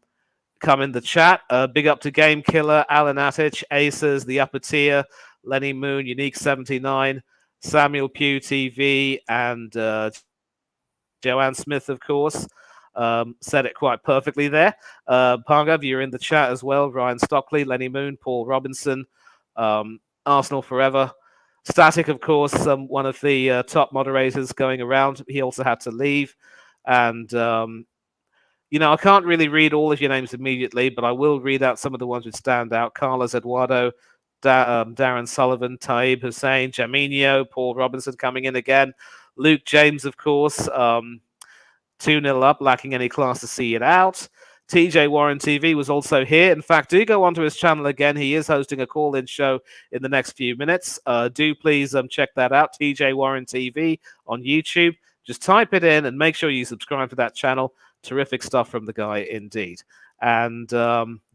Speaker 3: in the chat. Big up to Game Killer, Alan Attich, Aces, The Upper Tier, Lenny Moon, Unique 79, Samuel Pugh TV, and Joanne Smith, of course. Said it quite perfectly there. Pargav, you're in the chat as well. Ryan Stockley, Lenny Moon, Paul Robinson, Arsenal Forever. Static, of course, one of the top moderators going around. He also had to leave. And, I can't really read all of your names immediately, but I will read out some of the ones that stand out. Carlos Eduardo, Darren Sullivan, Taib Hussein, Jaminho, Paul Robinson coming in again. Luke James, of course. 2-0 up, lacking any class to see it out. TJ Warren TV was also here. In fact, do go onto his channel again. He is hosting a call-in show in the next few minutes. Do please check that out, TJ Warren TV on YouTube. Just type it in and make sure you subscribe to that channel. Terrific stuff from the guy indeed. And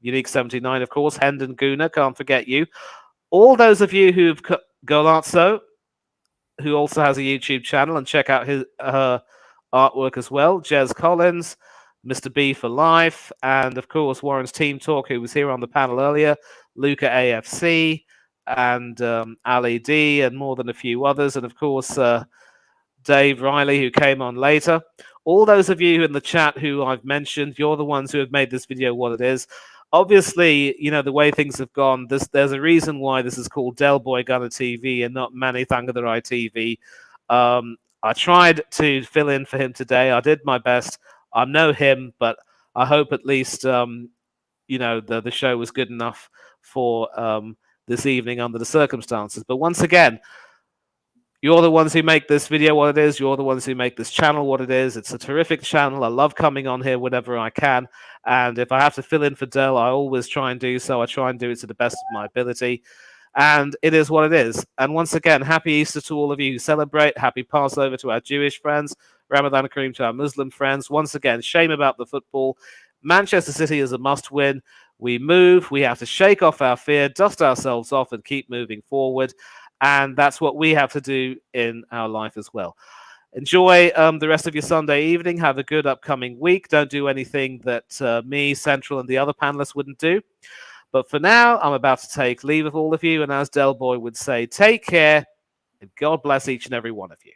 Speaker 3: Unique 79, of course, Hendon Guna, can't forget you. All those of you who've Golazzo, who also has a YouTube channel, and check out her artwork as well. Jez Collins, Mr. B for Life, and of course Warren's Team Talk, who was here on the panel earlier, Luca AFC, and Ali D, and more than a few others, and of course Dave Riley, who came on later. All those of you in the chat who I've mentioned, you're the ones who have made this video what it is. Obviously, the way things have gone, there's a reason why this is called Del Boy Gunner TV and not Manny Thangadurai TV. I tried to fill in for him today. I did my best. I know him, but I hope at least, the show was good enough for this evening under the circumstances. But once again, you're the ones who make this video what it is. You're the ones who make this channel what it is. It's a terrific channel. I love coming on here whenever I can. And if I have to fill in for Del, I always try and do so. I try and do it to the best of my ability. And it is what it is. And once again, happy Easter to all of you who celebrate. Happy Passover to our Jewish friends. Ramadan Kareem to our Muslim friends. Once again, shame about the football. Manchester City is a must-win. We move. We have to shake off our fear, dust ourselves off, and keep moving forward. And that's what we have to do in our life as well. Enjoy the rest of your Sunday evening. Have a good upcoming week. Don't do anything that me, Central, and the other panelists wouldn't do. But for now, I'm about to take leave of all of you. And as Del Boy would say, take care and God bless each and every one of you.